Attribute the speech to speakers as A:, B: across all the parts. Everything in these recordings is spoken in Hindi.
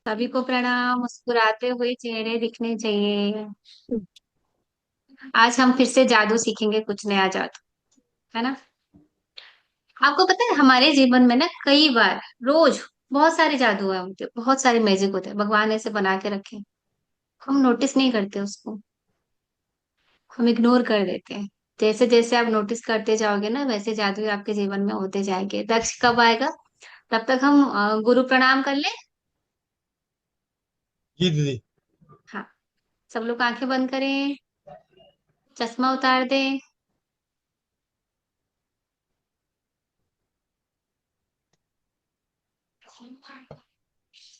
A: सभी को प्रणाम। मुस्कुराते हुए चेहरे दिखने चाहिए। आज हम फिर से जादू सीखेंगे, कुछ नया जादू, है ना। आपको पता है हमारे जीवन में ना कई बार, रोज बहुत सारे जादू है, होते बहुत सारे मैजिक होते हैं, भगवान ऐसे बना के रखे। हम नोटिस नहीं करते उसको, हम इग्नोर कर देते हैं। जैसे जैसे आप नोटिस करते जाओगे ना, वैसे जादू आपके जीवन में होते जाएंगे। दक्ष कब आएगा? तब तक हम गुरु प्रणाम कर ले।
B: जी दीदी।
A: हाँ, सब लोग आंखें बंद करें, चश्मा उतार दें।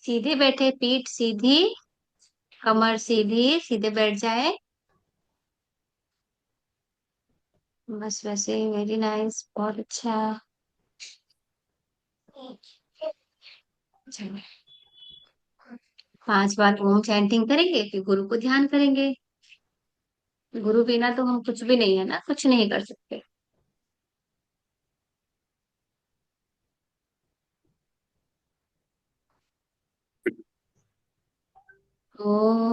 A: सीधे बैठे, पीठ सीधी, कमर सीधी, सीधे बैठ जाए। बस वैसे ही, वेरी नाइस, बहुत अच्छा। चलो, 5 बार ओम चैंटिंग करेंगे, फिर गुरु को ध्यान करेंगे। गुरु बिना तो हम कुछ भी नहीं है ना, कुछ नहीं कर सकते। ओम।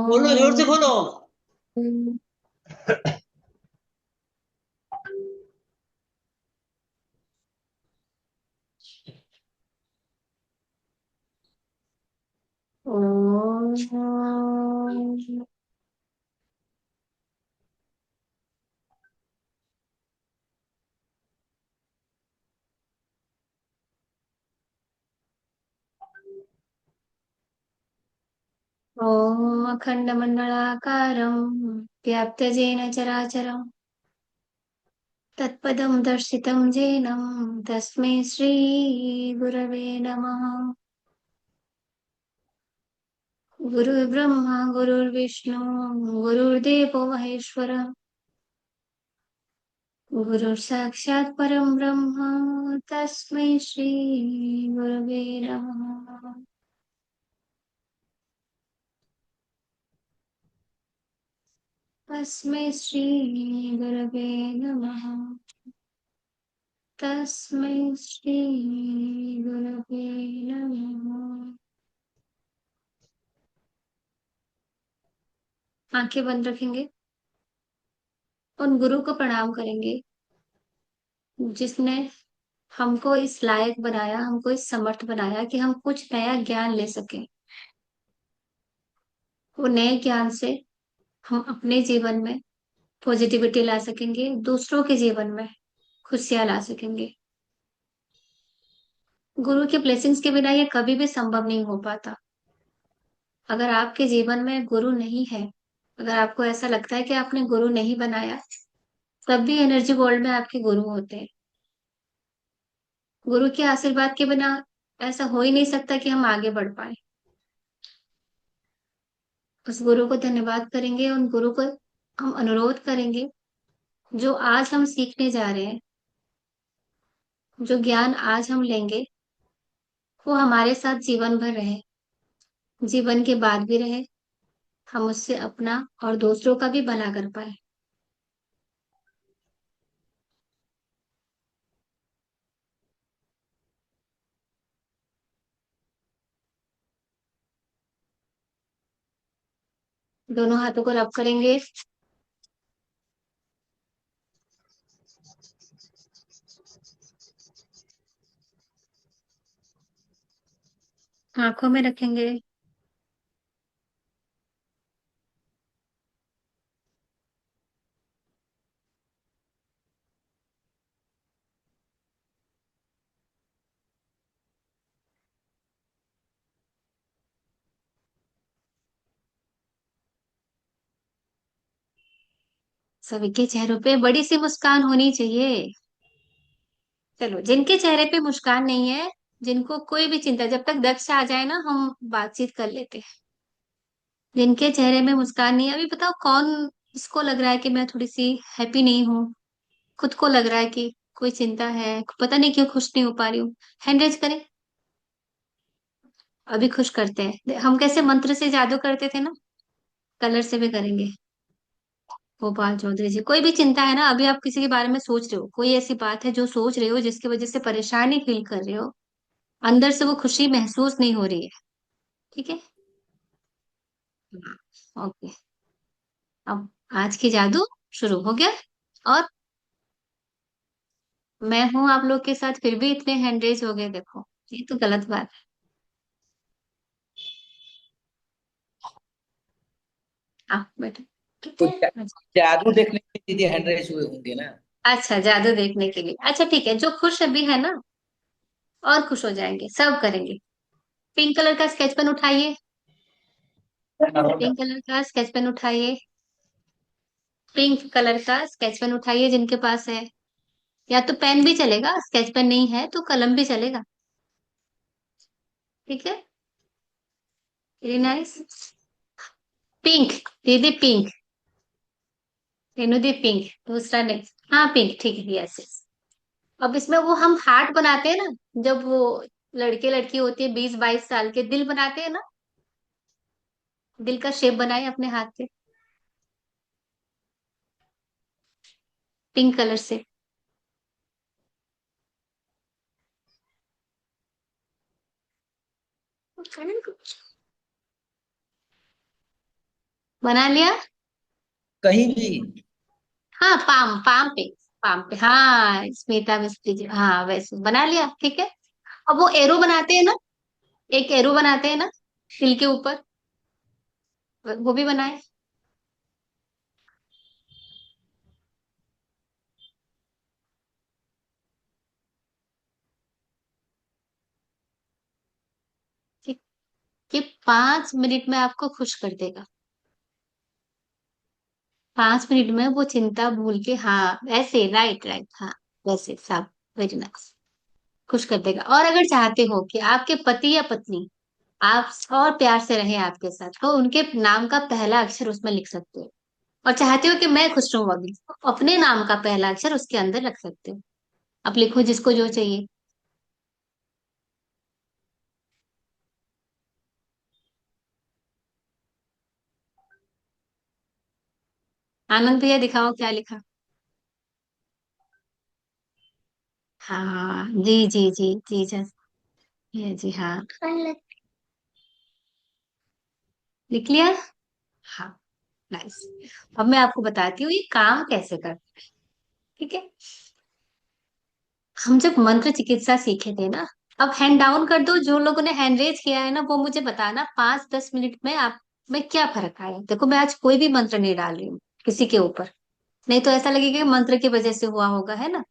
B: बोलो, जोर से
A: ओम।
B: बोलो।
A: ओम। ओम अखण्डमण्डलाकारं व्याप्तजेन चराचरम् तत्पदं दर्शितं येन तस्मै श्रीगुरवे नमः। गुरुर्ब्रह्मा गुरुर्विष्णु गुरुर्देवो महेश्वर, गुरुः साक्षात् परं ब्रह्म, तस्मै श्रीगुरवे नमः। तस्मै श्रीगुरवे नमः। तस्मै श्रीगुरवे नमः। आंखें बंद रखेंगे, उन गुरु को प्रणाम करेंगे जिसने हमको इस लायक बनाया, हमको इस समर्थ बनाया कि हम कुछ नया ज्ञान ले सकें। वो नए ज्ञान से हम अपने जीवन में पॉजिटिविटी ला सकेंगे, दूसरों के जीवन में खुशियां ला सकेंगे। गुरु के ब्लेसिंग्स के बिना ये कभी भी संभव नहीं हो पाता। अगर आपके जीवन में गुरु नहीं है, अगर आपको ऐसा लगता है कि आपने गुरु नहीं बनाया, तब भी एनर्जी वर्ल्ड में आपके गुरु होते हैं। गुरु के आशीर्वाद के बिना ऐसा हो ही नहीं सकता कि हम आगे बढ़ पाए। उस गुरु को धन्यवाद करेंगे, उन गुरु को हम अनुरोध करेंगे, जो आज हम सीखने जा रहे हैं, जो ज्ञान आज हम लेंगे, वो हमारे साथ जीवन भर रहे, जीवन के बाद भी रहे, हम उससे अपना और दूसरों का भी भला कर पाए। दोनों हाथों को रब करेंगे, आंखों में रखेंगे। सभी के चेहरों पे बड़ी सी मुस्कान होनी चाहिए। चलो, जिनके चेहरे पे मुस्कान नहीं है, जिनको कोई भी चिंता, जब तक दक्ष आ जाए ना हम बातचीत कर लेते हैं। जिनके चेहरे में मुस्कान नहीं है, अभी बताओ कौन इसको लग रहा है कि मैं थोड़ी सी हैप्पी नहीं हूँ, खुद को लग रहा है कि कोई चिंता है, पता नहीं क्यों खुश नहीं हो पा रही हूँ। हैंड रेज करें। अभी खुश करते हैं, हम कैसे मंत्र से जादू करते थे ना। कलर से भी करेंगे। गोपाल चौधरी जी, कोई भी चिंता है ना, अभी आप किसी के बारे में सोच रहे हो, कोई ऐसी बात है जो सोच रहे हो जिसकी वजह से परेशानी फील कर रहे हो, अंदर से वो खुशी महसूस नहीं हो रही है, ठीक है। ओके। अब आज की जादू शुरू हो गया। और मैं हूं आप लोग के साथ, फिर भी इतने हैंड रेज हो गए, देखो ये तो गलत बात है। आप बैठो।
B: तो
A: कितने?
B: जादू देखने के लिए दीदी हैंड रेस हुए होंगे ना।
A: अच्छा, जादू देखने के लिए, अच्छा ठीक है, जो खुश अभी है ना, और खुश हो जाएंगे, सब करेंगे। पिंक कलर का स्केच पेन उठाइए। पिंक कलर का स्केच पेन उठाइए। पिंक कलर का स्केच पेन उठाइए जिनके पास है, या तो पेन भी चलेगा, स्केच पेन नहीं है तो कलम भी चलेगा, ठीक है। Very nice. पिंक, दीदी पिंक, रेनू दी पिंक, दूसरा नहीं। हाँ पिंक, ठीक है, यस यस। अब इसमें वो हम हार्ट बनाते हैं ना, जब वो लड़के लड़की होती है 20-22 साल के, दिल बनाते हैं ना, दिल का शेप बनाए अपने हाथ से, पिंक कलर से। बना लिया।
B: कहीं भी।
A: हाँ, पाम पाम पे, पाम पे, हाँ स्मिता मिस्त्री जी, हाँ वैसे बना लिया, ठीक है। अब वो एरो बनाते हैं ना, एक एरो बनाते हैं ना दिल के ऊपर, वो भी बनाए। ठीक। ये 5 मिनट में आपको खुश कर देगा। 5 मिनट में वो चिंता भूल के, हाँ वैसे, राइट राइट, हाँ वैसे सब, वेरी नाइस, खुश कर देगा। और अगर चाहते हो कि आपके पति या पत्नी आप और प्यार से रहे आपके साथ, तो उनके नाम का पहला अक्षर उसमें लिख सकते हो। और चाहते हो कि मैं खुश रहूं अभी, तो अपने नाम का पहला अक्षर उसके अंदर रख सकते हो। अब लिखो जिसको जो चाहिए। आनंद भैया दिखाओ क्या लिखा। हाँ जी जी जी जी जी, ये जी हाँ, लिख लिया। हाँ, नाइस। अब मैं आपको बताती हूँ ये काम कैसे करते हैं, ठीक है। हम जब मंत्र चिकित्सा सीखे थे ना, अब हैंड डाउन कर दो, जो लोगों ने हैंड रेज किया है ना, वो मुझे बताना 5-10 मिनट में आप में क्या फर्क आया। देखो मैं आज कोई भी मंत्र नहीं डाल रही हूँ किसी के ऊपर, नहीं तो ऐसा लगेगा कि मंत्र की वजह से हुआ होगा, है ना।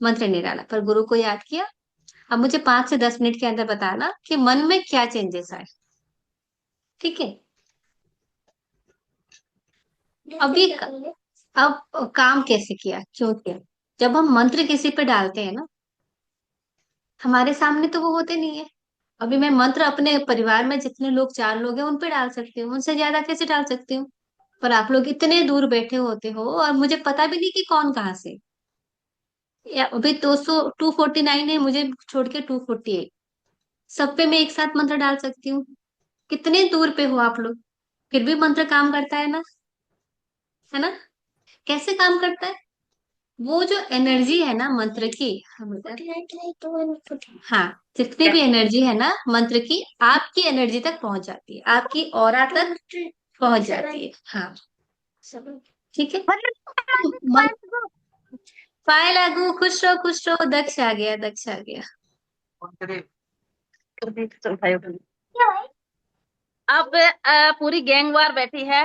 A: मंत्र नहीं डाला, पर गुरु को याद किया। अब मुझे 5 से 10 मिनट के अंदर बताना कि मन में क्या चेंजेस आए, ठीक है। अभी अब काम कैसे किया, क्यों किया। जब हम मंत्र किसी पे डालते हैं ना, हमारे सामने तो वो होते नहीं है। अभी मैं मंत्र अपने परिवार में जितने लोग, 4 लोग हैं, उन पे डाल सकती हूँ, उनसे ज्यादा कैसे डाल सकती हूँ। पर आप लोग इतने दूर बैठे होते हो और मुझे पता भी नहीं कि कौन कहाँ से। या अभी 249 है, मुझे छोड़ के 248, सब पे मैं एक साथ मंत्र डाल सकती हूँ। कितने दूर पे हो आप लोग, फिर भी मंत्र काम करता है ना। कैसे काम करता है, वो जो एनर्जी है ना मंत्र की, हाँ, जितनी भी एनर्जी है ना मंत्र की, आपकी एनर्जी तक पहुंच जाती है, आपकी ऑरा तक पहुंच जाती है, हाँ, ठीक है। पाए लागू, खुश रहो खुश रहो, दक्ष आ गया, दक्ष आ गया।
C: अब पूरी गैंग वार बैठी है,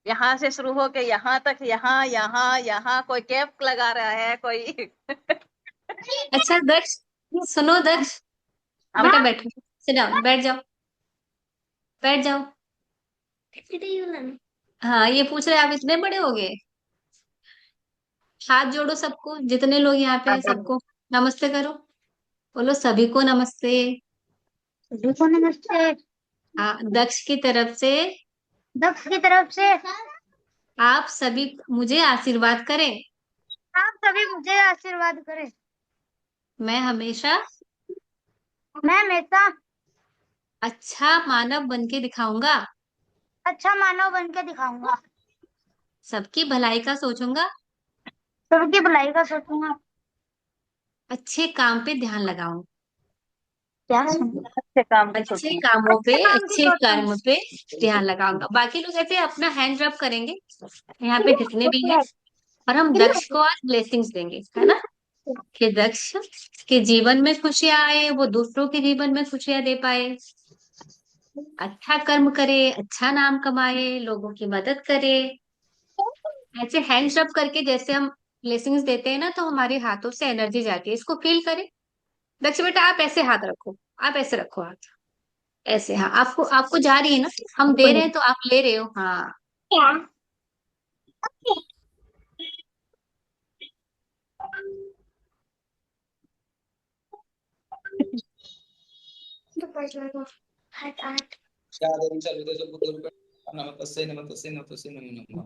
C: यहाँ से शुरू होके यहाँ तक, यहाँ यहाँ यहाँ, कोई कैप लगा रहा है कोई।
A: अच्छा दक्ष, सुनो दक्ष, बेटा बैठो, सिट डाउन, बैठ जाओ, बैठ जाओ। हाँ, ये पूछ रहे आप इतने बड़े हो गए। हाथ जोड़ो सबको, जितने लोग यहाँ पे हैं सबको नमस्ते करो, बोलो सभी को नमस्ते।
D: देखो नमस्ते।
A: हाँ, दक्ष की तरफ से
D: दक्ष की तरफ से
A: आप सभी मुझे आशीर्वाद करें।
D: आप सभी मुझे आशीर्वाद करें।
A: मैं हमेशा
D: मैं हमेशा
A: अच्छा मानव बन के दिखाऊंगा।
D: अच्छा मानव बन के दिखाऊंगा।
A: सबकी भलाई का सोचूंगा।
D: सबकी भलाई का सोचूंगा।
A: अच्छे काम पे ध्यान लगाऊंगा।
D: क्या सुन
C: अच्छे काम की
A: अच्छे
C: सोचूंगा।
A: कामों पे,
D: अच्छे काम की
A: अच्छे
D: सोचूंगा।
A: कर्म पे ध्यान लगाऊंगा। बाकी लोग ऐसे अपना हैंड रब करेंगे यहाँ पे जितने भी हैं, और हम दक्ष को आज ब्लेसिंग्स देंगे, है ना, कि दक्ष के जीवन में खुशियां आए, वो दूसरों के जीवन में खुशियां दे पाए, अच्छा कर्म करे, अच्छा नाम कमाए, लोगों की मदद करे। ऐसे हैंड्स अप करके जैसे हम ब्लेसिंग्स देते हैं ना, तो हमारे हाथों से एनर्जी जाती है, इसको फील करें। दक्ष बेटा आप ऐसे हाथ रखो, आप ऐसे रखो हाथ, ऐसे, हाँ, आपको आपको जा रही है ना, हम दे रहे हैं तो आप ले रहे हो, हाँ।
B: शादी सर्वदेश बुद्धि नमस्तस्य नमस्तस्य नमस्तस्य नमो नमः।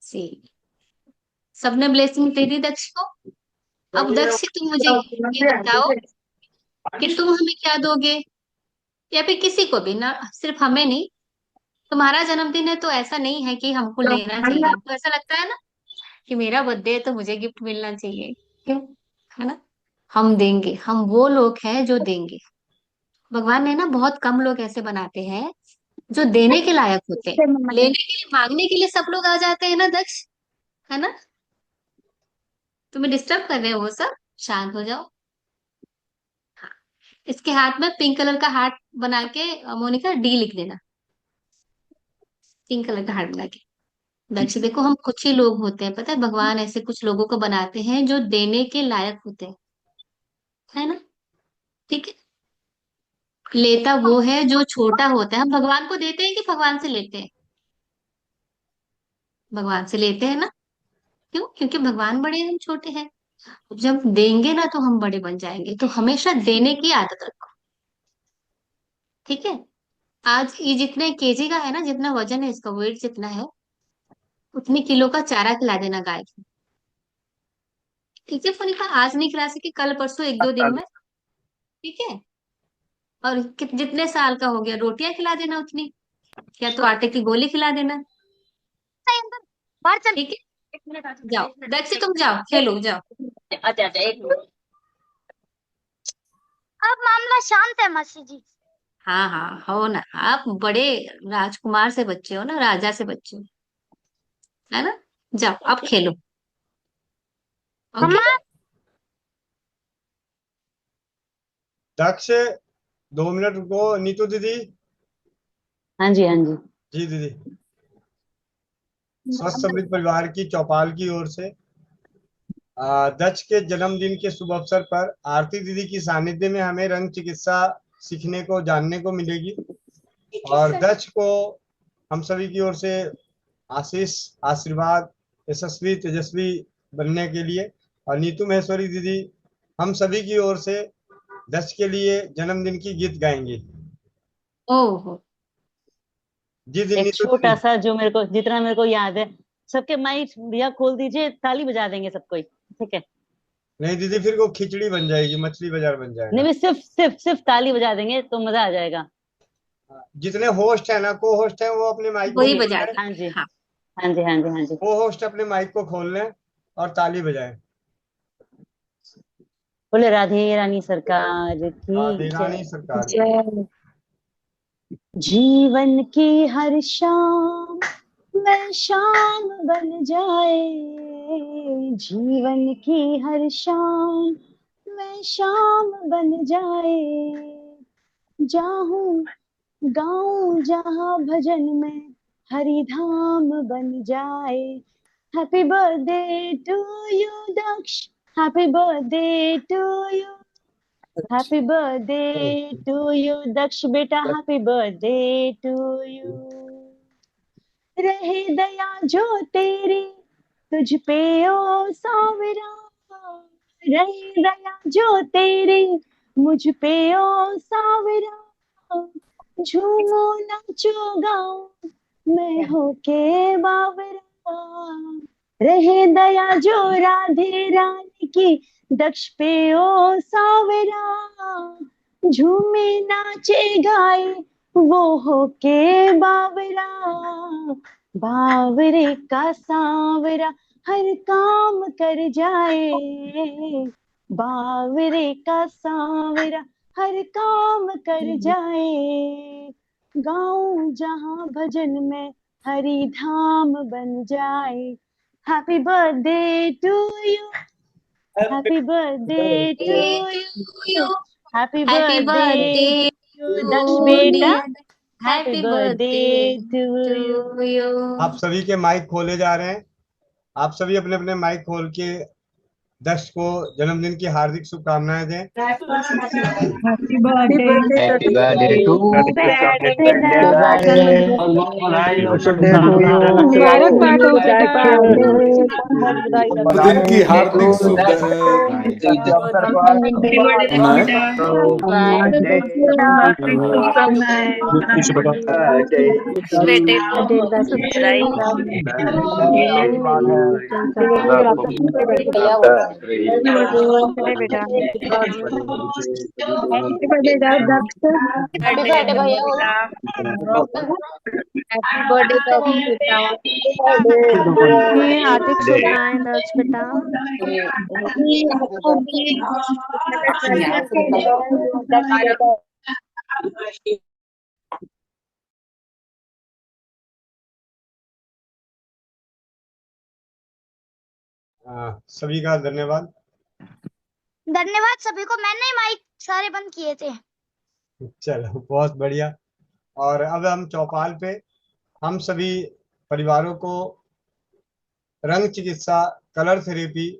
A: सी, सबने ब्लेसिंग दे दी दक्ष को। अब दक्ष तुम मुझे ये बताओ कि तुम हमें क्या दोगे, या फिर किसी को भी ना, सिर्फ हमें नहीं। तुम्हारा जन्मदिन है तो ऐसा नहीं है कि हमको लेना चाहिए, हमको ऐसा लगता है ना कि मेरा बर्थडे है तो मुझे गिफ्ट मिलना चाहिए, क्यों, है ना। हम देंगे, हम वो लोग हैं जो देंगे। भगवान ने ना बहुत कम लोग ऐसे बनाते हैं जो देने के लायक होते हैं। लेने के लिए, मांगने के लिए सब लोग आ जाते हैं ना दक्ष, है ना। तुम्हें डिस्टर्ब कर रहे हो वो सब, शांत हो जाओ। हाँ, इसके हाथ में पिंक कलर का हार्ट बना के, मोनिका डी लिख देना, पिंक कलर का हार्ट बना के। दक्ष देखो, हम कुछ ही लोग होते हैं, पता है, भगवान ऐसे कुछ लोगों को बनाते हैं जो देने के लायक होते हैं, है ना। ठीक है, लेता वो है जो छोटा होता है। हम भगवान को देते हैं कि भगवान से लेते हैं? भगवान से लेते हैं ना। क्यों? क्योंकि भगवान बड़े हैं, हम छोटे हैं। जब देंगे ना तो हम बड़े बन जाएंगे, तो हमेशा देने की आदत रखो, ठीक है। आज ये जितने केजी का है ना, जितना वजन है इसका, वेट जितना है, उतनी किलो का चारा खिला देना गाय को, ठीक है मोनिका। आज नहीं खिला सके, कल परसों, एक दो दिन में, ठीक है। और जितने साल का हो गया, रोटियां खिला देना उतनी, या तो आटे की गोली खिला देना,
D: बाहर चल।
A: ठीक है।
D: एक मिनट आ जाओ,
A: जाओ
D: एक मिनट।
A: दक्ष, तुम जाओ खेलो, जाओ।
C: अच्छा अच्छा, एक मिनट।
D: अब मामला शांत है मासी जी।
A: हाँ हाँ, हो ना, आप बड़े राजकुमार से बच्चे हो ना, राजा से बच्चे हो, है ना। जाओ आप खेलो, ओके।
D: मम्मा।
E: दक्ष 2 मिनट रुको। नीतू दीदी।
C: हाँ जी, हाँ जी।
E: जी दीदी। स्वस्थ समृद्ध परिवार की चौपाल की ओर से दक्ष के जन्मदिन के शुभ अवसर पर आरती दीदी की सानिध्य में हमें रंग चिकित्सा सीखने को, जानने को मिलेगी। और दक्ष को हम सभी की ओर से आशीष, आशीर्वाद, यशस्वी तेजस्वी बनने के लिए। और नीतू महेश्वरी दीदी हम सभी की ओर से दक्ष के लिए जन्मदिन की गीत गाएंगे।
A: ओहो,
E: जी जी
C: एक
E: नीतू
C: छोटा
E: दीदी।
C: सा, जो मेरे को, जितना मेरे को याद है, सबके माइक भैया खोल दीजिए, ताली बजा देंगे सब कोई, ठीक है।
E: नहीं दीदी, फिर वो खिचड़ी बन जाएगी, मछली बाजार बन
C: नहीं
E: जाएगा।
C: भी, सिर्फ सिर्फ सिर्फ ताली बजा देंगे तो मजा आ जाएगा।
E: जितने होस्ट है ना, को होस्ट है, वो अपने माइक को
A: वही
E: खोल
A: बजा
E: लें।
A: दे।
C: हाँ जी,
A: हाँ,
C: हाँ जी, हाँ जी, हाँ जी।
E: को होस्ट अपने माइक को खोल लें और ताली बजाएं।
C: बोले राधे रानी सरकार
E: राधे
C: की
E: रानी सरकार की।
C: जय। जीवन की हर शाम मैं शाम बन जाए, जीवन की हर शाम मैं शाम बन जाए, जाऊं गाऊं जहां भजन में हरि धाम बन जाए। Happy birthday to you Daksh, happy birthday to you, happy birthday to you Daksh बेटा, हैप्पी बर्थडे टू यू। रहे दया जो तेरी तुझ पे ओ सावरा, रहे दया जो तेरी मुझ पे ओ सावरा, झूमो नाचो गाओ मैं होके बावरा, रहे दया जो राधे रानी की दक्ष पे ओ सावरा, झूमे नाचे गाए वो होके बावरा, बावरे का सांवरा हर काम कर जाए, बावरे का सांवरा हर काम कर जाए, गाऊं जहां भजन में हरि धाम बन जाए। Happy birthday to you, happy birthday to you, happy
A: happy
C: birthday
A: birthday
C: Daksh
A: to
C: बेटा,
A: dear,
C: happy
A: happy
C: birthday
A: birthday
C: to you.
A: To you.
E: आप सभी के माइक खोले जा रहे हैं। आप सभी अपने अपने माइक खोल के दक्ष को जन्मदिन की हार्दिक शुभकामनाएं दें।
F: Happy birthday
G: Happy birthday to
F: मुबारक बाटो बेटा।
H: जन्मदिन की हार्दिक शुभकामनाएं।
F: हैप्पी बर्थडे बेटा।
C: बेटे को बधाई। बेटा
F: हैप्पी बर्थडे दक्ष।
C: हैप्पी बर्थडे भैया,
I: हैप्पी बर्थडे दक्ष बेटा। हार्दिक शुभकामनाएं दक्ष बेटा।
E: सभी का धन्यवाद।
D: धन्यवाद सभी को, मैंने ही माइक सारे बंद किए थे।
E: चलो बहुत बढ़िया। और अब हम चौपाल पे हम सभी परिवारों को रंग चिकित्सा कलर थेरेपी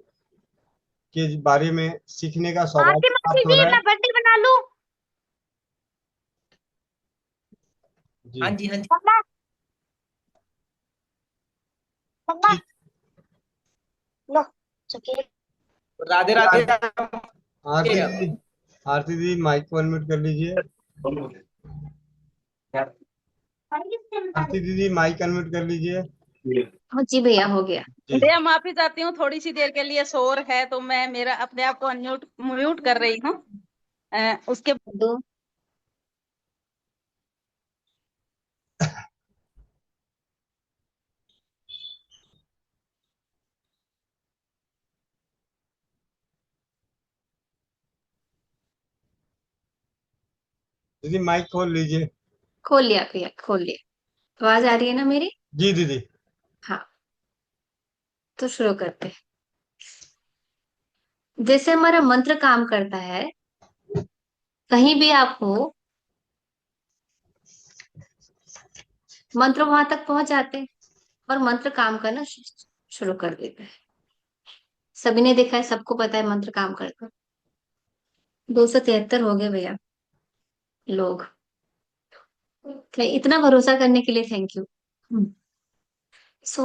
E: के बारे में सीखने का सौभाग्य
D: आरती मासी
E: प्राप्त हो
D: जी,
E: रहा है।
D: मैं बर्थडे बना लूं?
E: जी
B: हाँ जी हाँ जी।
D: मम्मा, मम्मा, लो चॉकलेट।
B: राधे राधे।
E: आरती दीदी माइक को अनम्यूट कर लीजिए। आरती दीदी माइक अनम्यूट कर लीजिए।
A: हाँ जी भैया, हो गया।
E: जी
J: भैया माफी चाहती हूँ, थोड़ी सी देर के लिए शोर है तो मैं मेरा अपने आप को अनम्यूट म्यूट कर रही हूँ। उसके
A: दो
E: दीदी माइक खोल लीजिए।
A: खोल लिया भैया, खोल लिया। आवाज आ रही है ना मेरी?
E: जी दीदी।
A: हाँ, तो शुरू करते हैं। जैसे हमारा मंत्र काम करता है, कहीं भी आप हो, मंत्र वहां तक पहुंच जाते हैं और मंत्र काम करना शुरू कर देता है। सभी ने देखा है, सबको पता है मंत्र काम करता है। 273 हो गए भैया लोग। इतना भरोसा करने के लिए थैंक यू। सो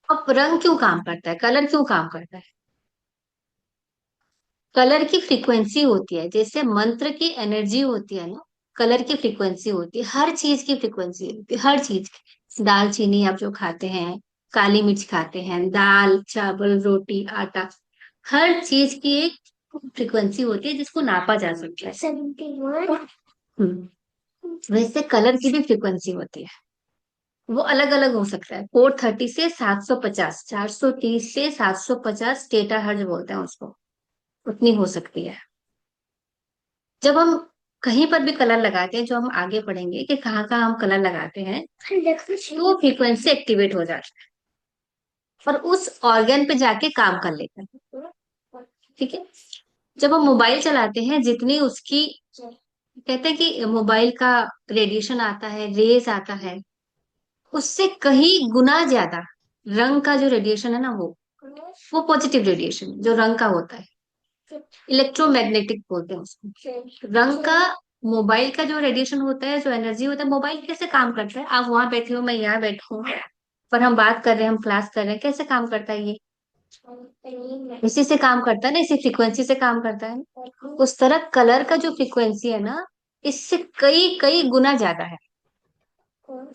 A: अब रंग क्यों काम करता है, कलर क्यों काम करता है? कलर की फ्रीक्वेंसी होती है, जैसे मंत्र की एनर्जी होती है ना, कलर की फ्रीक्वेंसी होती है। हर चीज की फ्रीक्वेंसी होती है, हर चीज की। दाल चीनी आप जो खाते हैं, काली मिर्च खाते हैं, दाल चावल रोटी आटा, हर चीज की एक फ्रीक्वेंसी होती है जिसको नापा जा सकता है। वैसे कलर की भी फ्रीक्वेंसी होती है, वो अलग अलग हो सकता है। 430 से 750, 430 से 750 टेटा हर्ट्ज बोलते हैं उसको, उतनी हो सकती है। जब हम कहीं पर भी कलर लगाते हैं, जो हम आगे पढ़ेंगे कि कहाँ कहाँ हम कलर लगाते हैं, तो फ्रीक्वेंसी एक्टिवेट हो जाती है और उस ऑर्गन पे जाके काम कर लेता है। ठीक है। जब हम मोबाइल चलाते हैं, जितनी उसकी, कहते हैं कि मोबाइल का रेडिएशन आता है, रेज आता है, उससे कहीं गुना ज्यादा रंग का जो रेडिएशन है ना, वो पॉजिटिव रेडिएशन जो रंग का होता है, इलेक्ट्रोमैग्नेटिक बोलते हैं उसको। रंग का, मोबाइल का जो रेडिएशन होता है, जो एनर्जी होता है, मोबाइल कैसे काम करता है? आप वहां बैठे हो, मैं यहाँ बैठू हूँ, पर हम बात कर रहे हैं, हम क्लास कर रहे हैं, कैसे काम करता है? ये इसी से काम करता है ना, इसी फ्रीक्वेंसी से काम करता है। उस तरह कलर का जो फ्रीक्वेंसी है ना, इससे कई कई गुना ज्यादा है।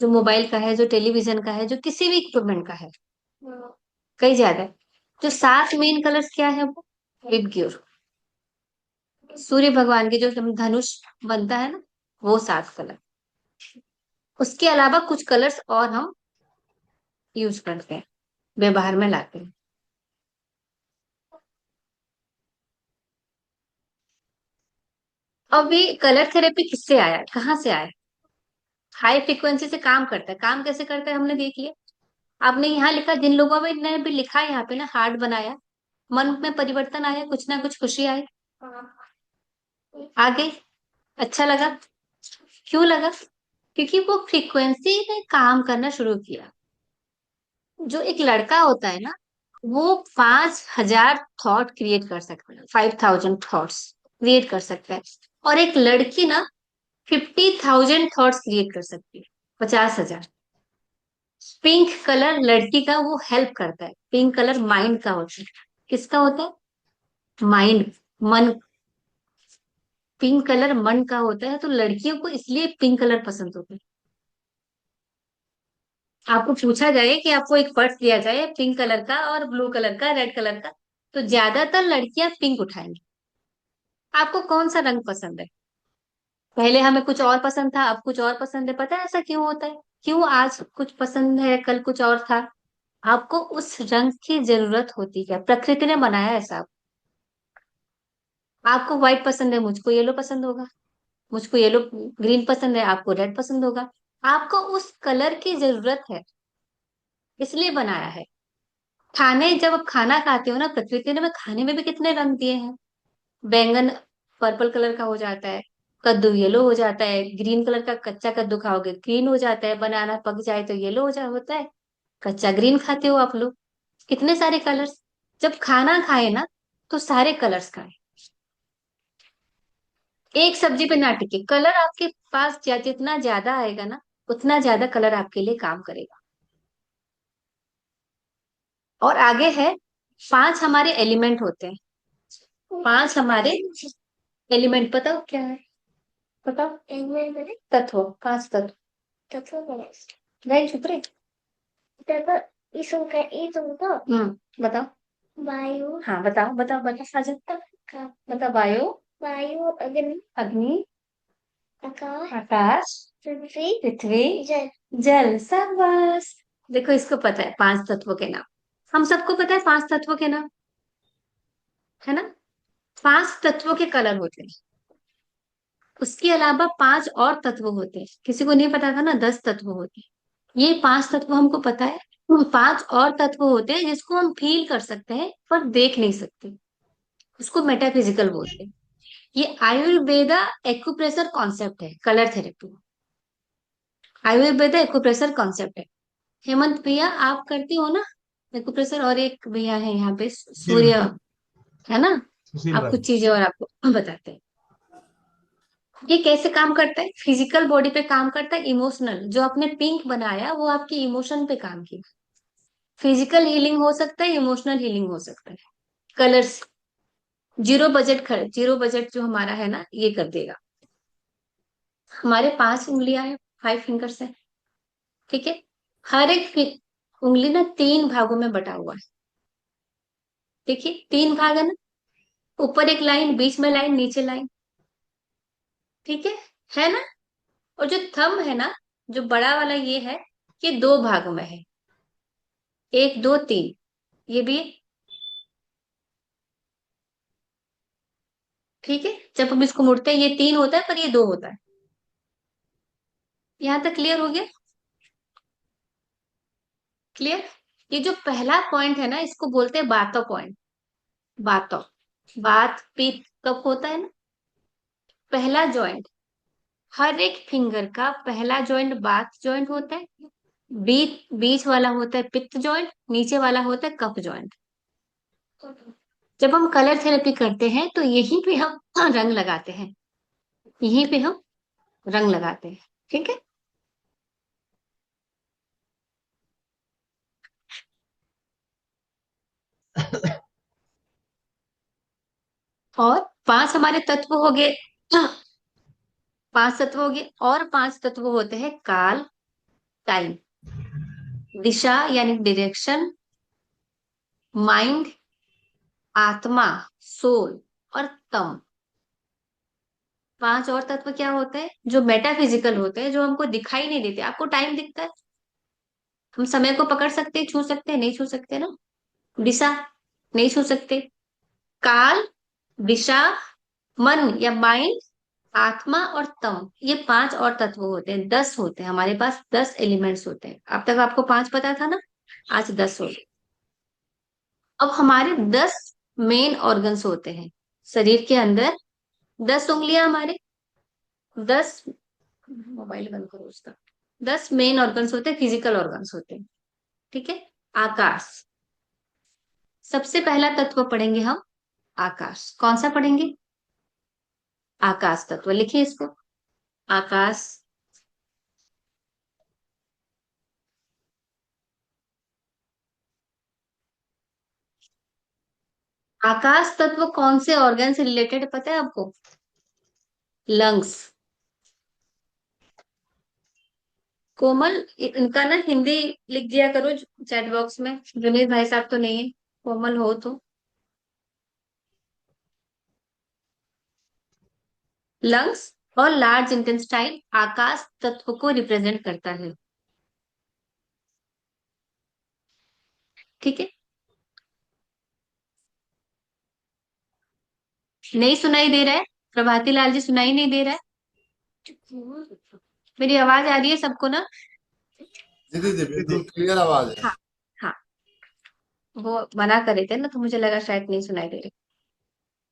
A: जो मोबाइल का है, जो टेलीविजन का है, जो किसी भी इक्विपमेंट का है, कई ज्यादा है। जो 7 मेन कलर्स क्या है वो विबग्योर, सूर्य भगवान के जो धनुष बनता है ना, वो 7 कलर। उसके अलावा कुछ कलर्स और हम यूज करते हैं, व्यवहार में लाते हैं। अब ये कलर थेरेपी किससे आया है, कहाँ से आया है? हाई फ्रिक्वेंसी से काम करता है। काम कैसे करता है हमने देख लिया। आपने यहाँ लिखा, जिन लोगों ने भी लिखा है यहाँ पे ना, हार्ट बनाया, मन में परिवर्तन आया, कुछ ना कुछ खुशी आई, आगे अच्छा लगा। क्यों लगा? क्योंकि वो फ्रीक्वेंसी ने काम करना शुरू किया। जो एक लड़का होता है ना, वो 5,000 थॉट क्रिएट कर सकता है, 5,000 थॉट्स क्रिएट कर सकता है। और एक लड़की ना 50,000 थॉट्स क्रिएट कर सकती है, 50,000। पिंक कलर लड़की का वो हेल्प करता है। पिंक कलर माइंड का होता है। किसका होता है? माइंड, मन। पिंक कलर मन का होता है, तो लड़कियों को इसलिए पिंक कलर पसंद होता है। आपको पूछा जाए कि आपको एक पर्स दिया जाए पिंक कलर का और ब्लू कलर का, रेड कलर का, तो ज्यादातर लड़कियां पिंक उठाएंगी। आपको कौन सा रंग पसंद है? पहले हमें कुछ और पसंद था, अब कुछ और पसंद है। पता है ऐसा क्यों होता है? क्यों आज कुछ पसंद है, कल कुछ और था? आपको उस रंग की जरूरत होती है, प्रकृति ने बनाया ऐसा। आपको व्हाइट पसंद है, मुझको येलो पसंद होगा। मुझको येलो ग्रीन पसंद है, आपको रेड पसंद होगा। आपको उस कलर की जरूरत है, इसलिए बनाया है। खाने, जब आप खाना खाते हो ना, प्रकृति ने हमें खाने में भी कितने रंग दिए हैं। बैंगन पर्पल कलर का हो जाता है, कद्दू येलो हो जाता है, ग्रीन कलर का कच्चा कद्दू खाओगे ग्रीन हो जाता है, बनाना पक जाए तो येलो होता है, कच्चा ग्रीन खाते हो आप लोग। कितने सारे कलर्स। जब खाना खाए ना, तो सारे कलर्स खाए। एक सब्जी पे ना टिके कलर, आपके पास जितना ज्यादा आएगा ना, उतना ज्यादा कलर आपके लिए काम करेगा। और आगे है, 5 हमारे एलिमेंट होते हैं। 5 हमारे एलिमेंट, बताओ क्या है? बताओ। तत्व, 5 तत्व। नहीं, चुप रहे। बताओ। वायु। हाँ, बताओ बताओ बताओ साजन। बताओ। वायु। अग्नि। अग्नि। आकाश। आकाश। पृथ्वी। पृथ्वी। जल। जल, शाबाश। देखो, इसको पता है 5 तत्वों के नाम। हम सबको पता है 5 तत्वों के नाम, है ना? 5 तत्वों के कलर होते हैं। उसके अलावा 5 और तत्व होते हैं। किसी को नहीं पता था ना, 10 तत्व होते हैं। ये 5 तत्व हमको पता है। 5 और तत्व होते हैं जिसको हम फील कर सकते हैं पर देख नहीं सकते। उसको मेटाफिजिकल बोलते हैं। ये आयुर्वेदा एक्यूप्रेशर कॉन्सेप्ट है, colour therapy. Ayurveda acupressure concept है। हेमंत भैया, आप करती हो ना एक्यूप्रेशर? और एक भैया है यहाँ पे,
E: सुशील
A: सूर्य,
E: भाई।
A: है ना?
E: सुशील
A: आप
E: भाई।
A: कुछ चीजें और आपको बताते हैं। ये कैसे काम करता है? फिजिकल बॉडी पे काम करता है, इमोशनल। जो आपने पिंक बनाया वो आपके इमोशन पे काम किया। फिजिकल हीलिंग हो सकता है, इमोशनल हीलिंग हो सकता है। कलर्स, जीरो बजट खर्च, जीरो बजट जो हमारा है ना, ये कर देगा। हमारे 5 उंगलियां हैं, 5 फिंगर्स है, ठीक है? हर एक उंगली ना 3 भागों में बटा हुआ है। देखिए, 3 भाग है ना, ऊपर एक लाइन, बीच में लाइन, नीचे लाइन, ठीक है ना? और जो थंब है ना, जो बड़ा वाला ये है, ये 2 भागों में है, 1 2 3। ये भी है, ठीक है? जब हम इसको मुड़ते हैं, ये 3 होता है पर ये 2 होता है। यहां तक क्लियर हो गया? क्लियर? ये जो पहला पॉइंट है ना, इसको बोलते हैं बातो पॉइंट। बातो, बात पीत कब होता है ना, पहला जॉइंट। हर एक फिंगर का पहला जॉइंट बात जॉइंट होता है। बीच बीच वाला होता है पित्त जॉइंट, नीचे वाला होता है कफ जॉइंट। जब हम कलर थेरेपी करते हैं तो यहीं पे हम रंग लगाते हैं, यहीं पे हम रंग लगाते हैं, ठीक है? और 5 हमारे तत्व हो गए। 5 तत्व हो गए, और 5 तत्व होते हैं काल, टाइम, दिशा यानी डायरेक्शन, माइंड, आत्मा, सोल, और तम। पांच और तत्व क्या होते हैं जो मेटाफिजिकल होते हैं, जो हमको दिखाई नहीं देते। आपको टाइम दिखता है, हम समय को पकड़ सकते हैं, छू सकते हैं, नहीं छू सकते ना। दिशा नहीं छू सकते। काल, दिशा, मन या माइंड, आत्मा और तम, ये पांच और तत्व होते हैं। 10 होते हैं हमारे पास, 10 एलिमेंट्स होते हैं। अब तक आपको पांच पता था ना, आज 10 हो गए। अब हमारे 10 मेन ऑर्गन्स होते हैं शरीर के अंदर। 10 उंगलियां हमारे, 10, मोबाइल बंद करो उसका। 10 मेन ऑर्गन्स होते हैं, फिजिकल ऑर्गन्स होते हैं। ठीक है। आकाश, सबसे पहला तत्व पढ़ेंगे हम, आकाश। कौन सा पढ़ेंगे? आकाश तत्व, लिखिए इसको। आकाश। आकाश तत्व कौन से ऑर्गन से रिलेटेड पता है आपको? लंग्स। कोमल, इनका ना हिंदी लिख दिया करो चैट बॉक्स में। जुनेद भाई साहब तो नहीं है, कोमल हो तो। लंग्स और लार्ज इंटेस्टाइन आकाश तत्व को रिप्रेजेंट करता है। ठीक है। नहीं सुनाई दे रहा है? प्रभाती लाल जी, सुनाई नहीं दे रहा है? मेरी आवाज आ रही है सबको ना?
H: जी दीदी बिल्कुल क्लियर आवाज है।
A: हाँ। हाँ, वो मना कर रहे थे ना, तो मुझे लगा शायद नहीं सुनाई दे रही।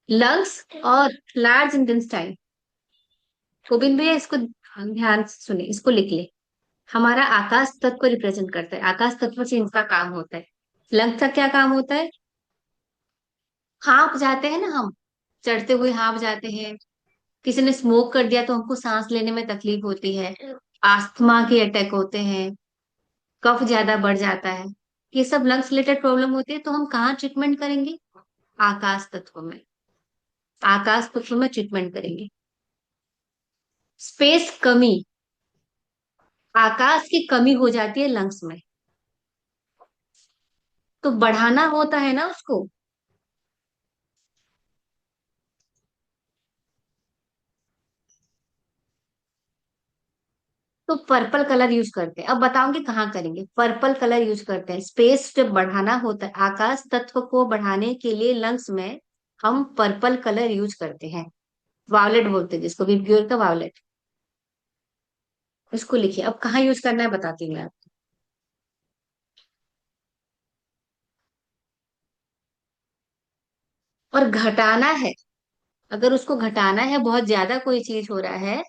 A: लंग्स और लार्ज इंटेस्टाइन, गोविंद भैया इसको ध्यान से सुने, इसको लिख ले। हमारा आकाश तत्व को रिप्रेजेंट करता है। आकाश तत्व से इनका काम होता है। लंग्स का क्या काम होता है? हाँफ जाते हैं ना हम, चढ़ते हुए हाँफ जाते हैं। किसी ने स्मोक कर दिया तो हमको सांस लेने में तकलीफ होती है। आस्थमा के अटैक होते हैं, कफ ज्यादा बढ़ जाता है। ये सब लंग्स रिलेटेड प्रॉब्लम होती है, तो हम कहाँ ट्रीटमेंट करेंगे? आकाश तत्व में। आकाश तत्व में ट्रीटमेंट करेंगे। स्पेस कमी, आकाश की कमी हो जाती है लंग्स में, तो बढ़ाना होता है ना उसको। तो पर्पल कलर यूज करते हैं। अब बताऊंगी कहाँ करेंगे। पर्पल कलर यूज करते हैं, स्पेस जब बढ़ाना होता है आकाश तत्व को बढ़ाने के लिए लंग्स में, हम पर्पल कलर यूज करते हैं। वायलेट बोलते हैं जिसको, विबग्योर का वायलेट। इसको लिखिए। अब कहाँ यूज करना है बताती हूँ मैं आपको। और घटाना है, अगर उसको घटाना है, बहुत ज्यादा कोई चीज हो रहा है।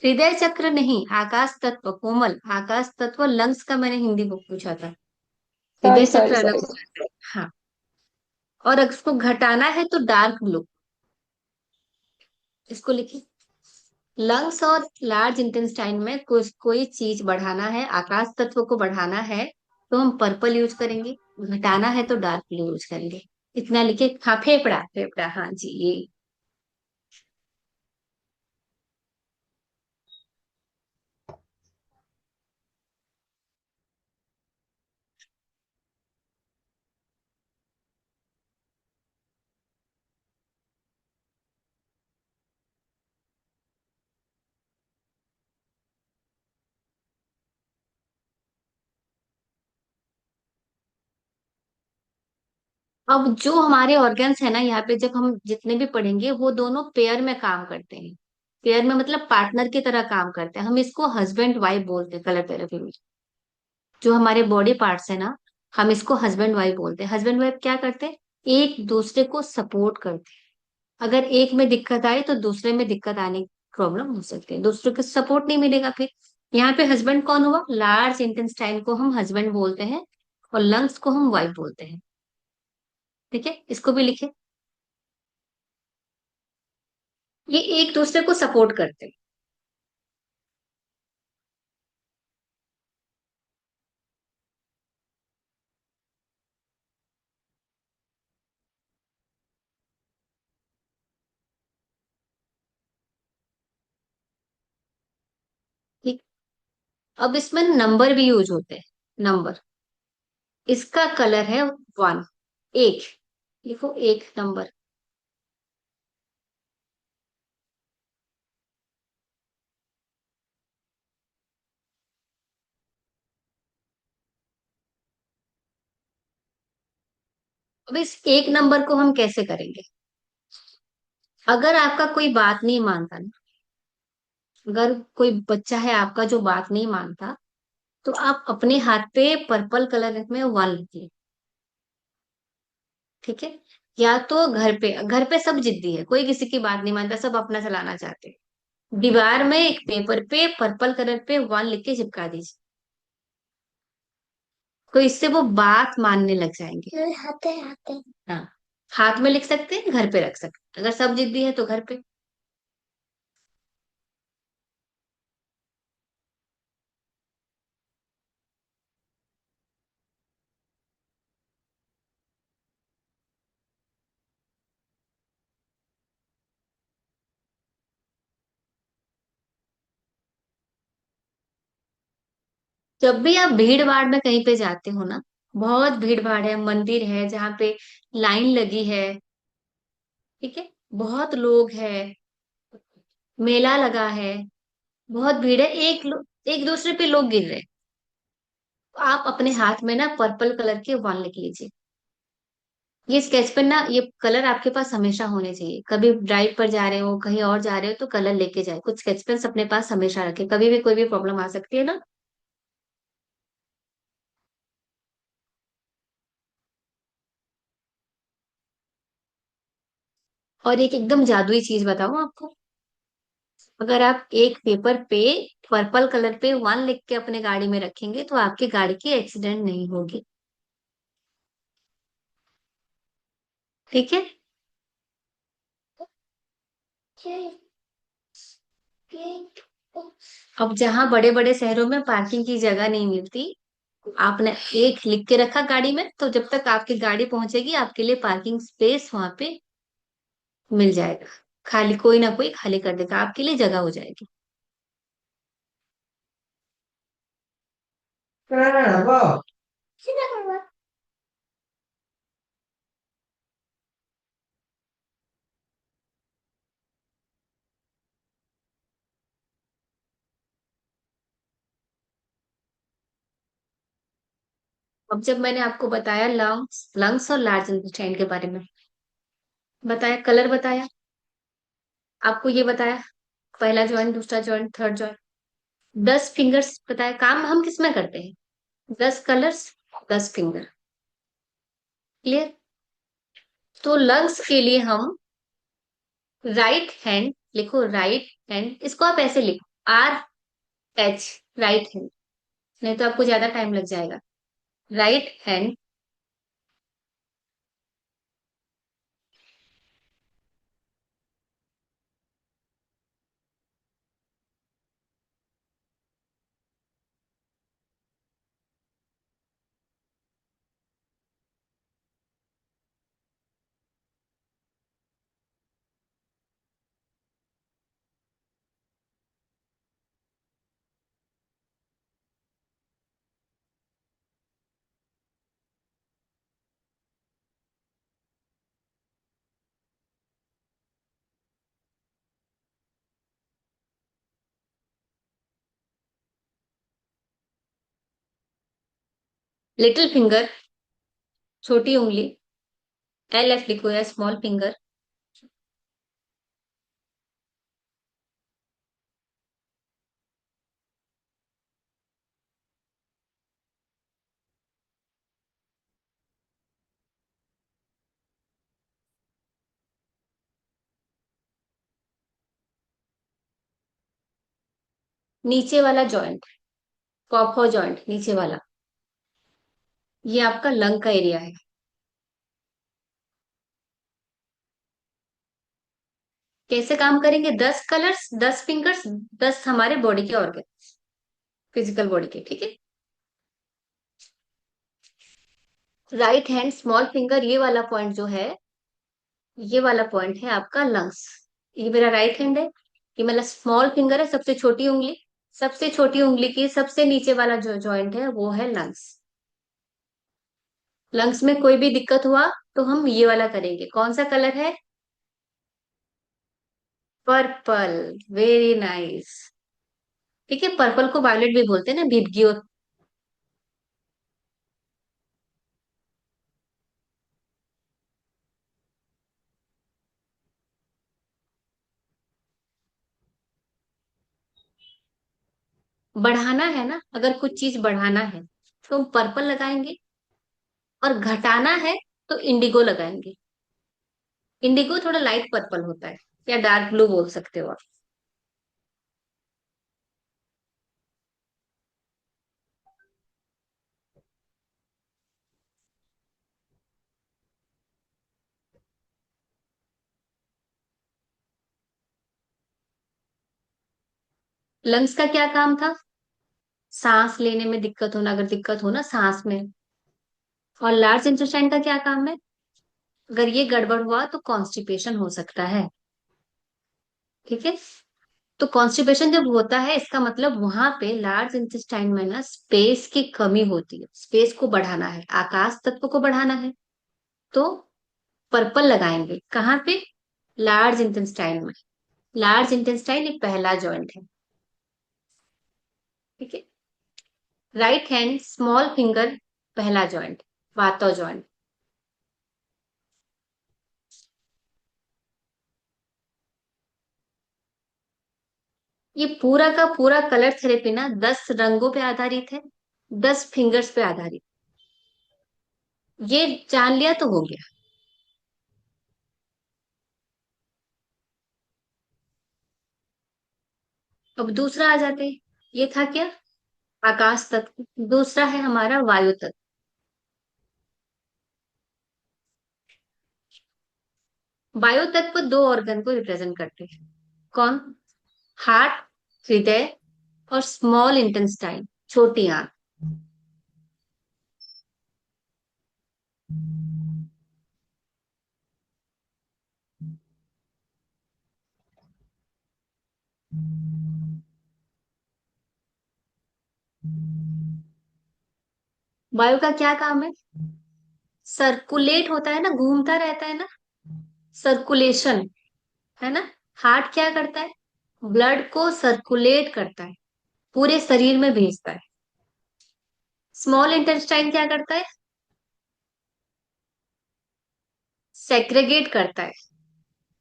A: हृदय चक्र नहीं, आकाश तत्व। कोमल, आकाश तत्व लंग्स का मैंने हिंदी बुक पूछा था। हृदय
F: सॉरी
A: चक्र
F: सॉरी
A: अलग
F: सॉरी।
A: होता है। हाँ। और अगर उसको घटाना है तो डार्क ब्लू। इसको लिखिए। लंग्स और लार्ज इंटेस्टाइन में कोई चीज बढ़ाना है, आकाश तत्व को बढ़ाना है, तो हम पर्पल यूज करेंगे। घटाना है तो डार्क ब्लू यूज करेंगे। इतना लिखे। हाँ, फेफड़ा, फेफड़ा, हाँ जी, ये। अब जो हमारे ऑर्गन्स है ना, यहाँ पे जब हम जितने भी पढ़ेंगे, वो दोनों पेयर में काम करते हैं। पेयर में मतलब पार्टनर की तरह काम करते हैं। हम इसको हस्बैंड वाइफ बोलते हैं कलर थेरेपी में। जो हमारे बॉडी पार्ट्स है ना, हम इसको हस्बैंड वाइफ बोलते हैं। हस्बैंड वाइफ क्या करते हैं? एक दूसरे को सपोर्ट करते हैं। अगर एक में दिक्कत आए तो दूसरे में दिक्कत आने की प्रॉब्लम हो सकती है, दूसरे को सपोर्ट नहीं मिलेगा फिर। यहाँ पे हस्बैंड कौन हुआ? लार्ज इंटेस्टाइन को हम हस्बैंड बोलते हैं, और लंग्स को हम वाइफ बोलते हैं। ठीक है, इसको भी लिखे। ये एक दूसरे को सपोर्ट करते हैं। अब इसमें नंबर भी यूज होते हैं, नंबर। इसका कलर है 1, एक, लिखो एक नंबर। अब इस एक नंबर को हम कैसे करेंगे? अगर आपका कोई बात नहीं मानता ना, अगर कोई बच्चा है आपका जो बात नहीं मानता, तो आप अपने हाथ पे पर्पल कलर में 1 लिखिए, ठीक है? या तो घर पे सब जिद्दी है, कोई किसी की बात नहीं मानता, सब अपना चलाना चाहते हैं। दीवार में एक पेपर पे पर्पल कलर पे 1 लिख के चिपका दीजिए, तो इससे वो बात मानने लग जाएंगे। हाँ, हाथ में लिख सकते हैं, घर पे रख सकते हैं, अगर सब जिद्दी है तो घर पे। जब भी आप भीड़ भाड़ में कहीं पे जाते हो ना, बहुत भीड़ भाड़ है, मंदिर है जहाँ पे लाइन लगी है, ठीक है, बहुत लोग हैं, मेला लगा है, बहुत भीड़ है, एक दूसरे पे लोग गिर रहे हैं, तो आप अपने हाथ में ना पर्पल कलर के 1 लिख लीजिए। ये स्केच पेन ना, ये कलर आपके पास हमेशा होने चाहिए। कभी ड्राइव पर जा रहे हो, कहीं और जा रहे हो, तो कलर लेके जाए, कुछ स्केच पेन अपने पास हमेशा रखे, कभी भी कोई भी प्रॉब्लम आ सकती है ना। और एक एकदम जादुई चीज बताऊं आपको, अगर आप एक पेपर पे पर्पल कलर पे 1 लिख के अपने गाड़ी में रखेंगे, तो आपकी गाड़ी की एक्सीडेंट नहीं होगी, ठीक है? अब जहां बड़े बड़े शहरों में पार्किंग की जगह नहीं मिलती, आपने एक लिख के रखा गाड़ी में, तो जब तक आपकी गाड़ी पहुंचेगी आपके लिए पार्किंग स्पेस वहां पे मिल जाएगा, खाली कोई ना कोई खाली कर देगा, आपके लिए जगह हो जाएगी। अब जब मैंने आपको बताया लंग्स लंग्स और लार्ज इंटेस्टाइन के बारे में बताया, कलर बताया, आपको ये बताया, पहला जॉइंट, दूसरा जॉइंट, थर्ड जॉइंट, 10 फिंगर्स बताया, काम हम किसमें करते हैं? 10 कलर्स, 10 फिंगर, क्लियर? तो लंग्स के लिए हम राइट हैंड, लिखो राइट हैंड, इसको आप ऐसे लिखो, RH, राइट हैंड, नहीं तो आपको ज्यादा टाइम लग जाएगा। राइट हैंड, लिटिल फिंगर, छोटी उंगली, LF लिखो या स्मॉल फिंगर, नीचे वाला जॉइंट, कॉफर जॉइंट नीचे वाला, ये आपका लंग का एरिया है। कैसे काम करेंगे? 10 कलर्स, 10 फिंगर्स, 10 हमारे बॉडी के ऑर्गन, फिजिकल बॉडी के, ठीक है? राइट हैंड स्मॉल फिंगर, ये वाला पॉइंट जो है, ये वाला पॉइंट है आपका लंग्स। ये मेरा राइट हैंड है, ये मेरा स्मॉल फिंगर है, सबसे छोटी उंगली, सबसे छोटी उंगली की सबसे नीचे वाला जो जॉइंट है वो है लंग्स। लंग्स में कोई भी दिक्कत हुआ तो हम ये वाला करेंगे। कौन सा कलर है? पर्पल। Very nice. ठीक है, पर्पल को वायलेट भी बोलते हैं ना, भिदगी। बढ़ाना है ना, अगर कुछ चीज बढ़ाना है तो हम पर्पल लगाएंगे, और घटाना है तो इंडिगो लगाएंगे। इंडिगो थोड़ा लाइट पर्पल होता है, या डार्क ब्लू बोल सकते हो आप। लंग्स का क्या काम था? सांस लेने में दिक्कत होना, अगर दिक्कत हो ना सांस में। और लार्ज इंटेस्टाइन का क्या काम है? अगर ये गड़बड़ हुआ तो कॉन्स्टिपेशन हो सकता है। ठीक है, तो कॉन्स्टिपेशन जब होता है इसका मतलब वहां पे लार्ज इंटेस्टाइन में ना स्पेस की कमी होती है, स्पेस को बढ़ाना है, आकाश तत्व को बढ़ाना है। तो पर्पल लगाएंगे कहाँ पे? लार्ज इंटेस्टाइन में। लार्ज इंटेस्टाइन एक पहला जॉइंट है। ठीक है, राइट हैंड स्मॉल फिंगर पहला जॉइंट, वातो जॉइंट। ये पूरा का पूरा कलर थेरेपी ना 10 रंगों पे आधारित है, 10 फिंगर्स पे आधारित। ये जान लिया तो हो गया। अब दूसरा आ जाते हैं। ये था क्या? आकाश तत्व। दूसरा है हमारा वायु तत्व। वायु तत्व दो ऑर्गन को रिप्रेजेंट करते हैं। कौन? हार्ट, हृदय, और स्मॉल इंटेस्टाइन, छोटी आंत। वायु का क्या काम है? सर्कुलेट होता है ना, घूमता रहता है ना, सर्कुलेशन, है ना। हार्ट क्या करता है? ब्लड को सर्कुलेट करता है, पूरे शरीर में भेजता है। स्मॉल इंटेस्टाइन क्या करता है? सेग्रेगेट करता है,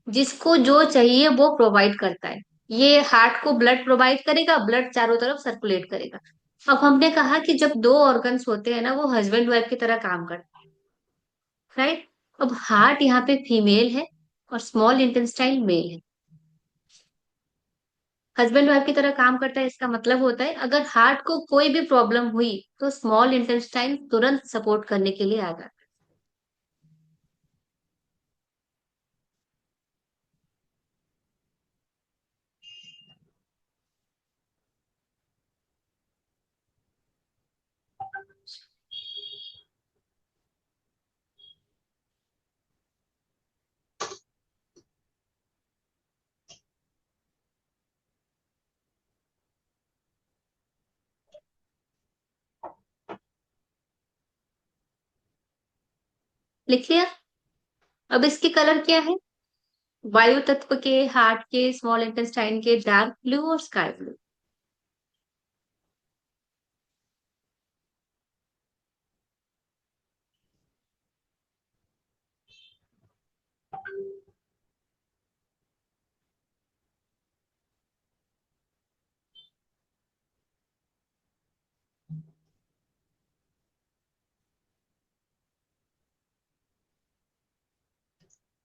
A: जिसको जो चाहिए वो प्रोवाइड करता है। ये हार्ट को ब्लड प्रोवाइड करेगा, ब्लड चारों तरफ सर्कुलेट करेगा। अब हमने कहा कि जब दो ऑर्गन्स होते हैं ना, वो हस्बैंड वाइफ की तरह काम करते हैं, राइट। अब हार्ट यहाँ पे फीमेल है और स्मॉल इंटेस्टाइन मेल है। हस्बैंड वाइफ की तरह काम करता है, इसका मतलब होता है अगर हार्ट को कोई भी प्रॉब्लम हुई तो स्मॉल इंटेस्टाइन तुरंत सपोर्ट करने के लिए आ जाता है। लिख लिया? अब इसके कलर क्या है? वायु तत्व के, हार्ट के, स्मॉल इंटेस्टाइन के डार्क ब्लू और स्काई ब्लू।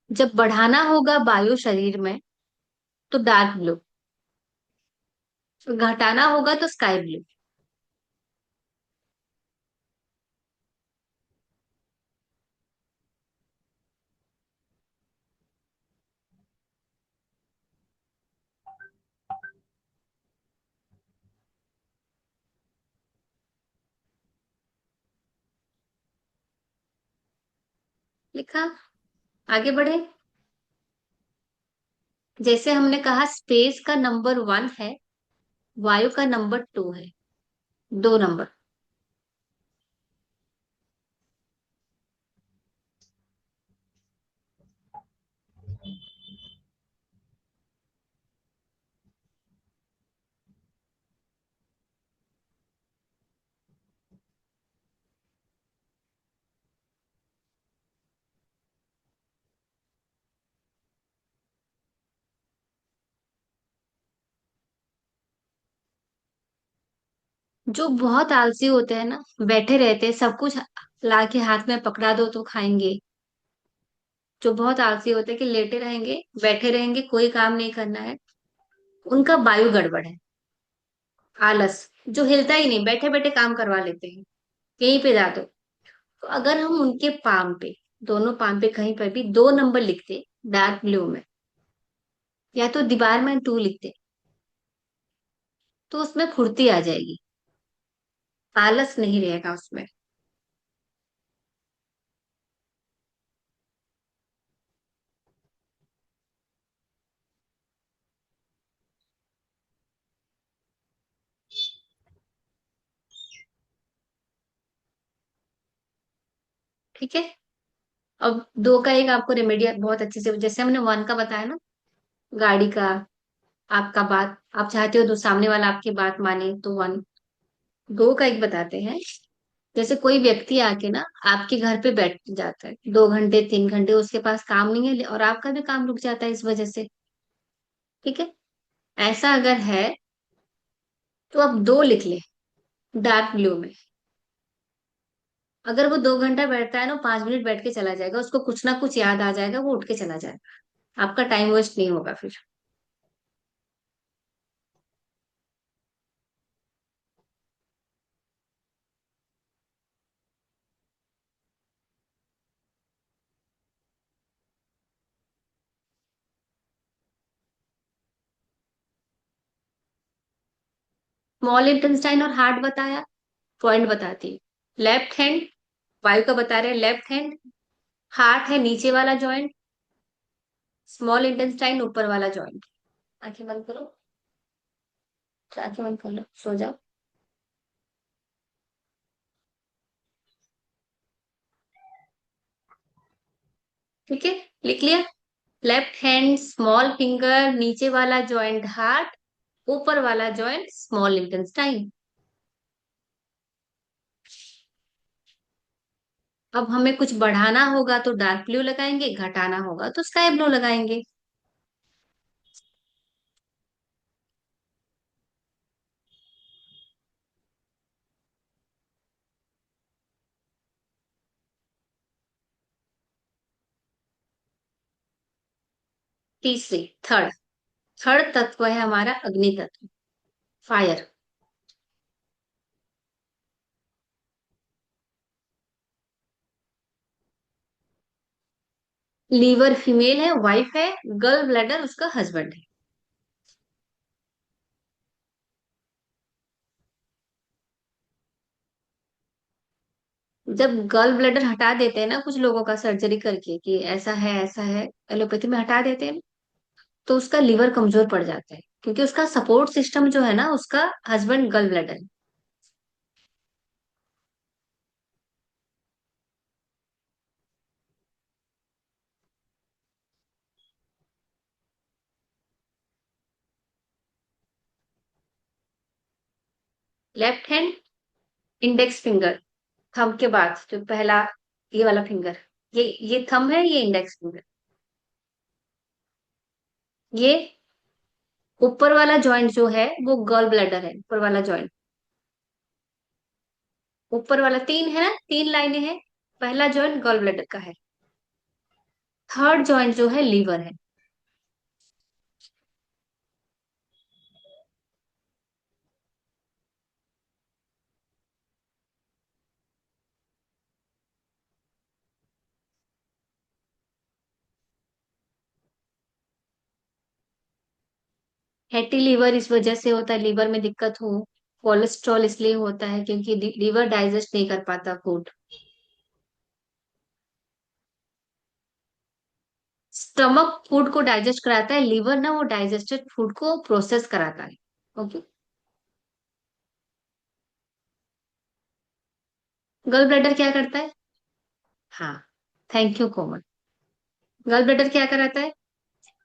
A: जब बढ़ाना होगा वायु शरीर में तो डार्क ब्लू, घटाना होगा तो स्काई ब्लू। लिखा? आगे बढ़े। जैसे हमने कहा स्पेस का नंबर 1 है वायु का नंबर 2 है, 2 नंबर। जो बहुत आलसी होते हैं ना, बैठे रहते हैं, सब कुछ ला के हाथ में पकड़ा दो तो खाएंगे। जो बहुत आलसी होते हैं कि लेटे रहेंगे, बैठे रहेंगे, कोई काम नहीं करना है, उनका वायु गड़बड़ है। आलस, जो हिलता ही नहीं, बैठे बैठे काम करवा लेते हैं, यहीं पे जा दो। तो अगर हम उनके पाम पे, दोनों पाम पे कहीं पर भी 2 नंबर लिखते, डार्क ब्लू में, या तो दीवार में 2 लिखते, तो उसमें फुर्ती आ जाएगी, आलस नहीं रहेगा उसमें। ठीक है। अब 2 का एक आपको रेमेडी बहुत अच्छे से, जैसे हमने 1 का बताया ना, गाड़ी का, आपका बात, आप चाहते हो तो सामने वाला आपकी बात माने तो 1। 2 का एक बताते हैं। जैसे कोई व्यक्ति आके ना आपके घर पे बैठ जाता है 2 घंटे 3 घंटे, उसके पास काम नहीं है और आपका भी काम रुक जाता है इस वजह से। ठीक है। ऐसा अगर है तो आप 2 लिख ले, डार्क ब्लू में। अगर वो 2 घंटा बैठता है ना, 5 मिनट बैठ के चला जाएगा, उसको कुछ ना कुछ याद आ जाएगा, वो उठ के चला जाएगा, आपका टाइम वेस्ट नहीं होगा फिर। स्मॉल इंटेस्टाइन और हार्ट बताया, पॉइंट बताती है। लेफ्ट हैंड, वायु का बता रहे हैं, लेफ्ट हैंड। हार्ट है नीचे वाला जॉइंट, स्मॉल इंटेस्टाइन ऊपर वाला जॉइंट। आंखें बंद करो, आंखें बंद कर लो, सो जाओ। ठीक है, लिख लिया। लेफ्ट हैंड स्मॉल फिंगर, नीचे वाला जॉइंट हार्ट, ऊपर वाला जॉइंट स्मॉल इंटेस्टाइन। अब हमें कुछ बढ़ाना होगा तो डार्क ब्लू लगाएंगे, घटाना होगा तो स्काई ब्लू लगाएंगे। तीसरी, थर्ड, थर्ड तत्व है हमारा अग्नि तत्व, फायर। लीवर फीमेल है, वाइफ है, गर्ल ब्लैडर उसका हस्बैंड है। जब गर्ल ब्लैडर हटा देते हैं ना कुछ लोगों का सर्जरी करके कि ऐसा है, एलोपैथी में हटा देते हैं, तो उसका लीवर कमजोर पड़ जाता है, क्योंकि उसका सपोर्ट सिस्टम जो है ना, उसका हस्बैंड गर्ल ब्लैडर है। Left hand, index finger, thumb के बाद जो पहला, ये वाला फिंगर, ये थंब है, ये इंडेक्स फिंगर। ये ऊपर वाला जॉइंट जो है वो गर्ल ब्लैडर है, ऊपर वाला जॉइंट। ऊपर वाला 3 है ना, 3 लाइनें हैं। पहला जॉइंट गर्ल ब्लैडर का है, थर्ड जॉइंट जो है लीवर है। फैटी लीवर इस वजह से होता है, लीवर में दिक्कत हो। कोलेस्ट्रॉल इसलिए होता है क्योंकि लीवर डाइजेस्ट नहीं कर पाता फूड। स्टमक फूड को डाइजेस्ट कराता है, लीवर ना वो डाइजेस्टेड फूड को प्रोसेस कराता है। ओके। गल ब्लैडर क्या करता है? हाँ, थैंक यू कोमल। गल ब्लैडर क्या कराता है?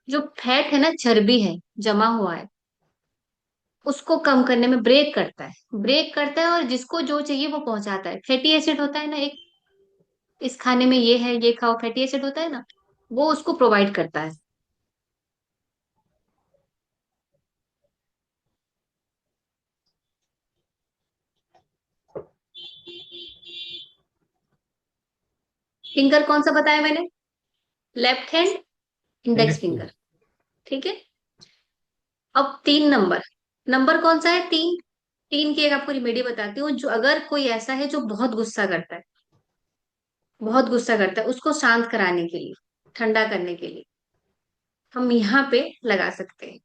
A: जो फैट है ना, चर्बी है, जमा हुआ है, उसको कम करने में ब्रेक करता है, ब्रेक करता है, और जिसको जो चाहिए वो पहुंचाता है। फैटी एसिड होता है ना एक, इस खाने में ये है, ये खाओ, फैटी एसिड होता है ना, वो उसको प्रोवाइड करता है। फिंगर कौन सा बताया मैंने? Left hand, index
E: index
A: finger. ठीक है। अब 3 नंबर, नंबर कौन सा है? 3। 3 की एक आपको रिमेडी बताती हूँ। जो अगर कोई ऐसा है जो बहुत गुस्सा करता है, बहुत गुस्सा करता है, उसको शांत कराने के लिए, ठंडा करने के लिए हम यहाँ पे लगा सकते हैं।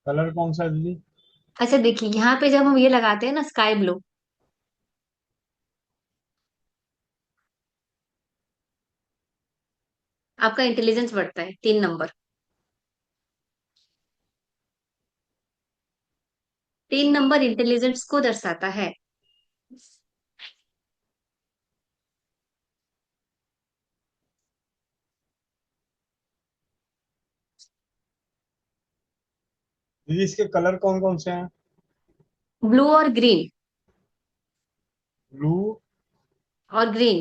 E: कलर कौन सा है दीदी?
A: अच्छा देखिए, यहाँ पे जब हम ये लगाते हैं ना, स्काई ब्लू, आपका इंटेलिजेंस बढ़ता है। 3 नंबर, 3 नंबर इंटेलिजेंस को दर्शाता है।
E: दीदी इसके कलर कौन कौन से हैं?
A: ब्लू और ग्रीन,
E: ब्लू,
A: और ग्रीन।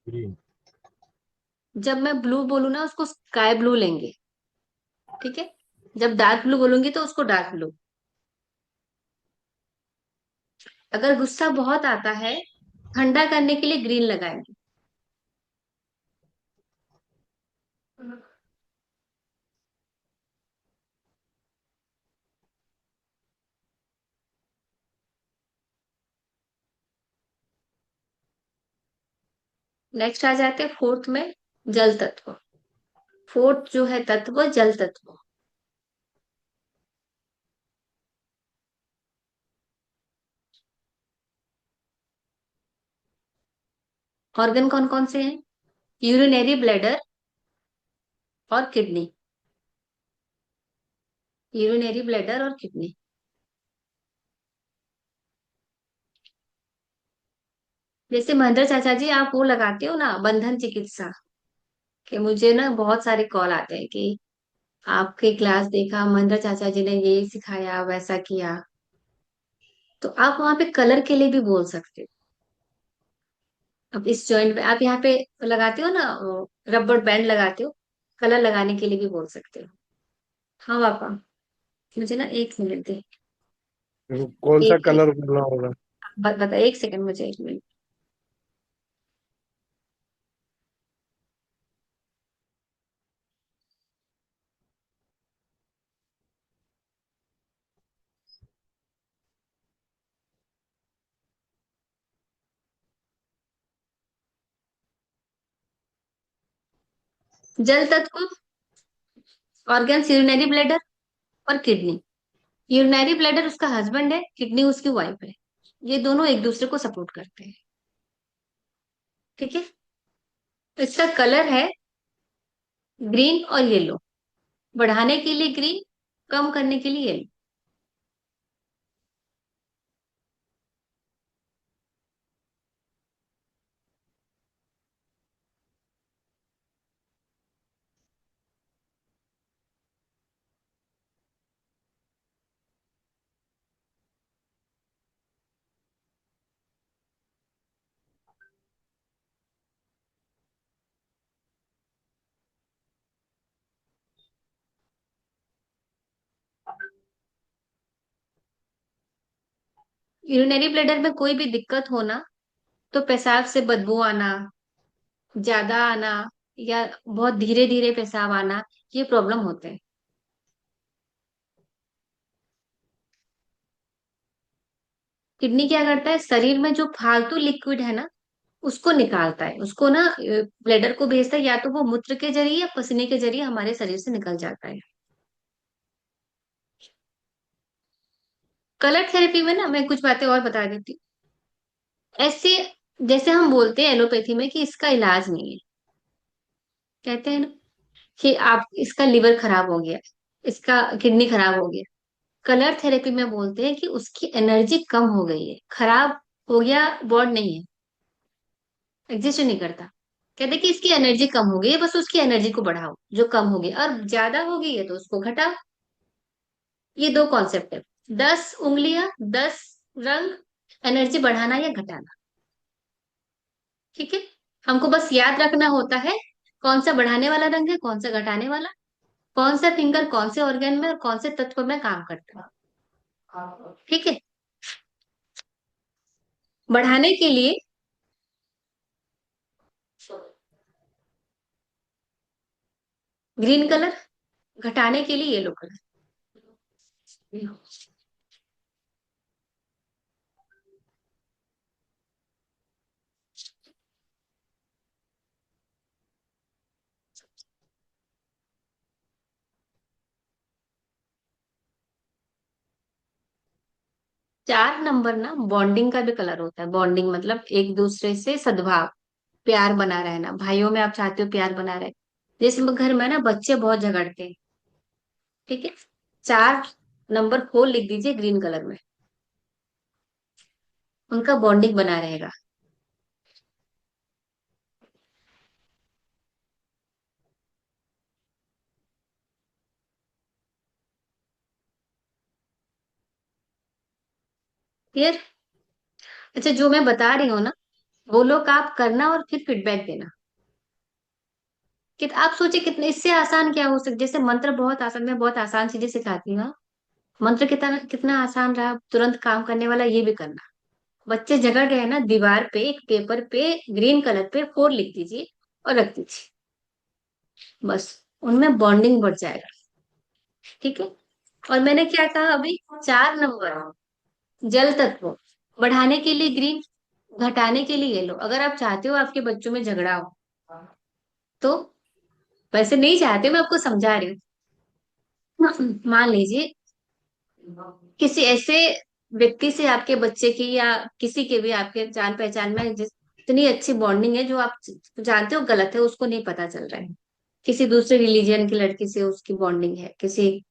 E: ग्रीन।
A: जब मैं ब्लू बोलूँ ना, उसको स्काई ब्लू लेंगे। ठीक है। जब डार्क ब्लू बोलूंगी तो उसको डार्क ब्लू। अगर गुस्सा बहुत आता है, ठंडा करने के लिए ग्रीन लगाएंगे। नेक्स्ट आ जाते हैं फोर्थ में, जल तत्व। फोर्थ जो है तत्व, जल तत्व। ऑर्गन कौन कौन से हैं? यूरिनरी ब्लैडर और किडनी। यूरिनरी ब्लैडर और किडनी। जैसे महेंद्र चाचा जी, आप वो लगाते हो ना, बंधन चिकित्सा, कि मुझे ना बहुत सारे कॉल आते हैं कि आपके क्लास देखा, महेंद्र चाचा जी ने ये सिखाया, वैसा किया। तो आप वहां पे कलर के लिए भी बोल सकते हो। अब इस जॉइंट में आप यहाँ पे लगाते हो ना, रबड़ बैंड लगाते हो, कलर लगाने के लिए भी बोल सकते हो। हाँ पापा, मुझे ना 1 मिनट दे।
H: कौन सा
A: एक,
H: कलर करना होगा?
A: बता, 1 सेकंड, मुझे 1 मिनट। जल तत्व, ऑर्गन्स, यूरिनरी ब्लैडर और किडनी। यूरिनरी ब्लैडर उसका हस्बैंड है, किडनी उसकी वाइफ है। ये दोनों एक दूसरे को सपोर्ट करते हैं। ठीक है। तो इसका कलर है ग्रीन और येलो। बढ़ाने के लिए ग्रीन, कम करने के लिए येलो। यूरिनरी ब्लैडर में कोई भी दिक्कत होना, तो पेशाब से बदबू आना, ज्यादा आना, या बहुत धीरे धीरे पेशाब आना, ये प्रॉब्लम होते हैं। किडनी क्या करता है? शरीर में जो फालतू लिक्विड है ना, उसको निकालता है, उसको ना ब्लैडर को भेजता है, या तो वो मूत्र के जरिए या पसीने के जरिए हमारे शरीर से निकल जाता है। कलर थेरेपी में ना मैं कुछ बातें और बता देती हूँ। ऐसे, जैसे हम बोलते हैं एलोपैथी में कि इसका इलाज नहीं है, कहते हैं ना कि आप, इसका लिवर खराब हो गया, इसका किडनी खराब हो गया, कलर थेरेपी में बोलते हैं कि उसकी एनर्जी कम हो गई है, खराब हो गया बॉन्ड नहीं है, एग्जिस्ट नहीं करता। कहते हैं कि इसकी एनर्जी कम हो गई है, बस उसकी एनर्जी को बढ़ाओ जो कम हो गई, और ज्यादा हो गई है तो उसको घटाओ। ये दो कॉन्सेप्ट है, 10 उंगलियां, 10 रंग, एनर्जी बढ़ाना या घटाना। ठीक है, हमको बस याद रखना होता है कौन सा बढ़ाने वाला रंग है, कौन सा घटाने वाला, कौन सा फिंगर कौन से ऑर्गन में और कौन से तत्व में काम करता है। ठीक है, बढ़ाने के लिए ग्रीन कलर, घटाने के लिए येलो कलर। 4 नंबर ना बॉन्डिंग का भी कलर होता है। बॉन्डिंग मतलब एक दूसरे से सद्भाव, प्यार बना रहना, भाइयों में आप चाहते हो प्यार बना रहे। जैसे घर में ना बच्चे बहुत झगड़ते हैं, ठीक है, 4 नंबर 4 लिख दीजिए ग्रीन कलर में, उनका बॉन्डिंग बना रहेगा। क्लियर? अच्छा, जो मैं बता रही हूँ ना, वो लोग आप करना और फिर फीडबैक देना। कि आप सोचे कितने इससे आसान क्या हो सकता, जैसे मंत्र बहुत आसान, मैं बहुत आसान चीजें सिखाती हूँ, हाँ? मंत्र कितना कितना आसान रहा, तुरंत काम करने वाला, ये भी करना। बच्चे झगड़ रहे हैं ना, दीवार पे एक पेपर पे ग्रीन कलर पे 4 लिख दीजिए और रख दीजिए, बस उनमें बॉन्डिंग बढ़ जाएगा। ठीक है, और मैंने क्या कहा अभी, 4 नंबर जल तत्व, बढ़ाने के लिए ग्रीन, घटाने के लिए येलो। अगर आप चाहते हो आपके बच्चों में झगड़ा हो तो, वैसे नहीं चाहते, मैं आपको समझा रही हूँ, मान लीजिए किसी ऐसे व्यक्ति से आपके बच्चे की या किसी के भी आपके जान पहचान में जितनी अच्छी बॉन्डिंग है, जो आप जानते हो गलत है, उसको नहीं पता चल रहा है, किसी दूसरे रिलीजन की लड़की से उसकी बॉन्डिंग है, किसी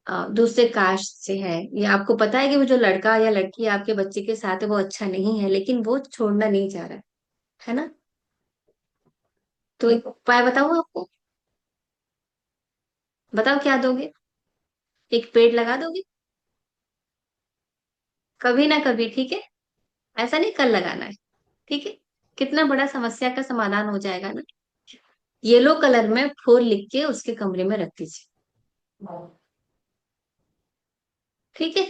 A: दूसरे कास्ट से है, या आपको पता है कि वो जो लड़का या लड़की आपके बच्चे के साथ है वो अच्छा नहीं है, लेकिन वो छोड़ना नहीं चाह रहा है ना, तो एक उपाय बताऊं आपको? बताओ क्या दोगे? एक पेड़ लगा दोगे कभी ना कभी, ठीक है? ऐसा नहीं कल लगाना है, ठीक है? कितना बड़ा समस्या का समाधान हो जाएगा ना। येलो कलर में 4 लिख के उसके कमरे में रख दीजिए, ठीक है?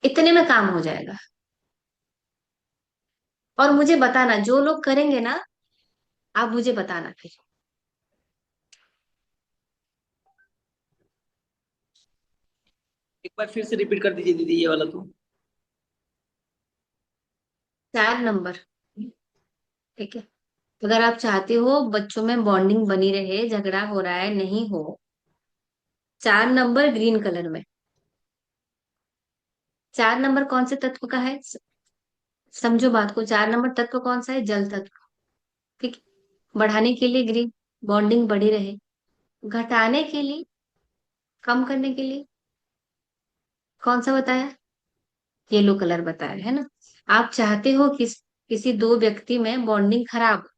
A: इतने में काम हो जाएगा। और मुझे बताना, जो लोग करेंगे ना, आप मुझे बताना फिर।
B: एक बार फिर से रिपीट कर दीजिए दीदी ये वाला तो।
A: 4 नंबर, ठीक है? अगर आप चाहते हो बच्चों में बॉन्डिंग बनी रहे, झगड़ा हो रहा है नहीं हो, 4 नंबर ग्रीन कलर में। 4 नंबर कौन से तत्व का है, समझो बात को, 4 नंबर तत्व कौन सा है, जल तत्व, ठीक है? बढ़ाने के लिए ग्रीन, बॉन्डिंग बढ़ी रहे, घटाने के लिए, कम करने के लिए कौन सा बताया, येलो कलर बताया है ना। आप चाहते हो किसी दो व्यक्ति में बॉन्डिंग खराब,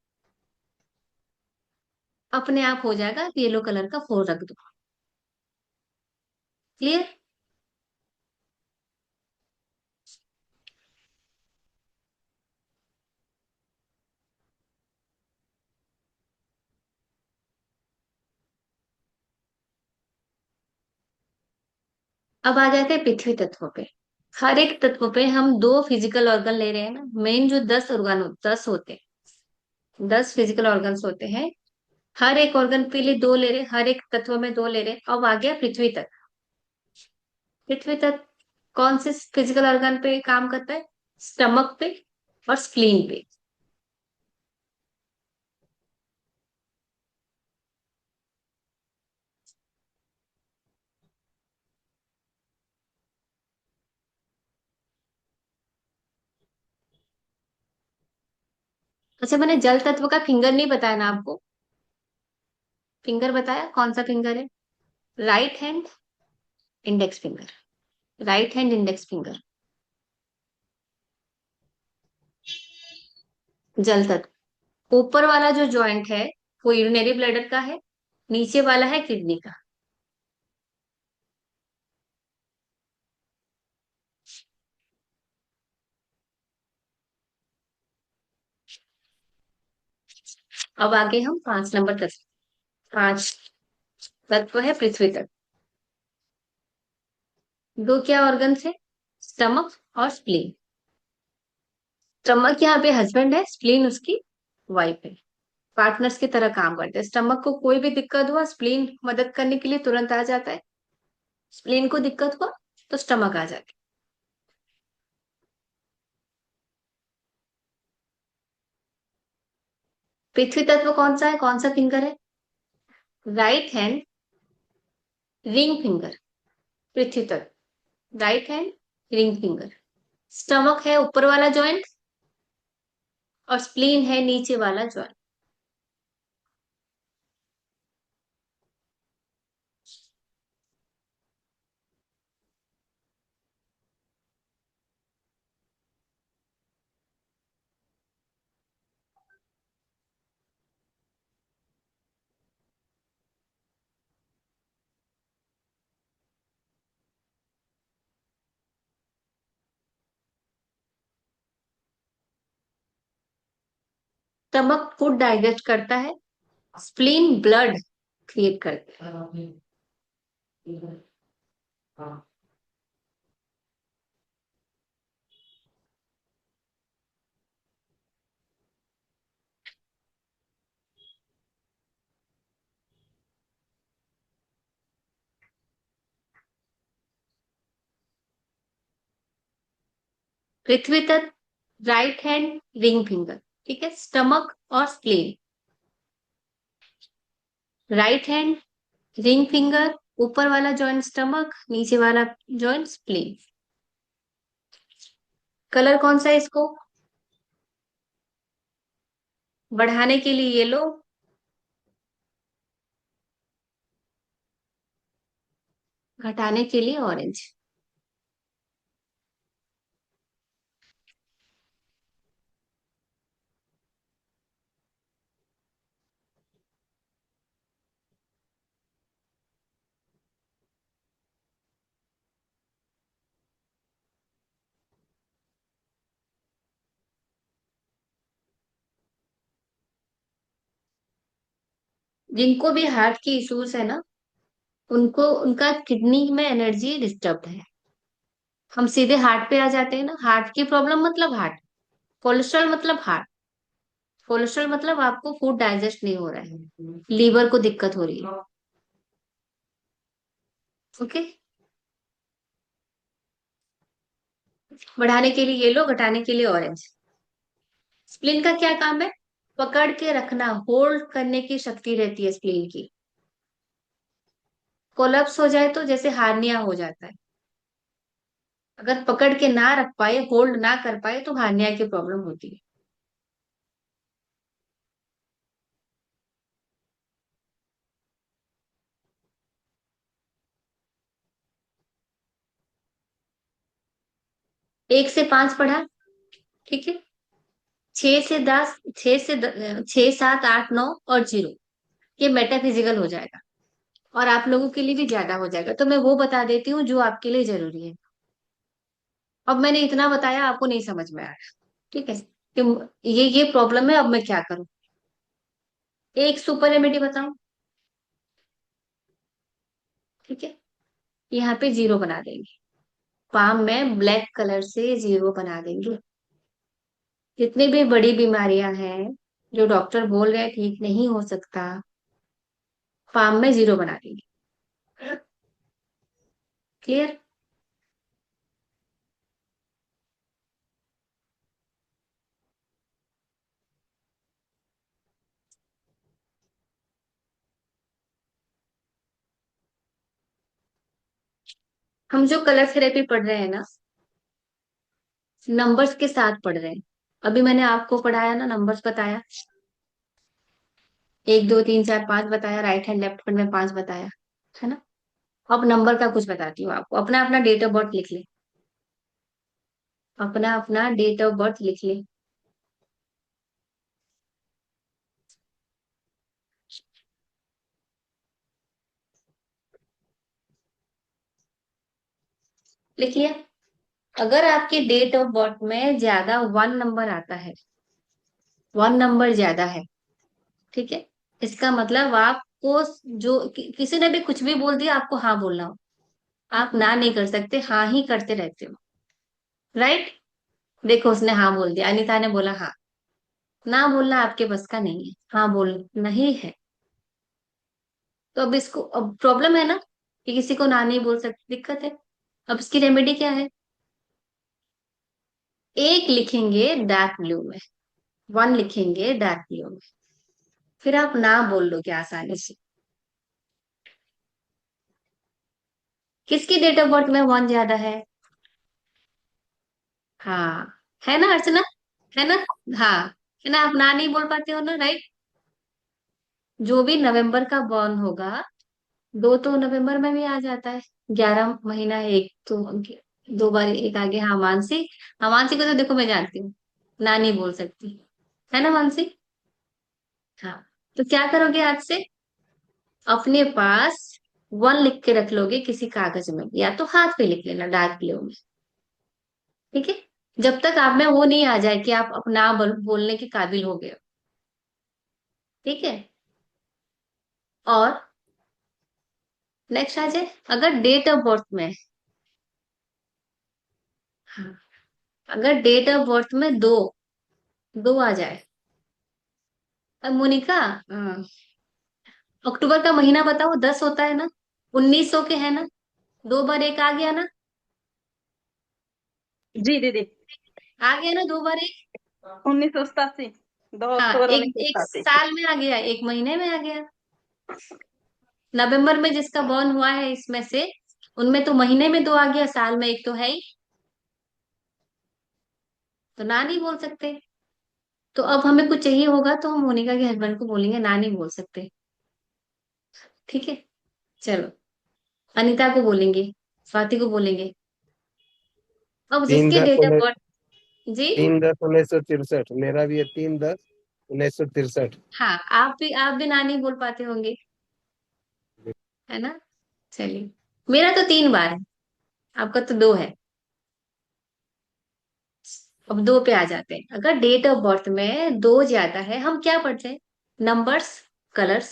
A: अपने आप हो जाएगा, येलो कलर का 4 रख दो। क्लियर? अब आ जाते हैं पृथ्वी तत्व पे। हर एक तत्व पे हम 2 फिजिकल ऑर्गन ले रहे हैं ना, मेन जो 10 ऑर्गन 10 होते हैं, 10 फिजिकल ऑर्गन्स होते हैं, हर एक ऑर्गन पे लिए 2 ले रहे हैं, हर एक तत्व में 2 ले रहे हैं। अब आ गया पृथ्वी तत्व। पृथ्वी तत्व कौन से फिजिकल ऑर्गन पे काम करता है, स्टमक पे और स्प्लीन पे। अच्छा, मैंने जल तत्व का फिंगर नहीं बताया ना आपको, फिंगर बताया कौन सा फिंगर है, right hand, index finger, right hand index finger. जल तत्व, ऊपर वाला जो जॉइंट है वो यूरिनरी ब्लैडर का है, नीचे वाला है किडनी का। अब आगे हम 5 नंबर तत्व। 5 तत्व है पृथ्वी तत्व। दो क्या ऑर्गन है? स्टमक और स्प्लीन। स्टमक यहाँ पे हस्बैंड है, स्प्लीन उसकी वाइफ है। पार्टनर्स की तरह काम करते हैं। स्टमक को कोई भी दिक्कत हुआ, स्प्लीन मदद करने के लिए तुरंत आ जाता है। स्प्लीन को दिक्कत हुआ तो स्टमक आ जाता है। पृथ्वी तत्व कौन सा है, कौन सा फिंगर है? Right hand ring finger. पृथ्वी तत्व right hand ring finger. Stomach है ऊपर वाला जॉइंट और स्प्लीन है नीचे वाला जॉइंट। स्टमक फूड डाइजेस्ट करता है, स्प्लीन ब्लड क्रिएट करता है। पृथ्वी तत्व राइट हैंड रिंग फिंगर, ठीक है। स्टमक और spleen, right hand ring finger, ऊपर वाला जॉइंट स्टमक, नीचे वाला जॉइंट स्प्लीन। कलर कौन सा है इसको? बढ़ाने के लिए येलो, घटाने के लिए ऑरेंज। जिनको भी हार्ट की इश्यूज है ना, उनको उनका किडनी में एनर्जी डिस्टर्ब है। हम सीधे हार्ट पे आ जाते हैं ना। हार्ट की प्रॉब्लम मतलब हार्ट, कोलेस्ट्रॉल मतलब हार्ट, कोलेस्ट्रॉल मतलब आपको फूड डाइजेस्ट नहीं हो रहा है, लीवर को दिक्कत हो रही है। ओके। बढ़ाने के लिए येलो, घटाने के लिए ऑरेंज। स्प्लीन का क्या काम है? पकड़ के रखना, होल्ड करने की शक्ति रहती है स्प्लीन की। कोलैप्स हो जाए तो जैसे हार्निया हो जाता है। अगर पकड़ के ना रख पाए, होल्ड ना कर पाए तो हार्निया की प्रॉब्लम होती है। एक से 5 पढ़ा, ठीक है। 6 से 10, 6, 7, 8, 9 और 0, ये मेटाफिजिकल हो जाएगा और आप लोगों के लिए भी ज्यादा हो जाएगा। तो मैं वो बता देती हूँ जो आपके लिए जरूरी है। अब मैंने इतना बताया, आपको नहीं समझ में आया, ठीक है, कि ये प्रॉब्लम है, अब मैं क्या करूं। एक सुपर रेमेडी बताऊं, ठीक है। यहाँ पे 0 बना देंगे, पाम में ब्लैक कलर से 0 बना देंगे। जितनी भी बड़ी बीमारियां हैं जो डॉक्टर बोल रहे हैं ठीक नहीं हो सकता, पाम में 0 बना देंगे। क्लियर? हम जो कलर थेरेपी पढ़ रहे हैं ना, नंबर्स के साथ पढ़ रहे हैं। अभी मैंने आपको पढ़ाया ना, नंबर्स बताया, 1, 2, 3, 4, 5 बताया, राइट हैंड लेफ्ट हैंड में 5 बताया, है ना। अब नंबर का कुछ बताती हूँ आपको, अपना अपना डेट ऑफ बर्थ लिख ले, अपना अपना डेट ऑफ बर्थ लिख ले। लिख लिया? अगर आपके डेट ऑफ बर्थ में ज्यादा 1 नंबर आता है, 1 नंबर ज्यादा है, ठीक है, इसका मतलब आपको किसी ने भी कुछ भी बोल दिया, आपको हाँ बोलना हो। आप ना नहीं कर सकते, हाँ ही करते रहते हो, राइट? देखो उसने हाँ बोल दिया, अनिता ने बोला हाँ। ना बोलना आपके बस का नहीं है, हाँ बोलना ही है। तो अब इसको, अब प्रॉब्लम है ना कि किसी को ना नहीं बोल सकते, दिक्कत है। अब इसकी रेमेडी क्या है? एक लिखेंगे डार्क ब्लू में, 1 लिखेंगे डार्क ब्लू में, फिर आप ना बोल लोगे आसानी से। किसकी डेट ऑफ बर्थ में 1 ज्यादा है? हाँ, है ना अर्चना? है ना? हाँ, है ना? आप ना नहीं बोल पाते हो ना, राइट? जो भी नवंबर का बॉर्न होगा, 2 तो नवंबर में भी आ जाता है, 11 महीना एक तो, 2 बार एक आगे। हाँ मानसी, हाँ मानसी को तो देखो मैं जानती हूँ, ना नहीं बोल सकती, है ना मानसी? हाँ, तो क्या करोगे आज से? अपने पास 1 लिख के रख लोगे किसी कागज में, या तो हाथ पे लिख लेना डार्क ब्लू में, ठीक है? जब तक आप में वो नहीं आ जाए कि आप अपना बोलने के काबिल हो गए हो, ठीक है? और नेक्स्ट आ जाए, अगर डेट ऑफ बर्थ में, हाँ, अगर डेट ऑफ बर्थ में दो, 2 आ जाए। अब मोनिका, हाँ, अक्टूबर का महीना बताओ, 10 होता है ना, 1900 के है ना, 2 बार एक आ गया ना?
J: जी दीदी।
A: आ गया ना 2 बार एक?
J: 1987, दो
A: हाँ,
J: अक्टूबर
A: एक
J: उन्नीस सौ
A: एक
J: सतासी
A: साल में आ गया, एक महीने में आ गया। नवंबर में जिसका बॉर्न हुआ है इसमें से, उनमें तो महीने में 2 आ गया, साल में एक तो है ही, तो ना नहीं बोल सकते। तो अब हमें कुछ चाहिए होगा तो हम मोनिका के हस्बैंड को बोलेंगे, ना नहीं बोल सकते, ठीक है? चलो, अनिता को बोलेंगे, स्वाति को बोलेंगे। अब
H: तीन
A: जिसके
H: दस
A: डेट ऑफ
H: उन्नीस
A: बर्थ, जी,
H: 3/10/1963, मेरा भी है 3/10/1963।
A: हाँ, आप भी ना नहीं बोल पाते होंगे, है ना? चलिए, मेरा तो 3 बार है, आपका तो 2 है। अब 2 पे आ जाते हैं, अगर डेट ऑफ बर्थ में 2 ज्यादा है, हम क्या पढ़ते हैं? नंबर्स, कलर्स,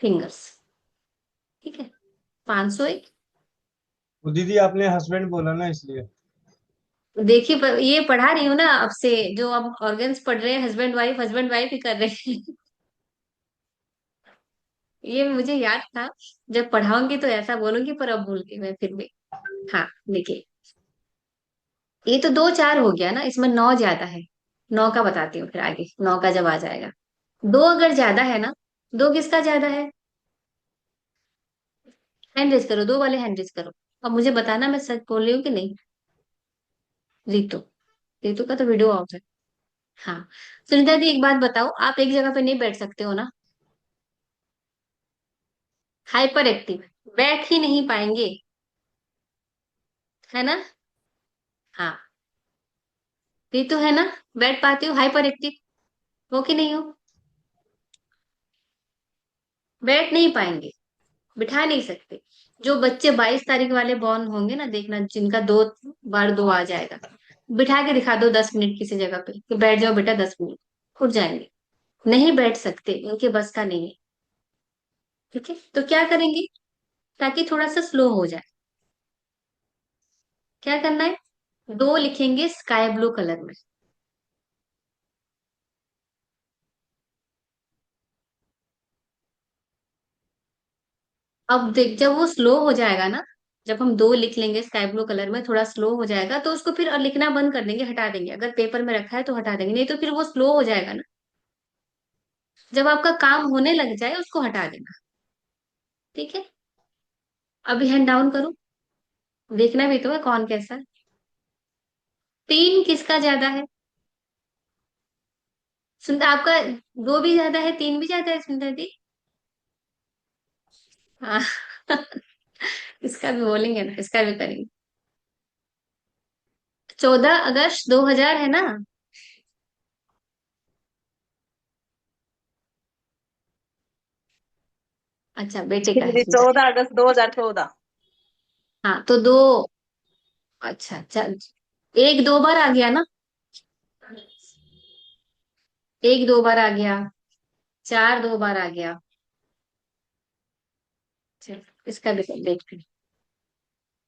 A: फिंगर्स, ठीक है? 501।
E: वो दीदी आपने हस्बैंड बोला ना इसलिए।
A: देखिए, ये पढ़ा रही हूँ ना अब से, जो अब ऑर्गन्स पढ़ रहे हैं, हस्बैंड वाइफ ही कर रहे हैं। ये मुझे याद था, जब पढ़ाऊंगी तो ऐसा बोलूंगी, पर अब भूल गई मैं फिर भी। हाँ, देखिए, ये तो 2 4 हो गया ना, इसमें 9 ज्यादा है। 9 का बताती हूँ फिर आगे, 9 का जब आ जाएगा। 2 अगर ज्यादा है ना, 2 किसका ज्यादा है? हैंड रेज करो, 2 वाले हैंड रेज करो। अब मुझे बताना मैं सच बोल रही हूँ कि नहीं। रितु, रितु का तो वीडियो ऑफ है। हाँ, सुनीता दी, एक बात बताओ, आप एक जगह पे नहीं बैठ सकते हो ना? हाइपर एक्टिव, बैठ ही नहीं पाएंगे, है ना? हाँ, रितु है ना? बैठ पाती हो? हाइपर एक्टिव हो कि नहीं हो? बैठ नहीं पाएंगे, बिठा नहीं सकते। जो बच्चे 22 तारीख वाले बॉर्न होंगे ना, देखना, जिनका 2 बार 2 आ जाएगा, बिठा के दिखा दो 10 मिनट किसी जगह पे कि बैठ जाओ बेटा 10 मिनट, उठ जाएंगे। नहीं बैठ सकते, उनके बस का नहीं है, ठीक है? तो क्या करेंगे ताकि थोड़ा सा स्लो हो जाए? क्या करना है? 2 लिखेंगे स्काई ब्लू कलर में। अब देख, जब वो स्लो हो जाएगा ना, जब हम 2 लिख लेंगे स्काई ब्लू कलर में, थोड़ा स्लो हो जाएगा, तो उसको फिर लिखना बंद कर देंगे, हटा देंगे। अगर पेपर में रखा है तो हटा देंगे, नहीं तो फिर वो स्लो हो जाएगा ना। जब आपका काम होने लग जाए उसको हटा देना, ठीक है? अभी हैंड डाउन करो, देखना भी तो है कौन कैसा है। 3 किसका ज्यादा है? सुनता आपका, 2 भी ज्यादा है, 3 भी ज्यादा है, सुनता दी। हाँ। इसका भी बोलेंगे ना, इसका भी करेंगे। 14 अगस्त 2000 है ना? अच्छा, बेटे का है
J: जी,
A: सुधा।
J: 14 अगस्त 2014।
A: हाँ तो दो, अच्छा चल, एक दो बार आ गया ना, एक दो बार आ गया, चार दो बार आ गया। चल, इसका भी देखते हैं।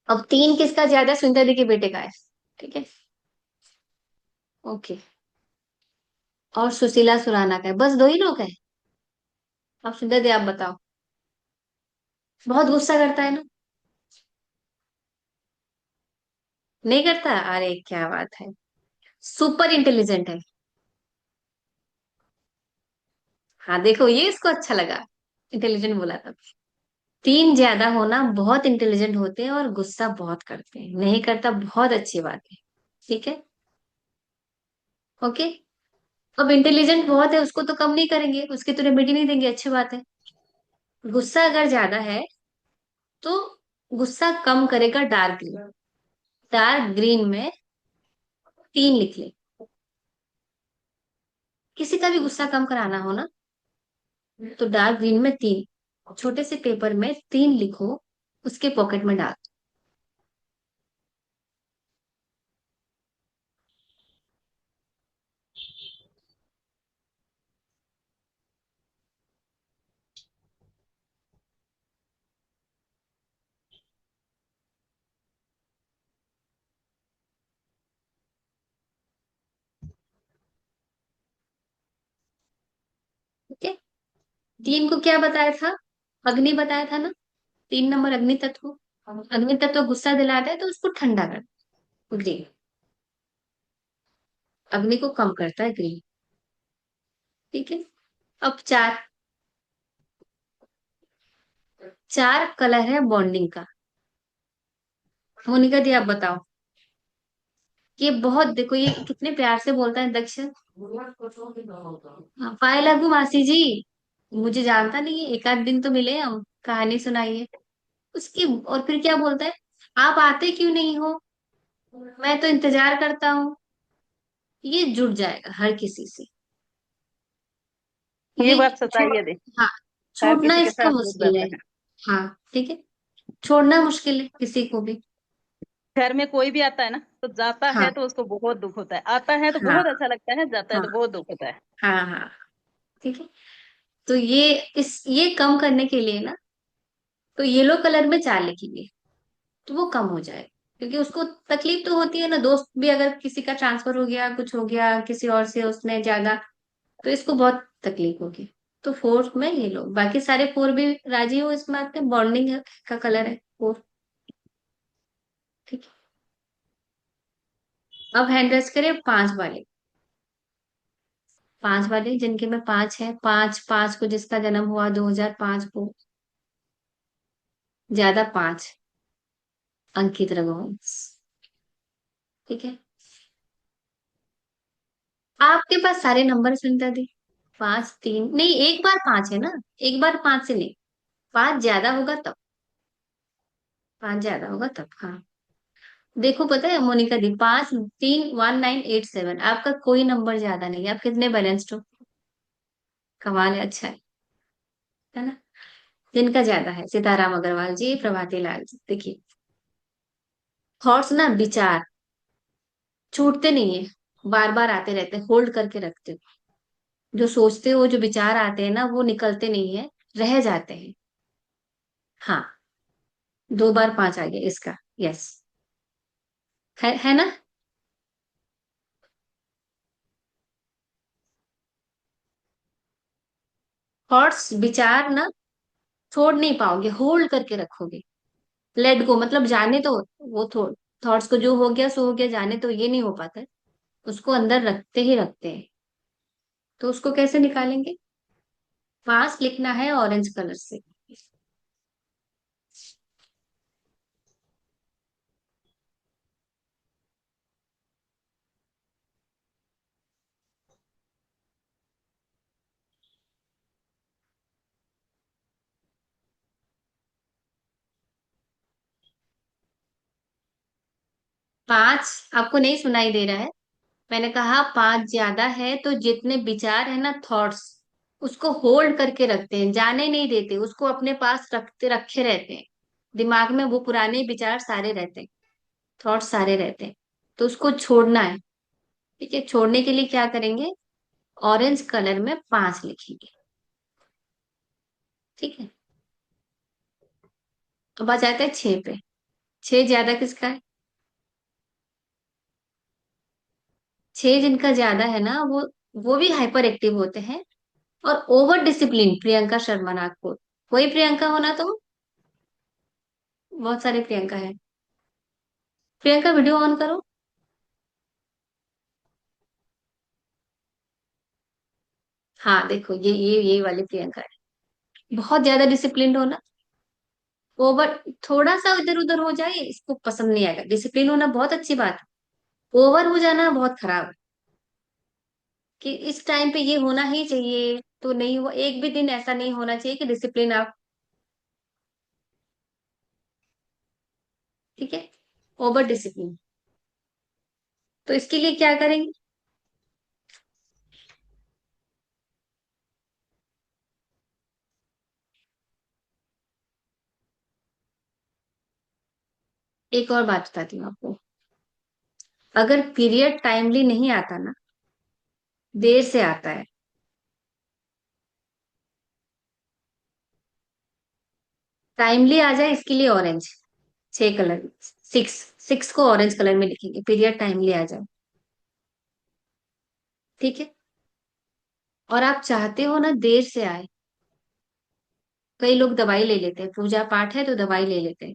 A: अब तीन किसका ज्यादा है? सुनीता दी के बेटे का है। ठीक है, ओके। और सुशीला सुराना का है, बस दो ही लोग हैं। अब सुनीता दी आप बताओ। बहुत गुस्सा करता है ना? नहीं करता? अरे क्या बात है, सुपर इंटेलिजेंट है। हाँ देखो, ये इसको अच्छा लगा, इंटेलिजेंट बोला था। तीन ज्यादा होना, बहुत इंटेलिजेंट होते हैं और गुस्सा बहुत करते हैं, नहीं करता बहुत अच्छी बात है। ठीक है, ओके। अब इंटेलिजेंट बहुत है, उसको तो कम नहीं करेंगे, उसकी तो रेमेडी नहीं देंगे, अच्छी बात है। गुस्सा अगर ज्यादा है तो गुस्सा कम करेगा डार्क ग्रीन। डार्क ग्रीन में तीन लिख ले। किसी का भी गुस्सा कम कराना हो ना, तो डार्क ग्रीन में तीन, छोटे से पेपर में तीन लिखो, उसके पॉकेट में डाल। ठीक है, तीन को क्या बताया था? अग्नि बताया था ना, 3 नंबर अग्नि तत्व। अग्नि तत्व गुस्सा दिलाता है तो उसको ठंडा कर, ग्रीन। अग्नि को कम करता है, ग्रीन। ठीक है, अब चार, चार कलर है बॉन्डिंग का। मोनिका दी आप बताओ। ये बहुत देखो, ये कितने प्यार से बोलता है दक्ष। हाँ, पाए लगू मासी जी, मुझे जानता नहीं है, एक आध दिन तो मिले हम, कहानी सुनाइए उसकी। और फिर क्या बोलता है? आप आते क्यों नहीं हो, मैं तो इंतजार करता हूँ। ये जुड़ जाएगा हर किसी से।
J: ये
A: ये
J: बात
A: छोड़,
J: सच्चाई है दी।
A: हाँ,
J: हर
A: छोड़ना
J: किसी के
A: इसका
J: साथ जुड़
A: मुश्किल
J: जाता
A: है।
J: है।
A: हाँ ठीक है, छोड़ना मुश्किल है किसी को भी।
J: घर में कोई भी आता है ना, तो जाता
A: हाँ
J: है तो उसको बहुत दुख होता है, आता है तो
A: हाँ
J: बहुत अच्छा लगता है, जाता है
A: हाँ
J: तो बहुत दुख होता है।
A: हाँ हाँ, ठीक है। तो ये कम करने के लिए ना, तो येलो कलर में चार लिखेंगे, तो वो कम हो जाए। क्योंकि उसको तकलीफ तो होती है ना, दोस्त भी अगर किसी का ट्रांसफर हो गया, कुछ हो गया किसी और से, उसने ज्यादा, तो इसको बहुत तकलीफ होगी। तो फोर में ये लो, बाकी सारे फोर भी राजी हो इस बात में, बॉन्डिंग का कलर है फोर। ठीक है, अब हैंड रेस करें पांच वाले। पांच वाले जिनके में पांच है, पांच पांच को जिसका जन्म हुआ 2005 को, ज्यादा पांच, अंकित रघुवंश। ठीक है, आपके पास सारे नंबर सुनता दी। पांच तीन नहीं, एक बार पांच है ना, एक बार पांच से नहीं, पांच ज्यादा होगा तब, पांच ज्यादा होगा तब, हाँ। देखो पता है मोनिका दी, 5 3 1987, आपका कोई नंबर ज्यादा नहीं है, आप कितने बैलेंस्ड हो, कमाल है, अच्छा है ना? जिनका ज्यादा है सीताराम अग्रवाल जी, प्रभाती लाल जी, देखिए। थॉट्स ना, विचार छूटते नहीं है, बार बार आते रहते हैं, होल्ड करके रखते हो। जो सोचते हो, जो विचार आते हैं ना, वो निकलते नहीं है, रह जाते हैं। हाँ, दो बार पांच आ गया इसका, यस, है ना? थॉट्स विचार ना छोड़ नहीं पाओगे, होल्ड करके रखोगे। लेट गो मतलब जाने तो, वो थॉट्स को जो हो गया सो हो गया, जाने तो ये नहीं हो पाता है, उसको अंदर रखते ही रखते हैं। तो उसको कैसे निकालेंगे? पास लिखना है ऑरेंज कलर से। पांच आपको नहीं सुनाई दे रहा है? मैंने कहा पांच ज्यादा है तो जितने विचार है ना, थॉट्स, उसको होल्ड करके रखते हैं, जाने नहीं देते, उसको अपने पास रखते रखे रहते हैं। दिमाग में वो पुराने विचार सारे रहते हैं, थॉट्स सारे रहते हैं। तो उसको छोड़ना है। ठीक है, छोड़ने के लिए क्या करेंगे? ऑरेंज कलर में पांच लिखेंगे। ठीक है। अब आ जाते हैं छह पे। छह ज्यादा किसका है? छह जिनका ज्यादा है ना, वो भी हाइपर एक्टिव होते हैं। और ओवर डिसिप्लिन प्रियंका शर्मा नागपुर। वही प्रियंका होना तुम? बहुत सारे प्रियंका है। प्रियंका वीडियो ऑन करो। हाँ देखो, ये वाली प्रियंका है। बहुत ज्यादा डिसिप्लिन होना। ओवर, थोड़ा सा इधर उधर हो जाए इसको पसंद नहीं आएगा। डिसिप्लिन होना बहुत अच्छी बात है, ओवर हो जाना बहुत खराब है। कि इस टाइम पे ये होना ही चाहिए तो नहीं हुआ, एक भी दिन ऐसा नहीं होना चाहिए कि डिसिप्लिन आप। ठीक है, ओवर डिसिप्लिन। तो इसके लिए क्या करेंगे? एक और बात बताती हूँ आपको। अगर पीरियड टाइमली नहीं आता ना, देर से आता है, टाइमली आ जाए इसके लिए ऑरेंज। छह कलर, सिक्स, सिक्स को ऑरेंज कलर में लिखेंगे, पीरियड टाइमली आ जाए। ठीक है। और आप चाहते हो ना देर से आए। कई लोग दवाई ले लेते हैं, पूजा पाठ है तो दवाई ले लेते हैं,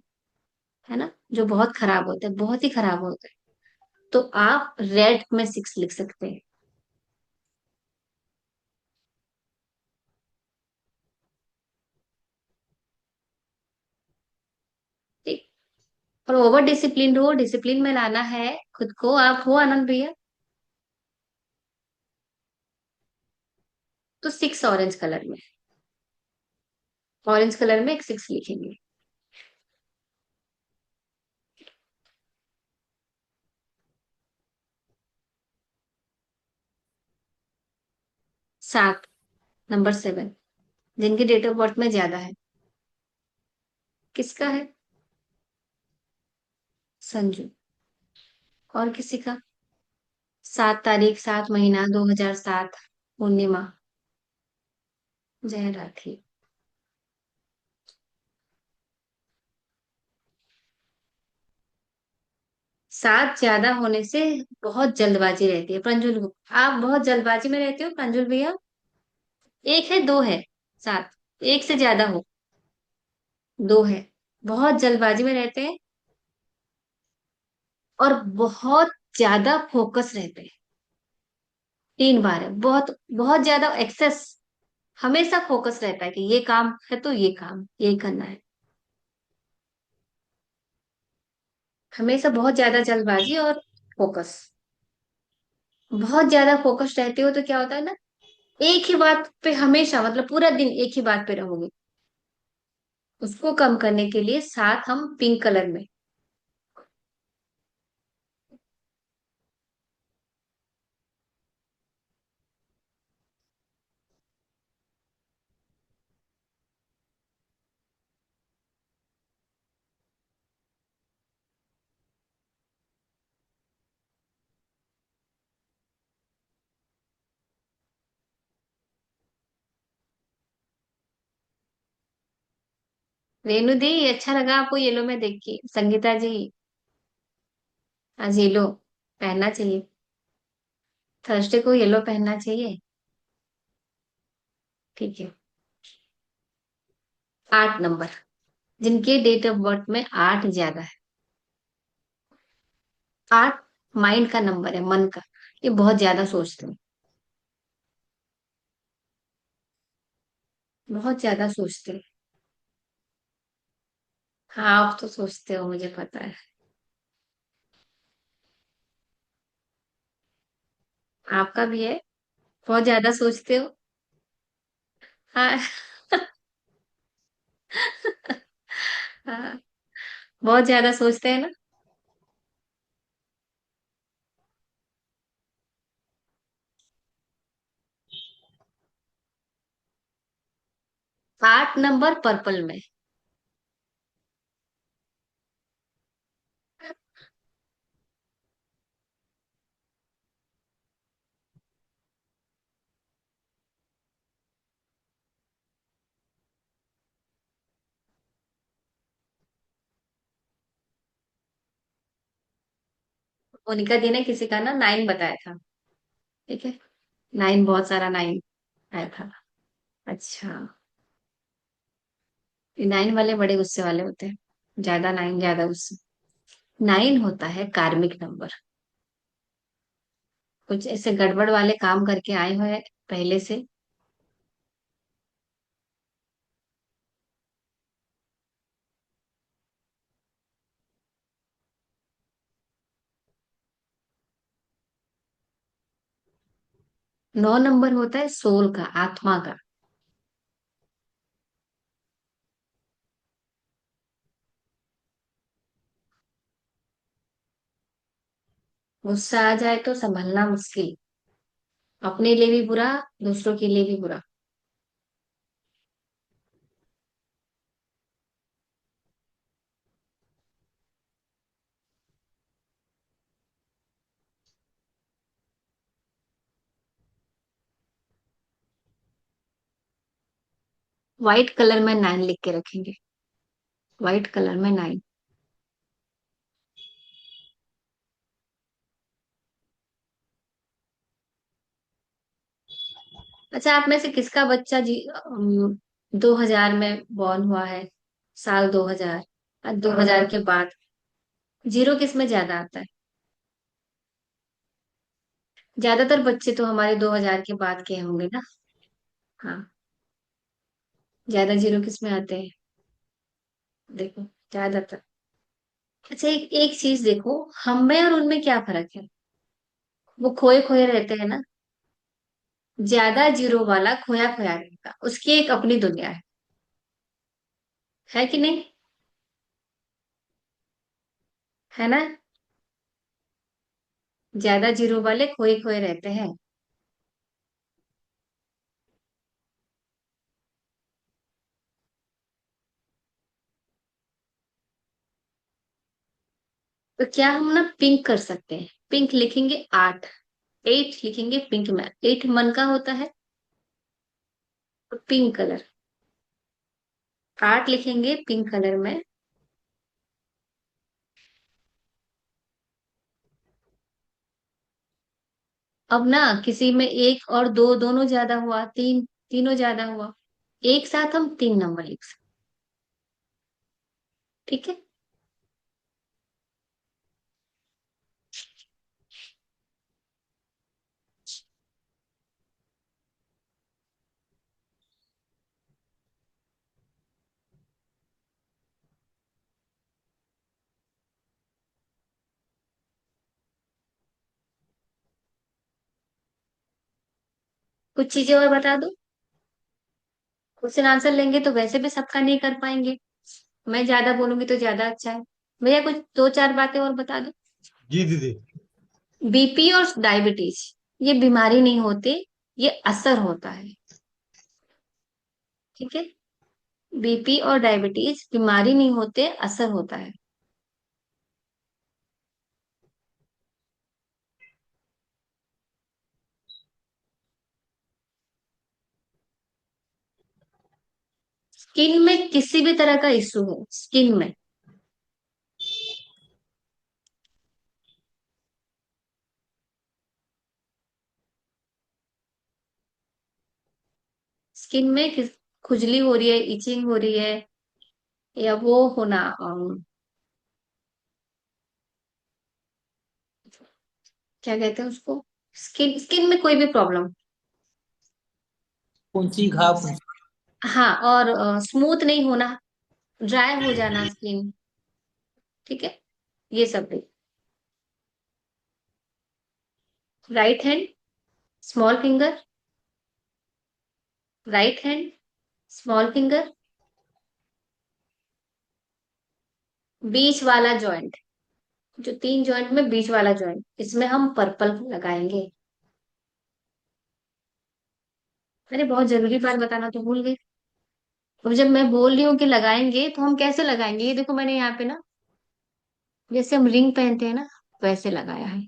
A: है ना, जो बहुत खराब होता है, बहुत ही खराब होता है। तो आप रेड में सिक्स लिख सकते हैं। ठीक। और ओवर डिसिप्लिन हो, डिसिप्लिन में लाना है खुद को। आप हो आनंद भैया? तो सिक्स ऑरेंज कलर में, ऑरेंज कलर में एक सिक्स लिखेंगे। सात, नंबर सेवन, जिनकी डेट ऑफ बर्थ में ज्यादा है। किसका है? संजू। और किसी का? 7 तारीख, 7 महीना, 2007, पूर्णिमा, जय राखी। सात ज्यादा होने से बहुत जल्दबाजी रहती है प्रंजुल को। आप बहुत जल्दबाजी में रहते हो प्रंजुल भैया। एक है, दो है, सात, एक से ज्यादा हो, दो है। बहुत जल्दबाजी में रहते हैं और बहुत ज्यादा फोकस रहते हैं। तीन बार है, बहुत बहुत ज्यादा एक्सेस। हमेशा फोकस रहता है कि ये काम है तो ये काम ये करना है। हमेशा बहुत ज्यादा जल्दबाजी और फोकस। बहुत ज्यादा फोकस रहते हो तो क्या होता है ना, एक ही बात पे हमेशा, मतलब पूरा दिन एक ही बात पे रहोगे। उसको कम करने के लिए साथ हम पिंक कलर में। रेणु दी, अच्छा लगा आपको येलो में देख के? संगीता जी, आज येलो पहनना चाहिए, थर्सडे को येलो पहनना चाहिए। ठीक है। 8 नंबर, जिनके डेट ऑफ बर्थ में आठ ज्यादा है। आठ माइंड का नंबर है, मन का। ये बहुत ज्यादा सोचते हैं, बहुत ज्यादा सोचते हैं। हाँ, आप तो सोचते हो, मुझे पता है। आपका भी है, बहुत ज्यादा सोचते हो। हाँ। हाँ, बहुत ज्यादा सोचते हैं ना। 8 नंबर पर्पल में। मोनिका दी ने किसी का ना 9 बताया था। ठीक है, 9, बहुत सारा 9 आया था। अच्छा, ये 9 वाले बड़े गुस्से वाले होते हैं, ज्यादा 9 ज्यादा गुस्से। 9 होता है कार्मिक नंबर। कुछ ऐसे गड़बड़ वाले काम करके आए हुए पहले से। नौ नंबर होता है सोल का, आत्मा का। गुस्सा आ जाए तो संभलना मुश्किल, अपने लिए भी बुरा, दूसरों के लिए भी बुरा। व्हाइट कलर में 9 लिख के रखेंगे, व्हाइट कलर में 9। अच्छा, आप में से किसका बच्चा 2000 में बॉर्न हुआ है, साल 2000 और 2000 के बाद? जीरो किस में ज्यादा आता है? ज्यादातर बच्चे तो हमारे 2000 के बाद के होंगे ना। हाँ, ज्यादा जीरो किस में आते हैं? देखो, ज्यादातर। अच्छा, एक चीज देखो, हम में और उनमें क्या फर्क है? वो खोए खोए रहते हैं ना। ज्यादा जीरो वाला खोया खोया रहता, उसकी एक अपनी दुनिया है कि नहीं? है ना? ज्यादा जीरो वाले खोए खोए रहते हैं। तो क्या हम ना पिंक कर सकते हैं? पिंक लिखेंगे 8, 8 लिखेंगे पिंक में, 8 मन का होता है। तो पिंक कलर, 8 लिखेंगे पिंक कलर में। अब ना किसी में एक और दो दोनों ज्यादा हुआ, तीन तीनों ज्यादा हुआ, एक साथ हम 3 नंबर लिख सकते। ठीक है। कुछ चीजें और बता दो। क्वेश्चन आंसर लेंगे तो वैसे भी सबका नहीं कर पाएंगे, मैं ज्यादा बोलूंगी तो ज्यादा अच्छा है। भैया कुछ दो चार बातें और बता दो।
E: जी दीदी।
A: बीपी और डायबिटीज ये बीमारी नहीं होते, ये असर होता है। ठीक है, बीपी और डायबिटीज बीमारी नहीं होते, असर होता है। स्किन में किसी भी तरह का इश्यू हो, स्किन में, स्किन में खुजली हो रही है, इचिंग हो रही है, या वो होना क्या कहते हैं उसको, स्किन स्किन में कोई भी प्रॉब्लम।
B: कौन सी घाव कौन सी?
A: हाँ, और स्मूथ नहीं होना, ड्राई हो जाना स्किन। ठीक है, ये सब भी। Right hand, small finger, right hand, small finger, बीच वाला जॉइंट, जो 3 जॉइंट में बीच वाला जॉइंट, इसमें हम पर्पल लगाएंगे। अरे बहुत जरूरी बात बताना तो भूल गए। अब जब मैं बोल रही हूँ कि लगाएंगे तो हम कैसे लगाएंगे, ये देखो मैंने यहाँ पे ना, जैसे हम रिंग पहनते हैं ना, वैसे लगाया है।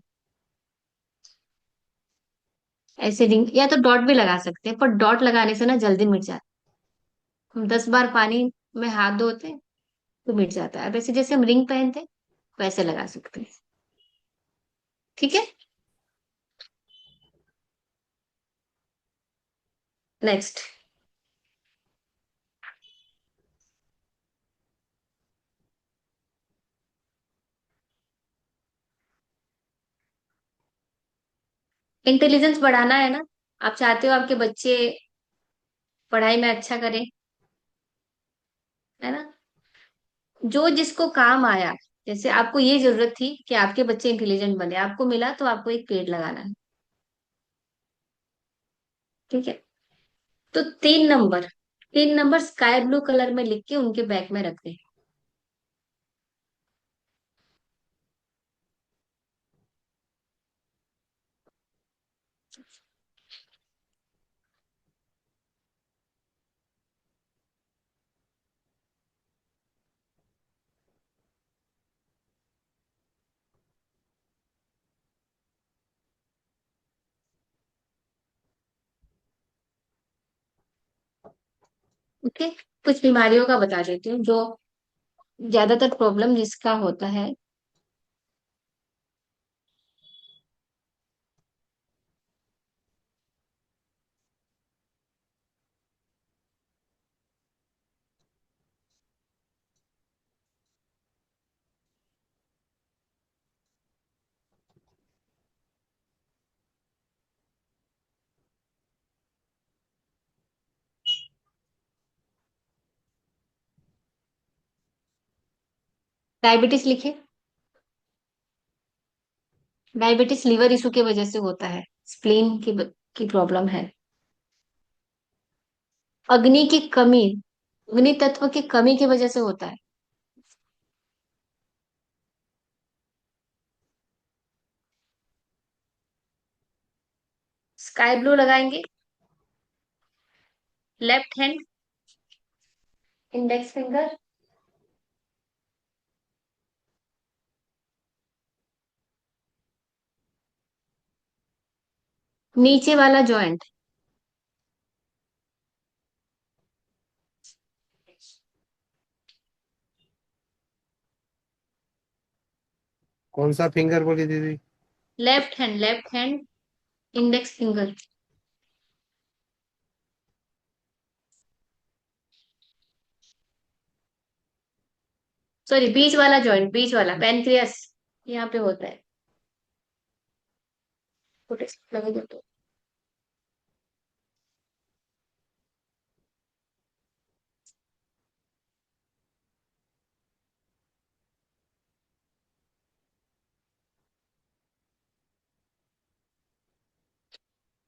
A: ऐसे रिंग, या तो डॉट भी लगा सकते हैं, पर डॉट लगाने से ना जल्दी मिट जाता है। हम 10 बार पानी में हाथ धोते हैं तो मिट जाता है। वैसे जैसे हम रिंग पहनते हैं वैसे लगा सकते हैं। ठीक है। नेक्स्ट। इंटेलिजेंस बढ़ाना है ना, आप चाहते हो आपके बच्चे पढ़ाई में अच्छा करें, है ना। जो जिसको काम आया, जैसे आपको ये जरूरत थी कि आपके बच्चे इंटेलिजेंट बने, आपको मिला तो आपको एक पेड़ लगाना है। ठीक है। तो 3 number, 3 number sky blue colour में लिख के उनके बैग में रख दे। ओके। कुछ बीमारियों का बता देती हूँ जो ज्यादातर प्रॉब्लम जिसका होता है। डायबिटीज लिखे। डायबिटीज लीवर इशू की वजह से होता है, स्प्लीन की प्रॉब्लम है। अग्नि की कमी, अग्नि तत्व की कमी की वजह से होता है। स्काई ब्लू लगाएंगे। लेफ्ट हैंड, इंडेक्स फिंगर, नीचे वाला जॉइंट,
H: कौन सा फिंगर बोली दीदी?
A: Left hand, left hand, index finger, sorry बीच वाला जॉइंट, बीच वाला पेनक्रियास यहाँ पे होता है। लगे तो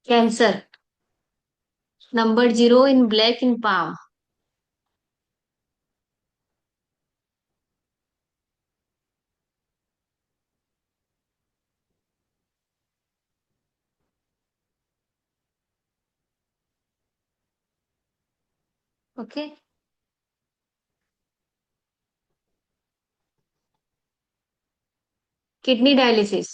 A: कैंसर, नंबर 0 इन ब्लैक इन पाम। ओके। किडनी डायलिसिस,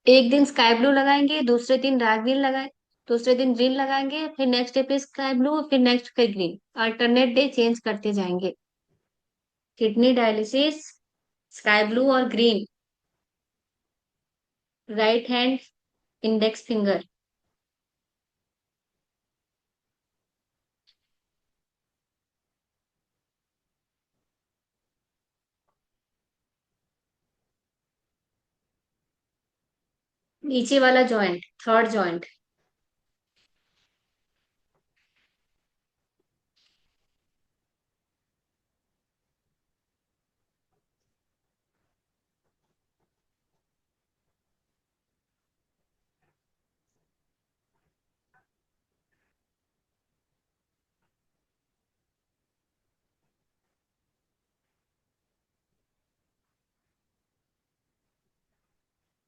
A: एक दिन स्काई ब्लू लगाएंगे, दूसरे दिन डार्क ग्रीन लगाए, दूसरे दिन ग्रीन लगाएंगे, फिर नेक्स्ट डे पे स्काई ब्लू, फिर नेक्स्ट पे ग्रीन, अल्टरनेट डे चेंज करते जाएंगे। किडनी डायलिसिस, स्काई ब्लू और green, right hand, index finger, नीचे वाला joint, third joint,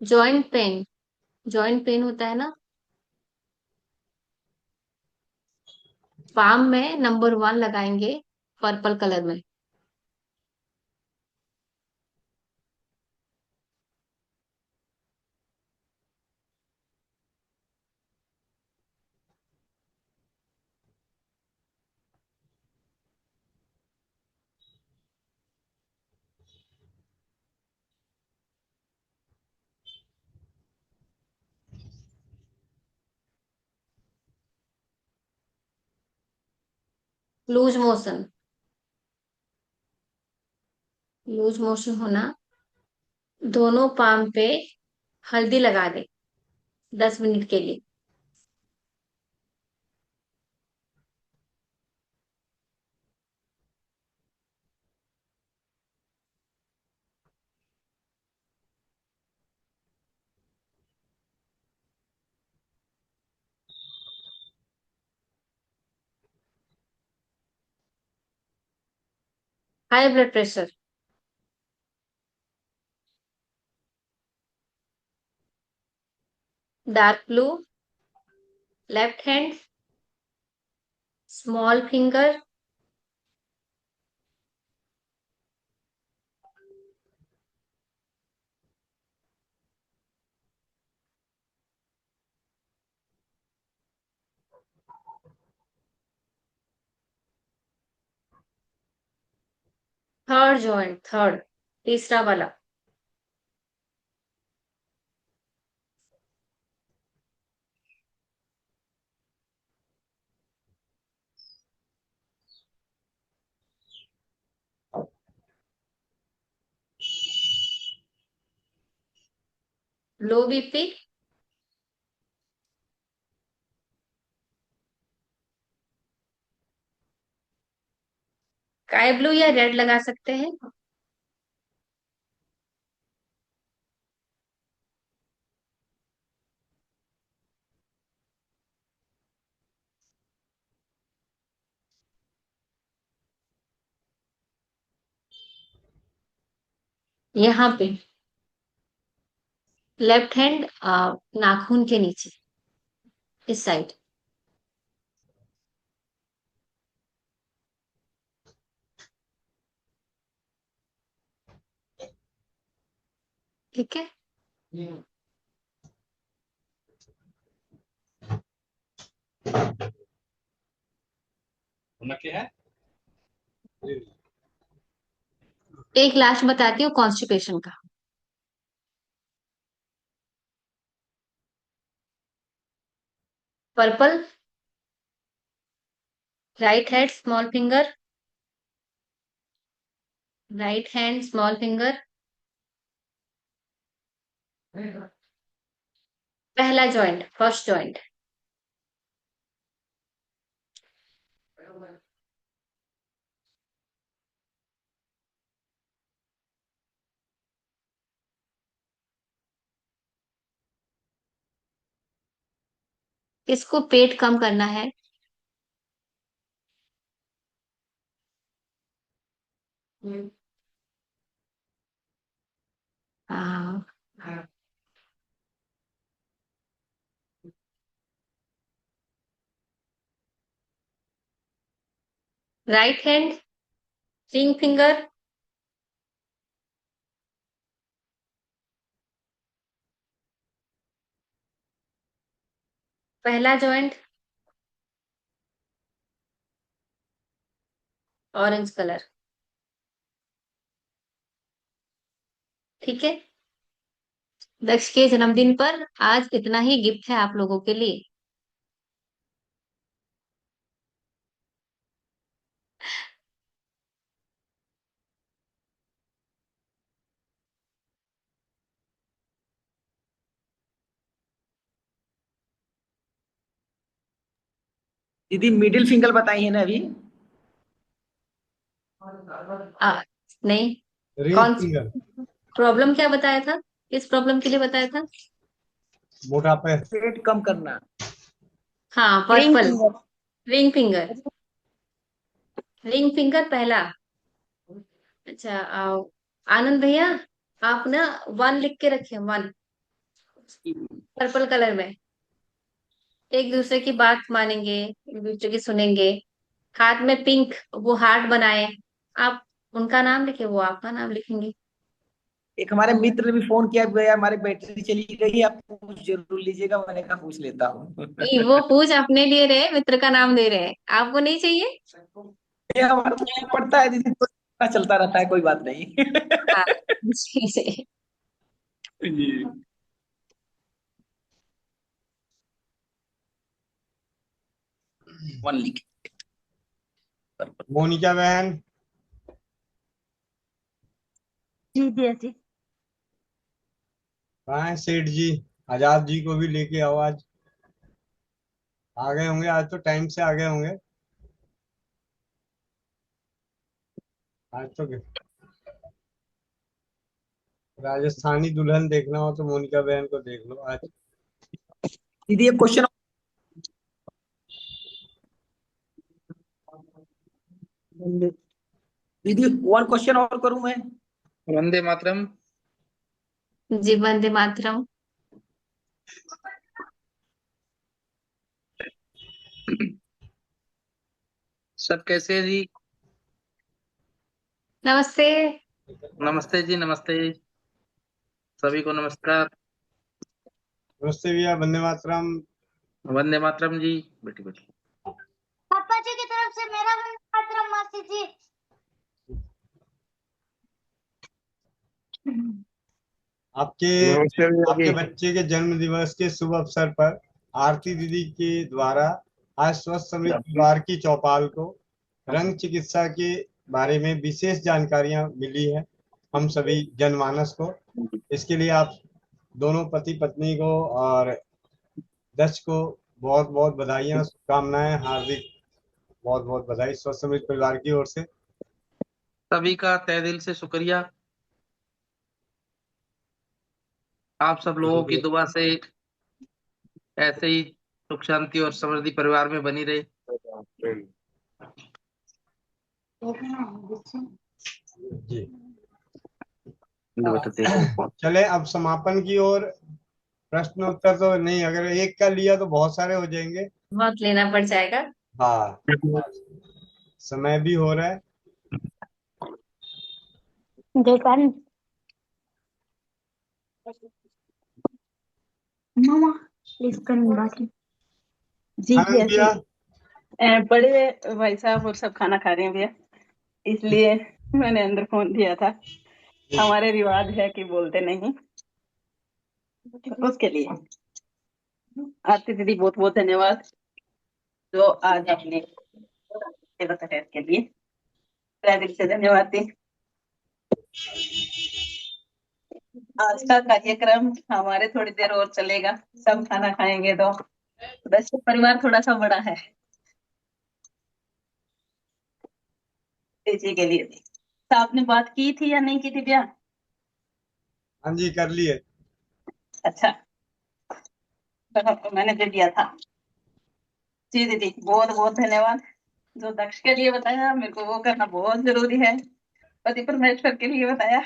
A: joint pain, joint pain होता है ना, पाम में नंबर 1 लगाएंगे पर्पल कलर में। लूज मोशन, लूज मोशन होना, दोनों पाम पे हल्दी लगा दे 10 मिनट के लिए। High blood pressure, dark blue, left hand, small finger, third joint, third, तीसरा वाला। लो बीपी, स्काई ब्लू या रेड लगा सकते हैं। यहाँ पे लेफ्ट हैंड, नाखून के नीचे, इस साइड। ठीक है।
B: होना क्या है?
A: एक लास्ट बताती हूँ कॉन्स्टिपेशन का। Purple, right hand small finger, right hand small finger, पहला जॉइंट, फर्स्ट जॉइंट। इसको पेट कम करना है। हाँ, राइट हैंड रिंग फिंगर, पहला जॉइंट, ऑरेंज कलर। ठीक है। दक्ष के जन्मदिन पर आज इतना ही गिफ्ट है आप लोगों के लिए।
G: दीदी मिडिल फिंगर बताई है ना अभी?
A: नहीं।
E: रिंग
A: कौन
E: फिंगर,
A: प्रॉब्लम क्या बताया था? किस प्रॉब्लम के लिए बताया था?
E: मोटापे।
G: पेट कम करना।
A: हाँ,
D: ring
A: purple,
D: finger.
A: Ring finger, ring finger पहला। अच्छा, आनंद भैया, आप ना 1 लिख के रखिए, 1 पर्पल कलर में। एक दूसरे की बात मानेंगे, एक दूसरे की सुनेंगे। हाथ में पिंक, वो हार्ट बनाए। आप उनका नाम लिखे, वो आपका नाम लिखेंगे।
G: एक हमारे मित्र ने भी फोन किया भैया हमारी बैटरी चली गई है, आप पूछ जरूर लीजिएगा, मैंने कहा पूछ लेता हूँ।
A: नहीं, वो पूछ अपने लिए रहे, मित्र का नाम दे रहे हैं, आपको नहीं चाहिए।
G: ये हमारा तो पड़ता है दीदी, तो पता चलता रहता है, कोई बात नहीं।
A: हाँ जी जी।
G: जी। वन लिख।
E: मोनिका बहन,
I: जी जी जी।
E: कहाँ है सेठ जी? आजाद जी को भी लेके आओ आज। आ गए होंगे, आज तो टाइम से आ गए होंगे। आज तो राजस्थानी दुल्हन देखना हो तो मोनिका बहन को देख लो आज।
G: दीदी एक क्वेश्चन, दीदी वन क्वेश्चन और करूं मैं?
B: वंदे मातरम।
A: जी, वंदे मातरम।
B: सब कैसे हैं जी?
A: नमस्ते।
B: नमस्ते जी, नमस्ते। सभी को नमस्कार।
E: नमस्ते भैया, वंदे मातरम।
B: वंदे मातरम जी। बेटी बेटी।
D: पापा जी की तरफ से मेरा वंदे मातरम, मासी जी।
E: आपके
H: नमस्ते भैया
E: आपके
H: जी।
E: बच्चे के जन्म दिवस के शुभ अवसर पर आरती दीदी के द्वारा आज स्वस्थ समृद्ध परिवार की चौपाल को रंग चिकित्सा के बारे में विशेष जानकारियां मिली है हम सभी जनमानस को। इसके लिए आप दोनों पति पत्नी को और दक्ष को बहुत बहुत बधाइयां, शुभकामनाएं, हार्दिक बहुत बहुत बधाई स्वस्थ समृद्ध परिवार की ओर से।
B: सभी का तहे दिल से शुक्रिया। आप सब लोगों की दुआ से ऐसे ही सुख शांति और समृद्धि परिवार में बनी रहे।
E: जी,
B: बताते
E: चले अब समापन की ओर। प्रश्न उत्तर तो नहीं, अगर एक का लिया तो बहुत सारे हो जाएंगे।
A: बहुत लेना पड़ जाएगा।
E: हाँ, समय भी हो रहा है।
I: देखा नहीं मामा, इसका नहीं बाकी। जी
E: आनंद
I: जी
E: भैया,
J: बड़े भाई साहब और सब खाना खा रहे हैं भैया, इसलिए मैंने अंदर फोन दिया था। हमारे रिवाज है कि बोलते नहीं, उसके लिए आरती दीदी बहुत बहुत धन्यवाद, जो आज अपने सेवा सहायक के लिए तहे दिल से धन्यवाद दी। आज का कार्यक्रम हमारे थोड़ी देर और चलेगा, सब खाना खाएंगे तो वैसे परिवार थोड़ा सा बड़ा है इसी के लिए भी। तो आपने बात की थी या नहीं की थी भैया?
E: हाँ जी, कर लिए।
J: अच्छा, तो मैंने दे दिया था। जी दीदी बहुत बहुत धन्यवाद, जो दक्ष के लिए बताया मेरे को वो करना बहुत जरूरी है, पति परमेश्वर के लिए बताया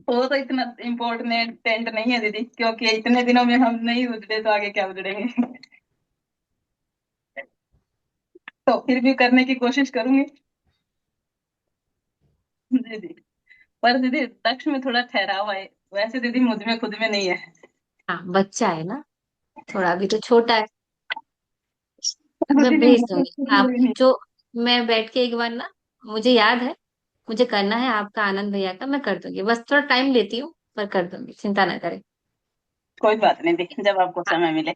J: वो तो इतना इम्पोर्टेंट नहीं है दीदी, क्योंकि इतने दिनों में हम नहीं उजड़े तो आगे क्या उजड़ेंगे तो फिर भी करने की कोशिश करूंगी। जी जी, पर दीदी दक्ष में थोड़ा ठहराव है, वैसे दीदी मुझ में खुद में नहीं है।
A: हाँ, बच्चा है ना, थोड़ा अभी तो छोटा है। मैं
J: दीदी
A: भेज
J: मुझे
A: दूंगी
J: खुद में
A: आप
J: भी नहीं।
A: जो, मैं बैठ के एक बार ना, मुझे याद है, मुझे करना है आपका, आनंद भैया का, मैं कर दूंगी, बस थोड़ा टाइम लेती हूँ पर कर दूंगी, चिंता ना करें।
J: कोई बात नहीं दीदी, जब आपको
A: हाँ
J: समय मिले।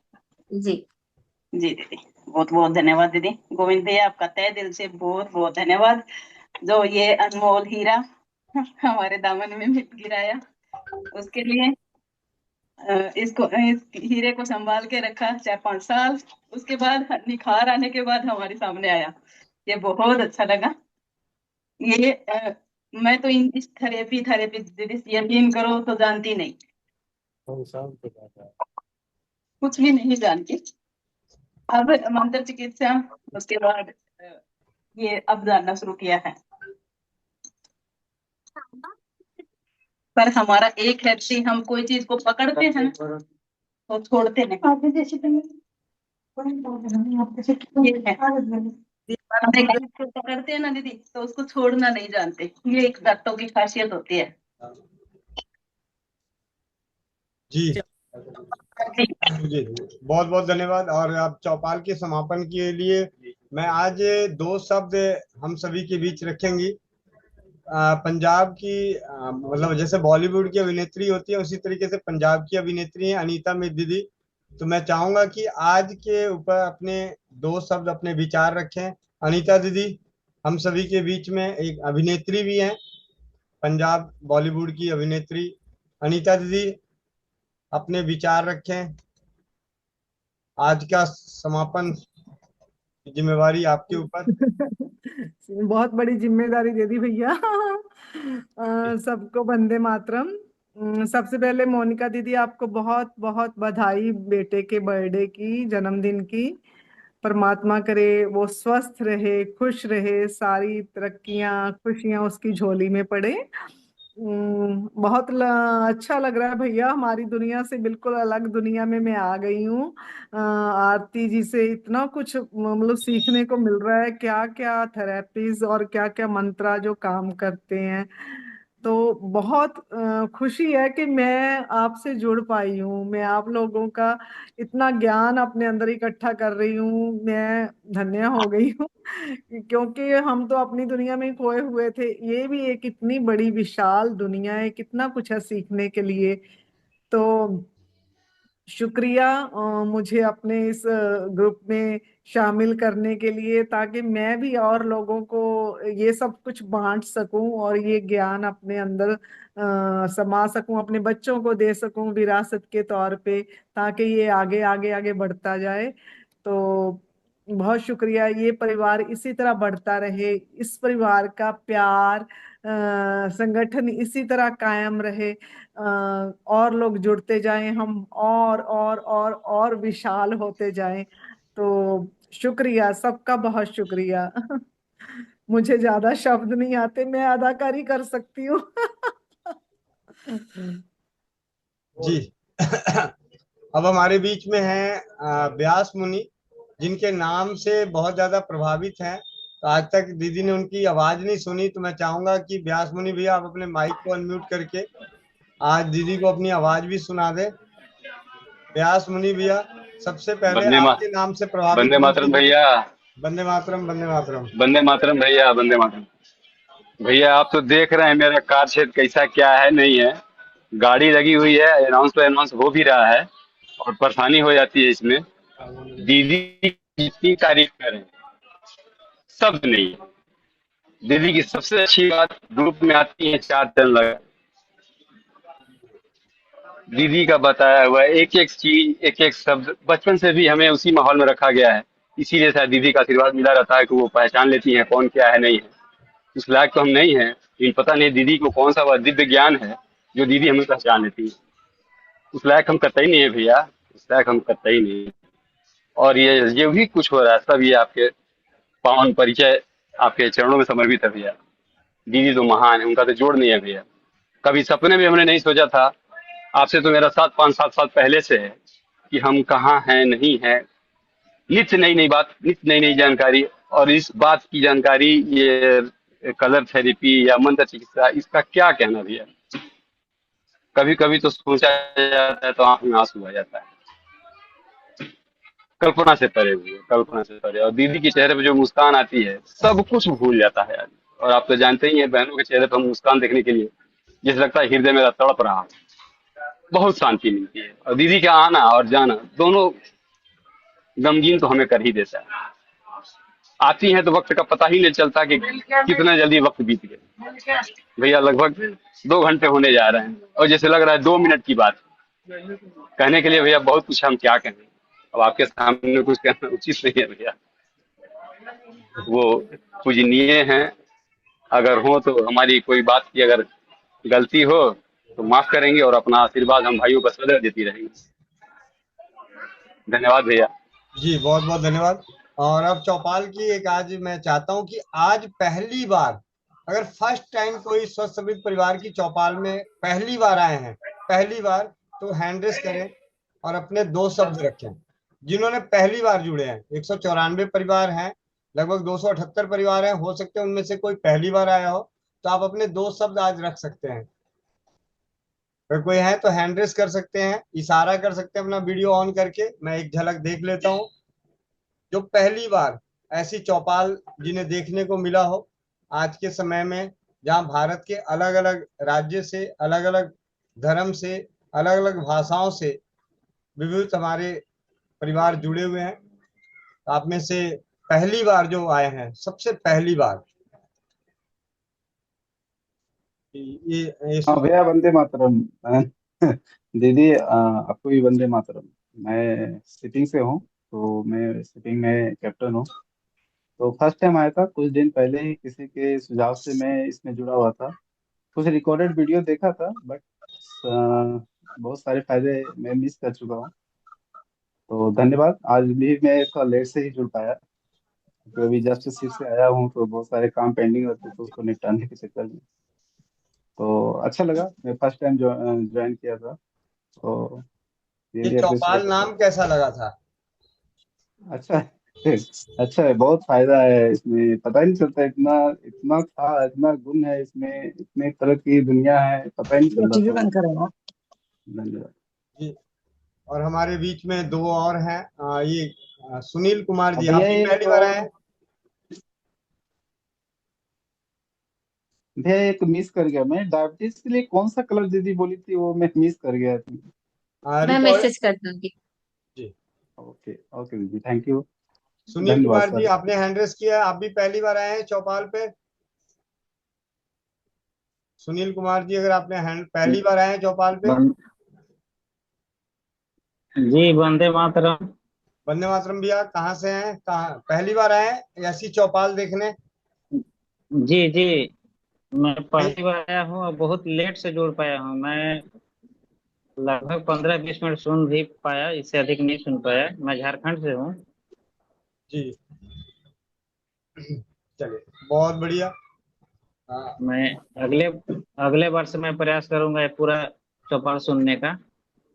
A: जी।
J: जी दीदी बहुत बहुत धन्यवाद दीदी। गोविंद भैया आपका तहे दिल से बहुत बहुत धन्यवाद, जो ये अनमोल हीरा हमारे दामन में गिराया, उसके लिए इस हीरे को संभाल के रखा 4-5 साल, उसके बाद निखार आने के बाद हमारे सामने आया, ये बहुत अच्छा लगा। ये मैं तो इस थेरेपी थेरेपी दीदी यकीन करो तो जानती नहीं, कुछ भी नहीं जानती। अब मंत्र चिकित्सा, उसके बाद ये अब जानना शुरू किया है। पर हमारा एक है कि हम कोई चीज को पकड़ते हैं तो छोड़ते नहीं। ये है। हमें पकड़ते हैं ना दीदी, तो उसको छोड़ना नहीं जानते। ये एक दांतों की खासियत होती है।
E: जी जी बहुत बहुत धन्यवाद। और अब चौपाल के समापन के लिए मैं आज दो शब्द हम सभी के बीच रखेंगी। पंजाब की मतलब जैसे बॉलीवुड की अभिनेत्री होती है, उसी तरीके से पंजाब की अभिनेत्री है अनीता मिर्जा दीदी। तो मैं चाहूंगा कि आज के ऊपर अपने दो शब्द, अपने विचार रखें। अनीता दीदी हम सभी के बीच में एक अभिनेत्री भी हैं, पंजाब बॉलीवुड की अभिनेत्री। अनीता दीदी अपने विचार रखें। आज का समापन की जिम्मेवारी आपके ऊपर।
F: बहुत बड़ी जिम्मेदारी दे दी भैया। सबको वंदे मातरम। सबसे पहले मोनिका दीदी आपको बहुत बहुत बधाई बेटे के बर्थडे की, जन्मदिन की। परमात्मा करे वो स्वस्थ रहे, खुश रहे, सारी तरक्कियां खुशियां उसकी झोली में पड़े। बहुत अच्छा लग रहा है भैया, हमारी दुनिया से बिल्कुल अलग दुनिया में मैं आ गई हूँ। आरती जी से इतना कुछ मतलब सीखने को मिल रहा है, क्या क्या थेरेपीज और क्या क्या मंत्रा जो काम करते हैं। तो बहुत खुशी है कि मैं आपसे जुड़ पाई हूँ, मैं आप लोगों का इतना ज्ञान अपने अंदर इकट्ठा कर रही हूँ। मैं धन्य हो गई हूँ क्योंकि हम तो अपनी दुनिया में ही खोए हुए थे। ये भी एक इतनी बड़ी विशाल दुनिया है, कितना कुछ है सीखने के लिए। तो शुक्रिया मुझे अपने इस ग्रुप में शामिल करने के लिए, ताकि मैं भी और लोगों को ये सब कुछ बांट सकूं और ये ज्ञान अपने अंदर समा सकूं, अपने बच्चों को दे सकूं विरासत के तौर पे, ताकि ये आगे आगे आगे बढ़ता जाए। तो बहुत शुक्रिया। ये परिवार इसी तरह बढ़ता रहे, इस परिवार का प्यार संगठन इसी तरह कायम रहे, और लोग जुड़ते जाएं, हम और विशाल होते जाएं। तो शुक्रिया, सबका बहुत शुक्रिया। मुझे ज्यादा शब्द नहीं आते, मैं अदाकारी कर सकती हूँ।
E: जी अब हमारे बीच में है व्यास मुनि, जिनके नाम से बहुत ज्यादा प्रभावित हैं। तो आज तक दीदी ने उनकी आवाज नहीं सुनी, तो मैं चाहूंगा कि व्यास मुनि भैया आप अपने माइक को अनम्यूट करके आज दीदी को अपनी आवाज भी सुना दे। व्यास मुनि भैया, सबसे पहले आपके नाम से प्रभावित
K: वंदे मातरम भैया।
E: वंदे मातरम, वंदे मातरम।
K: वंदे मातरम भैया, वंदे मातरम भैया। आप तो देख रहे हैं मेरा कार्य क्षेत्र कैसा क्या है नहीं है। गाड़ी लगी हुई है, अनाउंस तो अनाउंस हो भी रहा है और परेशानी हो जाती है इसमें। दीदी की जितनी तारीफ करें शब्द नहीं है। दीदी की सबसे अच्छी बात ग्रुप में आती है, 4 टन लगा दीदी का बताया हुआ एक एक चीज, एक एक शब्द बचपन से भी हमें उसी माहौल में रखा गया है। इसीलिए शायद दीदी का आशीर्वाद मिला रहता है कि वो पहचान लेती हैं कौन क्या है नहीं है। उस लायक तो हम नहीं है, लेकिन पता नहीं दीदी को कौन सा वह दिव्य ज्ञान है जो दीदी हमें पहचान लेती है। उस लायक हम कतई नहीं है भैया, उस लायक हम कतई नहीं है। और ये भी कुछ हो रहा है सब ये आपके पावन परिचय, आपके चरणों में समर्पित है भैया। दीदी तो महान है, उनका तो जोड़ नहीं है भैया। कभी सपने में हमने नहीं सोचा था, आपसे तो मेरा 5-7 साल पहले से है कि हम कहाँ हैं नहीं है। नित्य नई नई बात, नित्य नई नई जानकारी। और इस बात की जानकारी, ये कलर थेरेपी या मंत्र चिकित्सा, इसका क्या कहना भैया। कभी कभी तो सोचा जाता है तो आंख में आंसू आ जाता है। कल्पना से परे हुए, कल्पना से परे। और दीदी के चेहरे पे जो मुस्कान आती है सब कुछ भूल जाता है आदमी। और आप तो जानते ही हैं बहनों के चेहरे पर मुस्कान देखने के लिए जैसे लगता है हृदय मेरा तड़प रहा है, बहुत शांति मिलती है। और दीदी का आना और जाना दोनों गमगीन तो हमें कर ही देता है। आती हैं तो वक्त का पता ही नहीं चलता कि कितना जल्दी वक्त बीत गया। भैया लगभग 2 घंटे होने जा रहे हैं और जैसे लग रहा है 2 मिनट की बात। कहने के लिए भैया बहुत कुछ, हम क्या कहें। अब आपके सामने कुछ कहना उचित नहीं है भैया। वो पूजनीय हैं, अगर हो तो हमारी कोई बात की अगर गलती हो तो माफ करेंगे और अपना आशीर्वाद हम भाइयों को सदैव देती रहेंगे। धन्यवाद भैया।
E: जी बहुत बहुत धन्यवाद। और अब चौपाल की एक आज मैं चाहता हूं कि आज पहली बार, अगर फर्स्ट टाइम कोई स्वस्थ समृद्ध परिवार की चौपाल में पहली बार आए हैं, पहली बार, तो हैंड रेस करें। और अपने दो शब्द रखें। जिन्होंने पहली बार जुड़े हैं 194 परिवार हैं, लगभग 278 परिवार हैं, हो सकते हैं उनमें से कोई पहली बार आया हो, तो आप अपने दो शब्द आज रख सकते हैं। अगर कोई है तो हैंड रेस कर सकते हैं, इशारा कर सकते हैं अपना वीडियो ऑन करके, मैं एक झलक देख लेता हूँ। जो पहली बार ऐसी चौपाल जिन्हें देखने को मिला हो आज के समय में, जहां भारत के अलग अलग राज्य से, अलग अलग धर्म से, अलग अलग भाषाओं से विविध हमारे परिवार जुड़े हुए हैं, तो आप में से पहली बार जो आए हैं, सबसे पहली बार ये
L: हाँ भैया, वंदे मातरम। दीदी आपको भी वंदे मातरम। मैं सिटिंग से हूँ, तो मैं सिटिंग में कैप्टन हूँ। तो फर्स्ट टाइम आया था, कुछ दिन पहले ही किसी के सुझाव से मैं इसमें जुड़ा हुआ था। कुछ रिकॉर्डेड वीडियो देखा था, बट बहुत सारे फायदे मैं मिस कर चुका हूँ। तो धन्यवाद। आज भी मैं थोड़ा लेट से ही जुड़ पाया, क्योंकि अभी जस्ट शिफ्ट से आया हूँ, तो बहुत सारे काम पेंडिंग रहते तो उसको निपटाने के चक्कर में। तो अच्छा लगा, मैं फर्स्ट टाइम ज्वाइन किया था, तो
E: ये
L: रियली
E: चौपाल
L: अप्रिशिएट।
E: नाम कैसा लगा था?
L: अच्छा है। अच्छा है, बहुत फायदा है इसमें, पता ही नहीं चलता, इतना इतना था, इतना गुण है इसमें, इतने तरह की दुनिया है, पता ही नहीं चल रहा
G: टीवी
L: था
G: बंद
L: मुझे।
G: करेगा।
L: धन्यवाद।
E: जी, और हमारे बीच में दो और हैं, ये सुनील कुमार जी,
L: अब
E: आप
L: भैया
E: भी
L: एक
E: पहली बार आए हैं?
L: भैया एक मिस कर गया मैं, डायबिटीज के लिए कौन सा कलर दीदी बोली थी, वो मैं मिस कर गया थी।
A: मैं
E: रिकॉर्ड
A: मैसेज कर दूंगी।
E: जी।
L: ओके ओके दीदी, थैंक यू।
E: सुनील
L: धन्यवाद
E: कुमार जी,
L: सर।
E: आपने हैंड रेस किया है, आप भी पहली बार आए हैं चौपाल पे? सुनील कुमार जी, अगर आपने हैंड पहली बार आए हैं चौपाल पे?
M: जी वंदे मातरम।
E: वंदे मातरम भैया, कहाँ से हैं, कहाँ पहली बार आए हैं ऐसी चौपाल देखने?
M: जी जी, मैं
E: भाई,
M: पहली बार आया हूँ और बहुत लेट से जुड़ पाया हूँ। मैं लगभग 15-20 मिनट सुन भी पाया, इससे अधिक नहीं सुन पाया। मैं झारखंड से हूँ।
E: जी, चलिए, बहुत बढ़िया। हाँ,
M: मैं अगले अगले वर्ष मैं प्रयास करूंगा ये पूरा चौपाल सुनने का।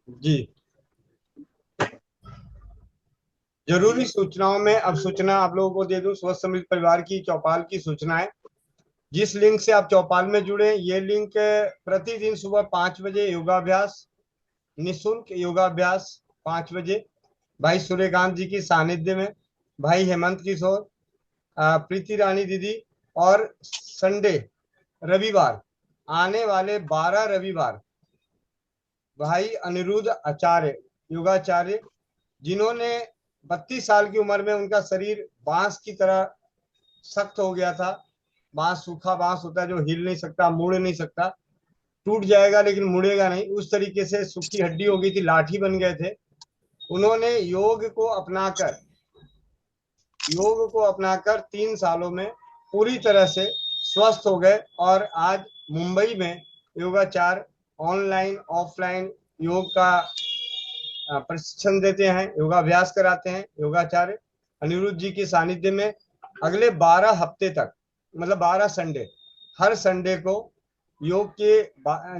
E: जी, जरूरी सूचनाओं में अब सूचना आप लोगों को दे दूं, स्वस्थ समृद्ध परिवार की चौपाल की सूचनाएं। जिस लिंक से आप चौपाल में जुड़े, ये लिंक प्रतिदिन सुबह 5 बजे योगाभ्यास, निशुल्क योगाभ्यास 5 बजे, भाई सूर्यकांत जी की सानिध्य में, भाई हेमंत किशोर, प्रीति रानी दीदी, और संडे रविवार, आने वाले 12 रविवार भाई अनिरुद्ध आचार्य, योगाचार्य, जिन्होंने 32 साल की उम्र में उनका शरीर बांस की तरह सख्त हो गया था। बांस, सूखा बांस होता है जो हिल नहीं सकता, मुड़ नहीं सकता, टूट जाएगा लेकिन मुड़ेगा नहीं, उस तरीके से सूखी हड्डी हो गई थी, लाठी बन गए थे। उन्होंने योग को अपनाकर 3 सालों में पूरी तरह से स्वस्थ हो गए, और आज मुंबई में योगाचार ऑनलाइन ऑफलाइन योग का प्रशिक्षण देते हैं, योगाभ्यास कराते हैं। योगाचार्य अनिरुद्ध जी की सानिध्य में अगले 12 हफ्ते तक, मतलब 12 संडे, हर संडे को योग के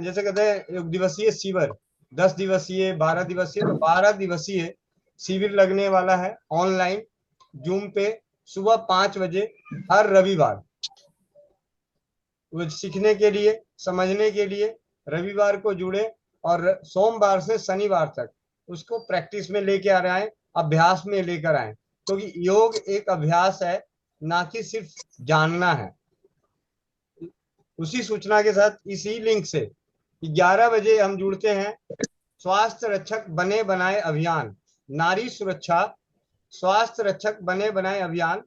E: जैसे कहते हैं योग दिवसीय शिविर, 10 दिवसीय, 12 दिवसीय, तो 12 दिवसीय शिविर लगने वाला है ऑनलाइन जूम पे, सुबह 5 बजे हर रविवार। वो सीखने के लिए, समझने के लिए रविवार को जुड़े, और सोमवार से शनिवार तक उसको प्रैक्टिस में लेके आ रहे हैं, अभ्यास में लेकर आए, क्योंकि योग एक अभ्यास है, ना कि सिर्फ जानना है। उसी सूचना के साथ इसी लिंक से 11 बजे हम जुड़ते हैं, स्वास्थ्य रक्षक बने बनाए अभियान, नारी सुरक्षा स्वास्थ्य रक्षक बने बनाए अभियान।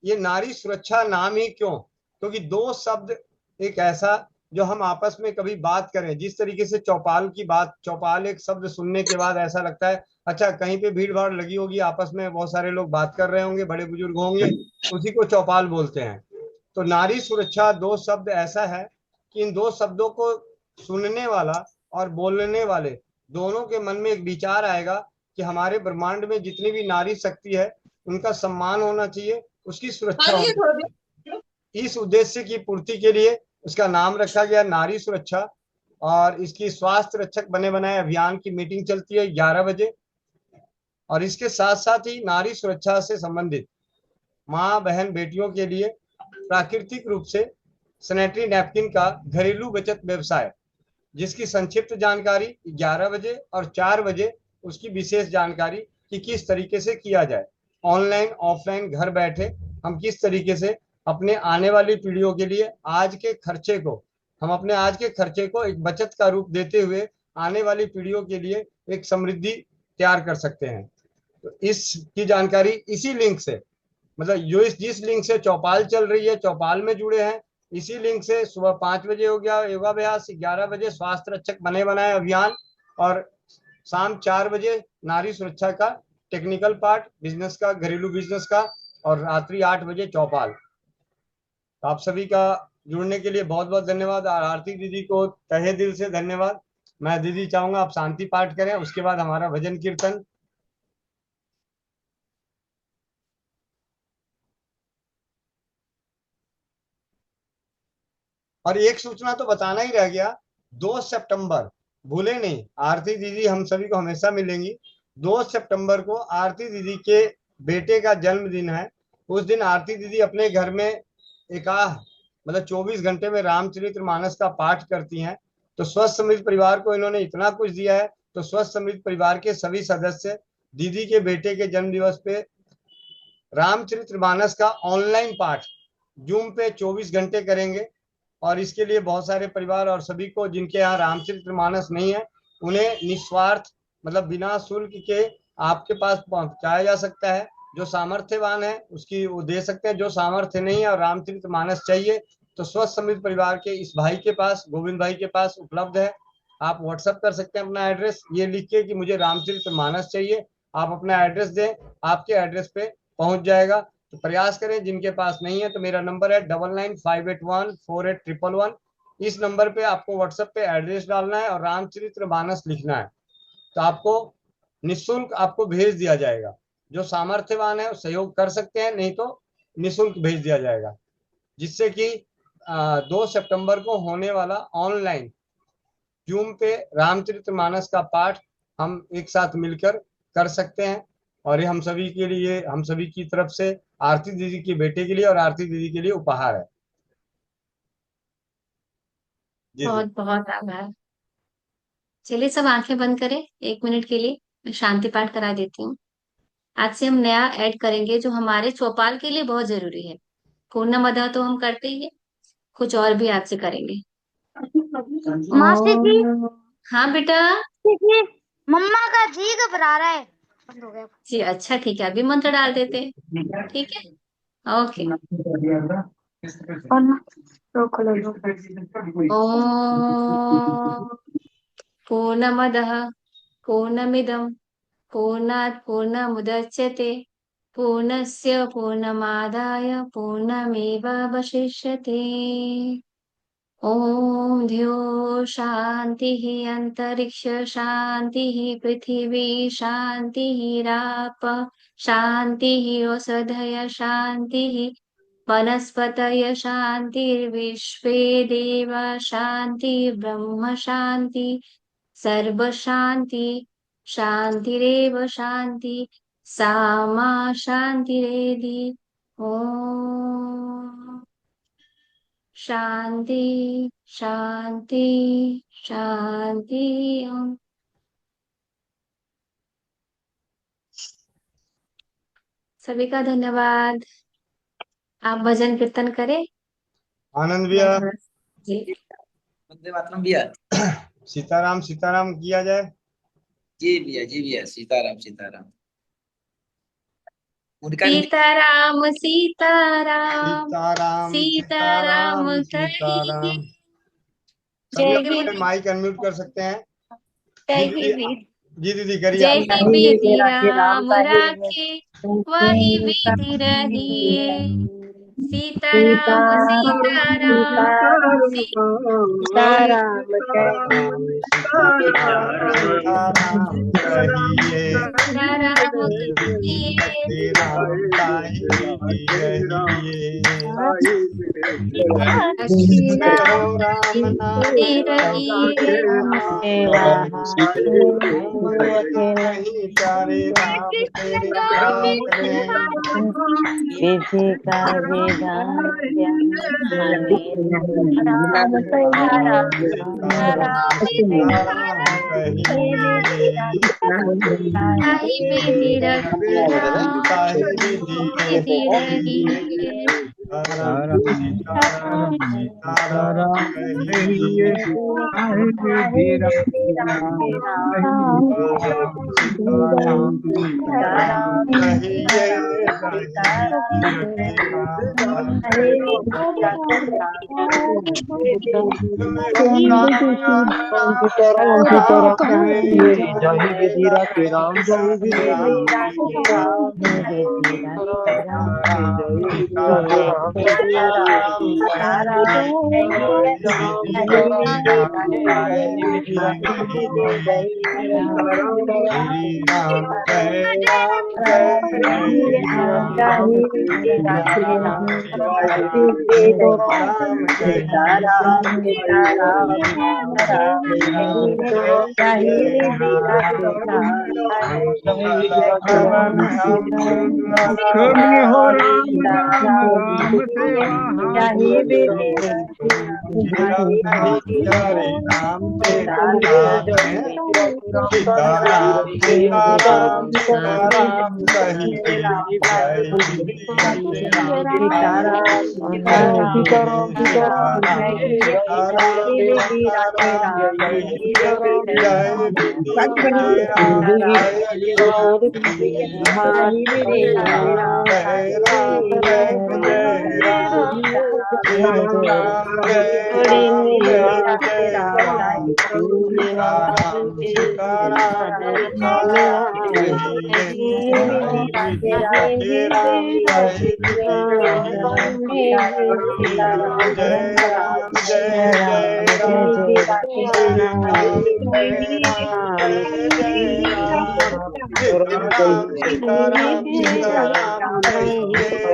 E: ये नारी सुरक्षा नाम ही क्यों? क्योंकि दो शब्द एक ऐसा जो हम आपस में कभी बात करें, जिस तरीके से चौपाल की बात, चौपाल एक शब्द सुनने के बाद ऐसा लगता है अच्छा कहीं पे भीड़ भाड़ लगी होगी, आपस में बहुत सारे लोग बात कर रहे होंगे, बड़े बुजुर्ग होंगे, उसी को चौपाल बोलते हैं। तो नारी सुरक्षा दो शब्द ऐसा है कि इन दो शब्दों को सुनने वाला और बोलने वाले दोनों के मन में एक विचार आएगा कि हमारे ब्रह्मांड में जितनी भी नारी शक्ति है उनका सम्मान होना चाहिए, उसकी सुरक्षा होनी चाहिए। इस उद्देश्य की पूर्ति के लिए उसका नाम रखा गया नारी सुरक्षा। और इसकी स्वास्थ्य रक्षक बने बनाए अभियान की मीटिंग चलती है 11 बजे। और इसके साथ साथ ही नारी सुरक्षा से संबंधित माँ बहन बेटियों के लिए प्राकृतिक रूप से सैनिटरी नैपकिन का घरेलू बचत व्यवसाय, जिसकी संक्षिप्त जानकारी 11 बजे और 4 बजे उसकी विशेष जानकारी कि किस तरीके से किया जाए, ऑनलाइन ऑफलाइन घर बैठे हम किस तरीके से अपने आने वाली पीढ़ियों के लिए आज के खर्चे को एक बचत का रूप देते हुए आने वाली पीढ़ियों के लिए एक समृद्धि तैयार कर सकते हैं। तो इसकी जानकारी इसी लिंक से, मतलब जिस लिंक से चौपाल चल रही है, चौपाल में जुड़े हैं, इसी लिंक से सुबह 5 बजे हो गया योगाभ्यास, 11 बजे स्वास्थ्य रक्षक बने बनाए अभियान और शाम 4 बजे नारी सुरक्षा का टेक्निकल पार्ट, बिजनेस का, घरेलू बिजनेस का, और रात्रि 8 बजे चौपाल। तो आप सभी का जुड़ने के लिए बहुत बहुत धन्यवाद। और आरती दीदी को तहे दिल से धन्यवाद। मैं दीदी चाहूंगा आप शांति पाठ करें, उसके बाद हमारा भजन कीर्तन। और एक सूचना तो बताना ही रह गया, 2 सितंबर भूले नहीं, आरती दीदी हम सभी को हमेशा मिलेंगी। 2 सितंबर को आरती दीदी के बेटे का जन्मदिन है। उस दिन आरती दीदी अपने घर में 24 घंटे में रामचरितमानस का पाठ करती हैं। तो स्वस्थ समृद्ध परिवार को इन्होंने इतना कुछ दिया है, तो स्वस्थ समृद्ध परिवार के सभी सदस्य दीदी के बेटे के जन्म दिवस पे रामचरितमानस का ऑनलाइन पाठ जूम पे 24 घंटे करेंगे। और इसके लिए बहुत सारे परिवार और सभी को जिनके यहाँ रामचरितमानस नहीं है, उन्हें निस्वार्थ बिना शुल्क के आपके पास पहुंचाया जा सकता है। जो सामर्थ्यवान है उसकी वो दे सकते हैं, जो सामर्थ्य नहीं है और रामचरितमानस चाहिए तो स्वस्थ समृद्ध परिवार के इस भाई के पास, गोविंद भाई के पास उपलब्ध है। आप व्हाट्सएप कर सकते हैं अपना एड्रेस ये लिख के कि मुझे रामचरितमानस चाहिए। आप अपना एड्रेस दें, आपके एड्रेस पे पहुंच जाएगा। तो प्रयास करें, जिनके पास नहीं है तो मेरा नंबर है 9958148111। इस नंबर पे आपको व्हाट्सएप पे एड्रेस डालना है और रामचरितमानस लिखना है, तो आपको निःशुल्क आपको भेज दिया जाएगा। जो सामर्थ्यवान है सहयोग कर सकते हैं, नहीं तो निःशुल्क भेज दिया जाएगा। जिससे कि 2 सितंबर को होने वाला ऑनलाइन जूम पे रामचरितमानस का पाठ हम एक साथ मिलकर कर सकते हैं। और ये हम सभी के लिए, हम सभी की तरफ से आरती दीदी के बेटे के लिए और आरती दीदी के लिए उपहार है।
A: बहुत बहुत आभार। चलिए सब आंखें बंद करें 1 मिनट के लिए, मैं शांति पाठ करा देती हूँ। आज से हम नया ऐड करेंगे जो हमारे चौपाल के लिए बहुत जरूरी है। पूर्णमदः तो हम करते ही है, कुछ और भी आज से करेंगे।
D: मासी जी,
A: हाँ बेटा।
D: जी मम्मा का जी घबरा रहा है। बंद हो गया
A: जी अच्छा ठीक है, अभी मंत्र डाल देते हैं। ठीक है, ओके। ओम पूर्णमदः पूर्णमिदं पूर्णात् पूर्णमुदच्यते पूर्णस्य पूर्णमादाय पूर्णमेवावशिष्यते। ओम ध्यो शांतिः अंतरिक्ष शांतिः पृथिवी शांतिः राप शांतिः औषधय शांतिः वनस्पतय शांतिर्विश्वे देवा शांति ब्रह्म शांति सर्व शांति शांतिरेव शांति सामा शांतिरेधि। ओम शांति शांति शांति। ओम सभी का धन्यवाद। आप भजन कीर्तन करें।
E: आनंद भैया,
A: जी
G: वंदे मातरम भैया।
E: सीताराम सीताराम किया जाए।
G: जी भैया सीताराम सीताराम। उनका
A: सीताराम सीताराम
E: सीताराम
A: सीताराम
E: सीताराम।
A: जय
E: सभी अपने माइक अनम्यूट कर सकते हैं।
A: कही
E: जी दीदी करिए।
A: जय विधि राम राखे वही विधि रहिए। सीताराम सीताराम सीताराम श्री
E: करो
A: राम
E: राम नाम
A: तेरी
E: रहिए,
A: रहिए
E: राम नहीं प्यारे, राम
C: कृष्ण
E: तेरे क्या
C: गावे
E: करें।
C: विधि का विधान जाने, राम
E: सीता
C: कहिए
E: राम सीता राम
C: राम
E: सीता राम कहिए,
A: ताहि विधि रखना
E: ताहि विधि
A: विधि
E: रहिए,
A: रहिए
E: सीता राम सीता राम कहिए,
C: राम
E: सीता राम सीता राम कहिए, ताहि विधि रखना ताहि राम राम कहे, राधे राम सीता राम सीता राम सीता राम कहे, ताहि विधि रखना ताहि विधि रहिए, श्री राम जय जय राम, सीता राम सीता राम राम कहिए, श्री राम जय राम। लखन हनुमान
N: राम सेवा
E: राम नहीं प्यारे, राम तेरे क्या करें। सीताराम सीताराम कहिए, जय श्री राम सीताराम सीताराम कहिए, जय जय राम जय राम जय राम, श्री राम जय राम, सीताराम सीताराम कहिए, जय विधि हे राम जय विधि रहिए, श्री राम जय राम, श्री राम जय राम, सीताराम सीताराम कहिए, जय विधि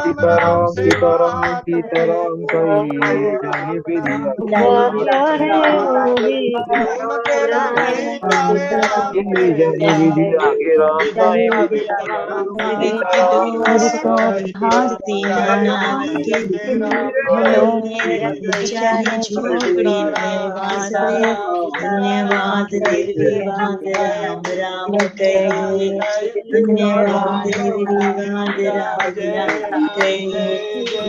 E: सीताराम सीताराम नहीं प्यारे, राम
O: भांति नाना के खिलौने रख चाहे झोपड़ी में वास दे। धन्यवाद निर्विवाद राम राम कहिए, धन्यवाद निर्विवाद राम राम कहिए।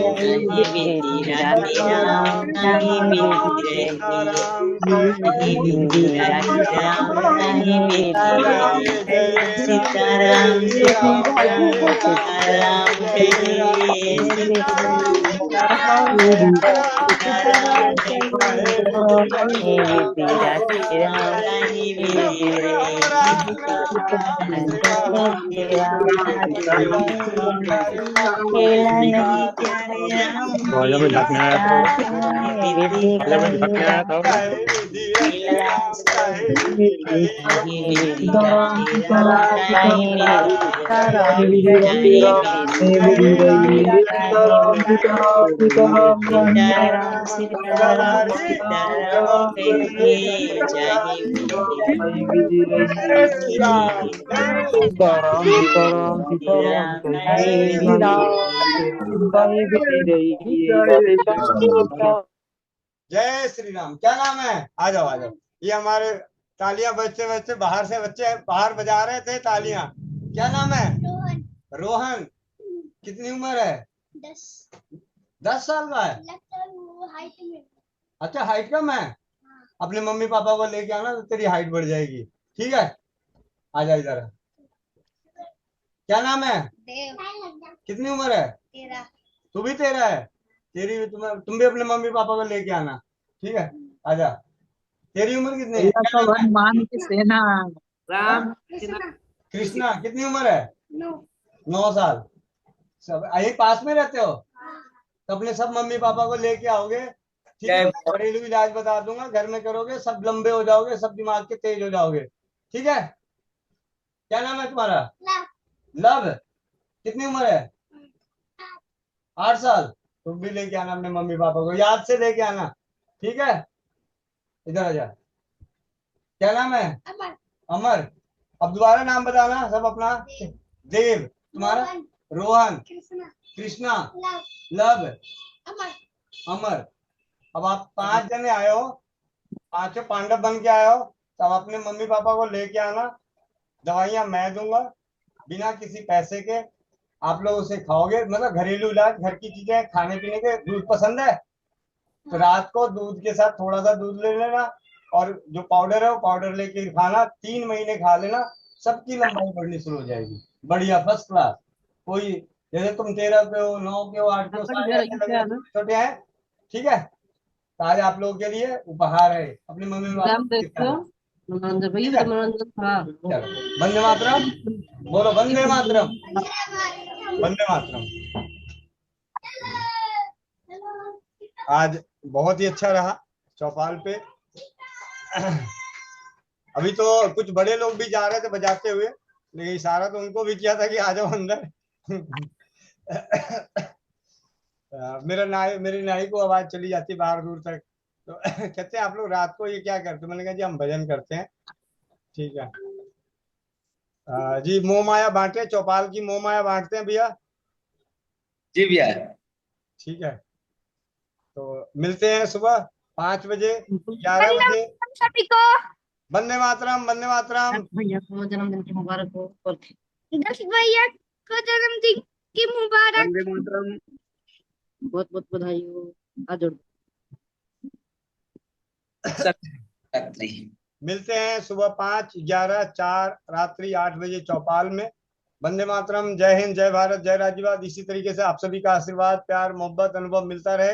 O: नहीं विधि रखी राम नहीं विधि रहिए, नहीं विधि रखी राम नहीं विधि रहिए। सीताराम सीताराम सीताराम कहिए, सीताराम नहीं विधि सीताराम सीताराम सीताराम कहिए, चाहे
E: जय श्री राम। क्या नाम है? आ जाओ आ जाओ। ये हमारे तालियां बजते बजते बाहर से बच्चे बाहर बजा रहे थे तालियां। क्या नाम है? रोहन। रोहन, कितनी उम्र है? 10 साल का है। हाइट में। अच्छा, हाइट कम है। अपने मम्मी पापा को लेके आना तो तेरी हाइट बढ़ जाएगी, ठीक है? आ जा इधर। क्या नाम है? कितनी उम्र है? 13। तू भी 13 है? तेरी तुम भी अपने मम्मी पापा को लेके आना, ठीक है? आजा। तेरी उम्र कितनी है?
N: हनुमान की सेना राम
E: कृष्णा, कितनी उम्र है? 9 साल। सब यही पास में रहते हो? तो अपने सब मम्मी पापा को लेके आओगे, ठीक है? घरेलू इलाज बता दूंगा, घर में करोगे, सब लंबे हो जाओगे, सब दिमाग के तेज हो जाओगे, ठीक है? क्या नाम है तुम्हारा? लव कितनी उम्र है? 8 साल। तुम भी लेके आना अपने मम्मी पापा को, याद से लेके आना, ठीक है? इधर आ जा। क्या नाम है? अमर। अब दोबारा नाम बताना सब अपना। देव। तुम्हारा? रोहन। कृष्णा। लव। अमर। अब आप 5 जने आए हो, 5 पांडव बन के आए हो, तब अपने मम्मी पापा को लेके आना। दवाइयां मैं दूंगा बिना किसी पैसे के, आप लोग उसे खाओगे, मतलब घरेलू इलाज, घर की चीजें, खाने पीने के। दूध पसंद है तो रात को दूध के साथ थोड़ा सा दूध ले लेना, और जो पाउडर है वो पाउडर लेके खाना, 3 महीने खा लेना, सबकी लंबाई बढ़नी शुरू हो जाएगी। बढ़िया, फर्स्ट क्लास। कोई जैसे तुम 13 पे हो, 9 के हो, 8 के हो, सारे ऐसे लग रहे हैं छोटे हैं, ठीक है? तो आज आप लोगों के लिए उपहार है, अपनी मम्मी पापा को दिखाना, ठीक है? चलो, वंदे मातरम बोलो, वंदे मातरम, वंदे मातरम। आज बहुत ही अच्छा रहा चौपाल पे। अभी तो कुछ बड़े लोग भी जा रहे थे बजाते हुए, लेकिन इशारा तो उनको भी किया था कि आ जाओ अंदर। मेरी नाई को आवाज चली जाती बाहर दूर तक, तो कहते हैं आप लोग रात को ये क्या करते हो? मैंने कहा जी हम भजन करते हैं, ठीक है? जी मोह माया बांटे, चौपाल की मोह माया बांटते हैं भैया।
G: जी भैया।
E: ठीक है, तो मिलते हैं सुबह 5 बजे, 11 बजे।
D: सभी को
E: वंदे मातरम, वंदे मातरम।
O: भैया को जन्मदिन की मुबारक हो।
D: दस भैया को जन्मदिन की मुबारक।
B: वंदे मातरम।
O: बहुत बहुत बधाई हो। आ जोड़।
E: मिलते हैं सुबह 5, 11, 4, रात्रि 8 बजे चौपाल में। वंदे मातरम। जय हिंद, जय भारत, जय राज्यवाद। इसी तरीके से आप सभी का आशीर्वाद, प्यार, मोहब्बत, अनुभव मिलता रहे।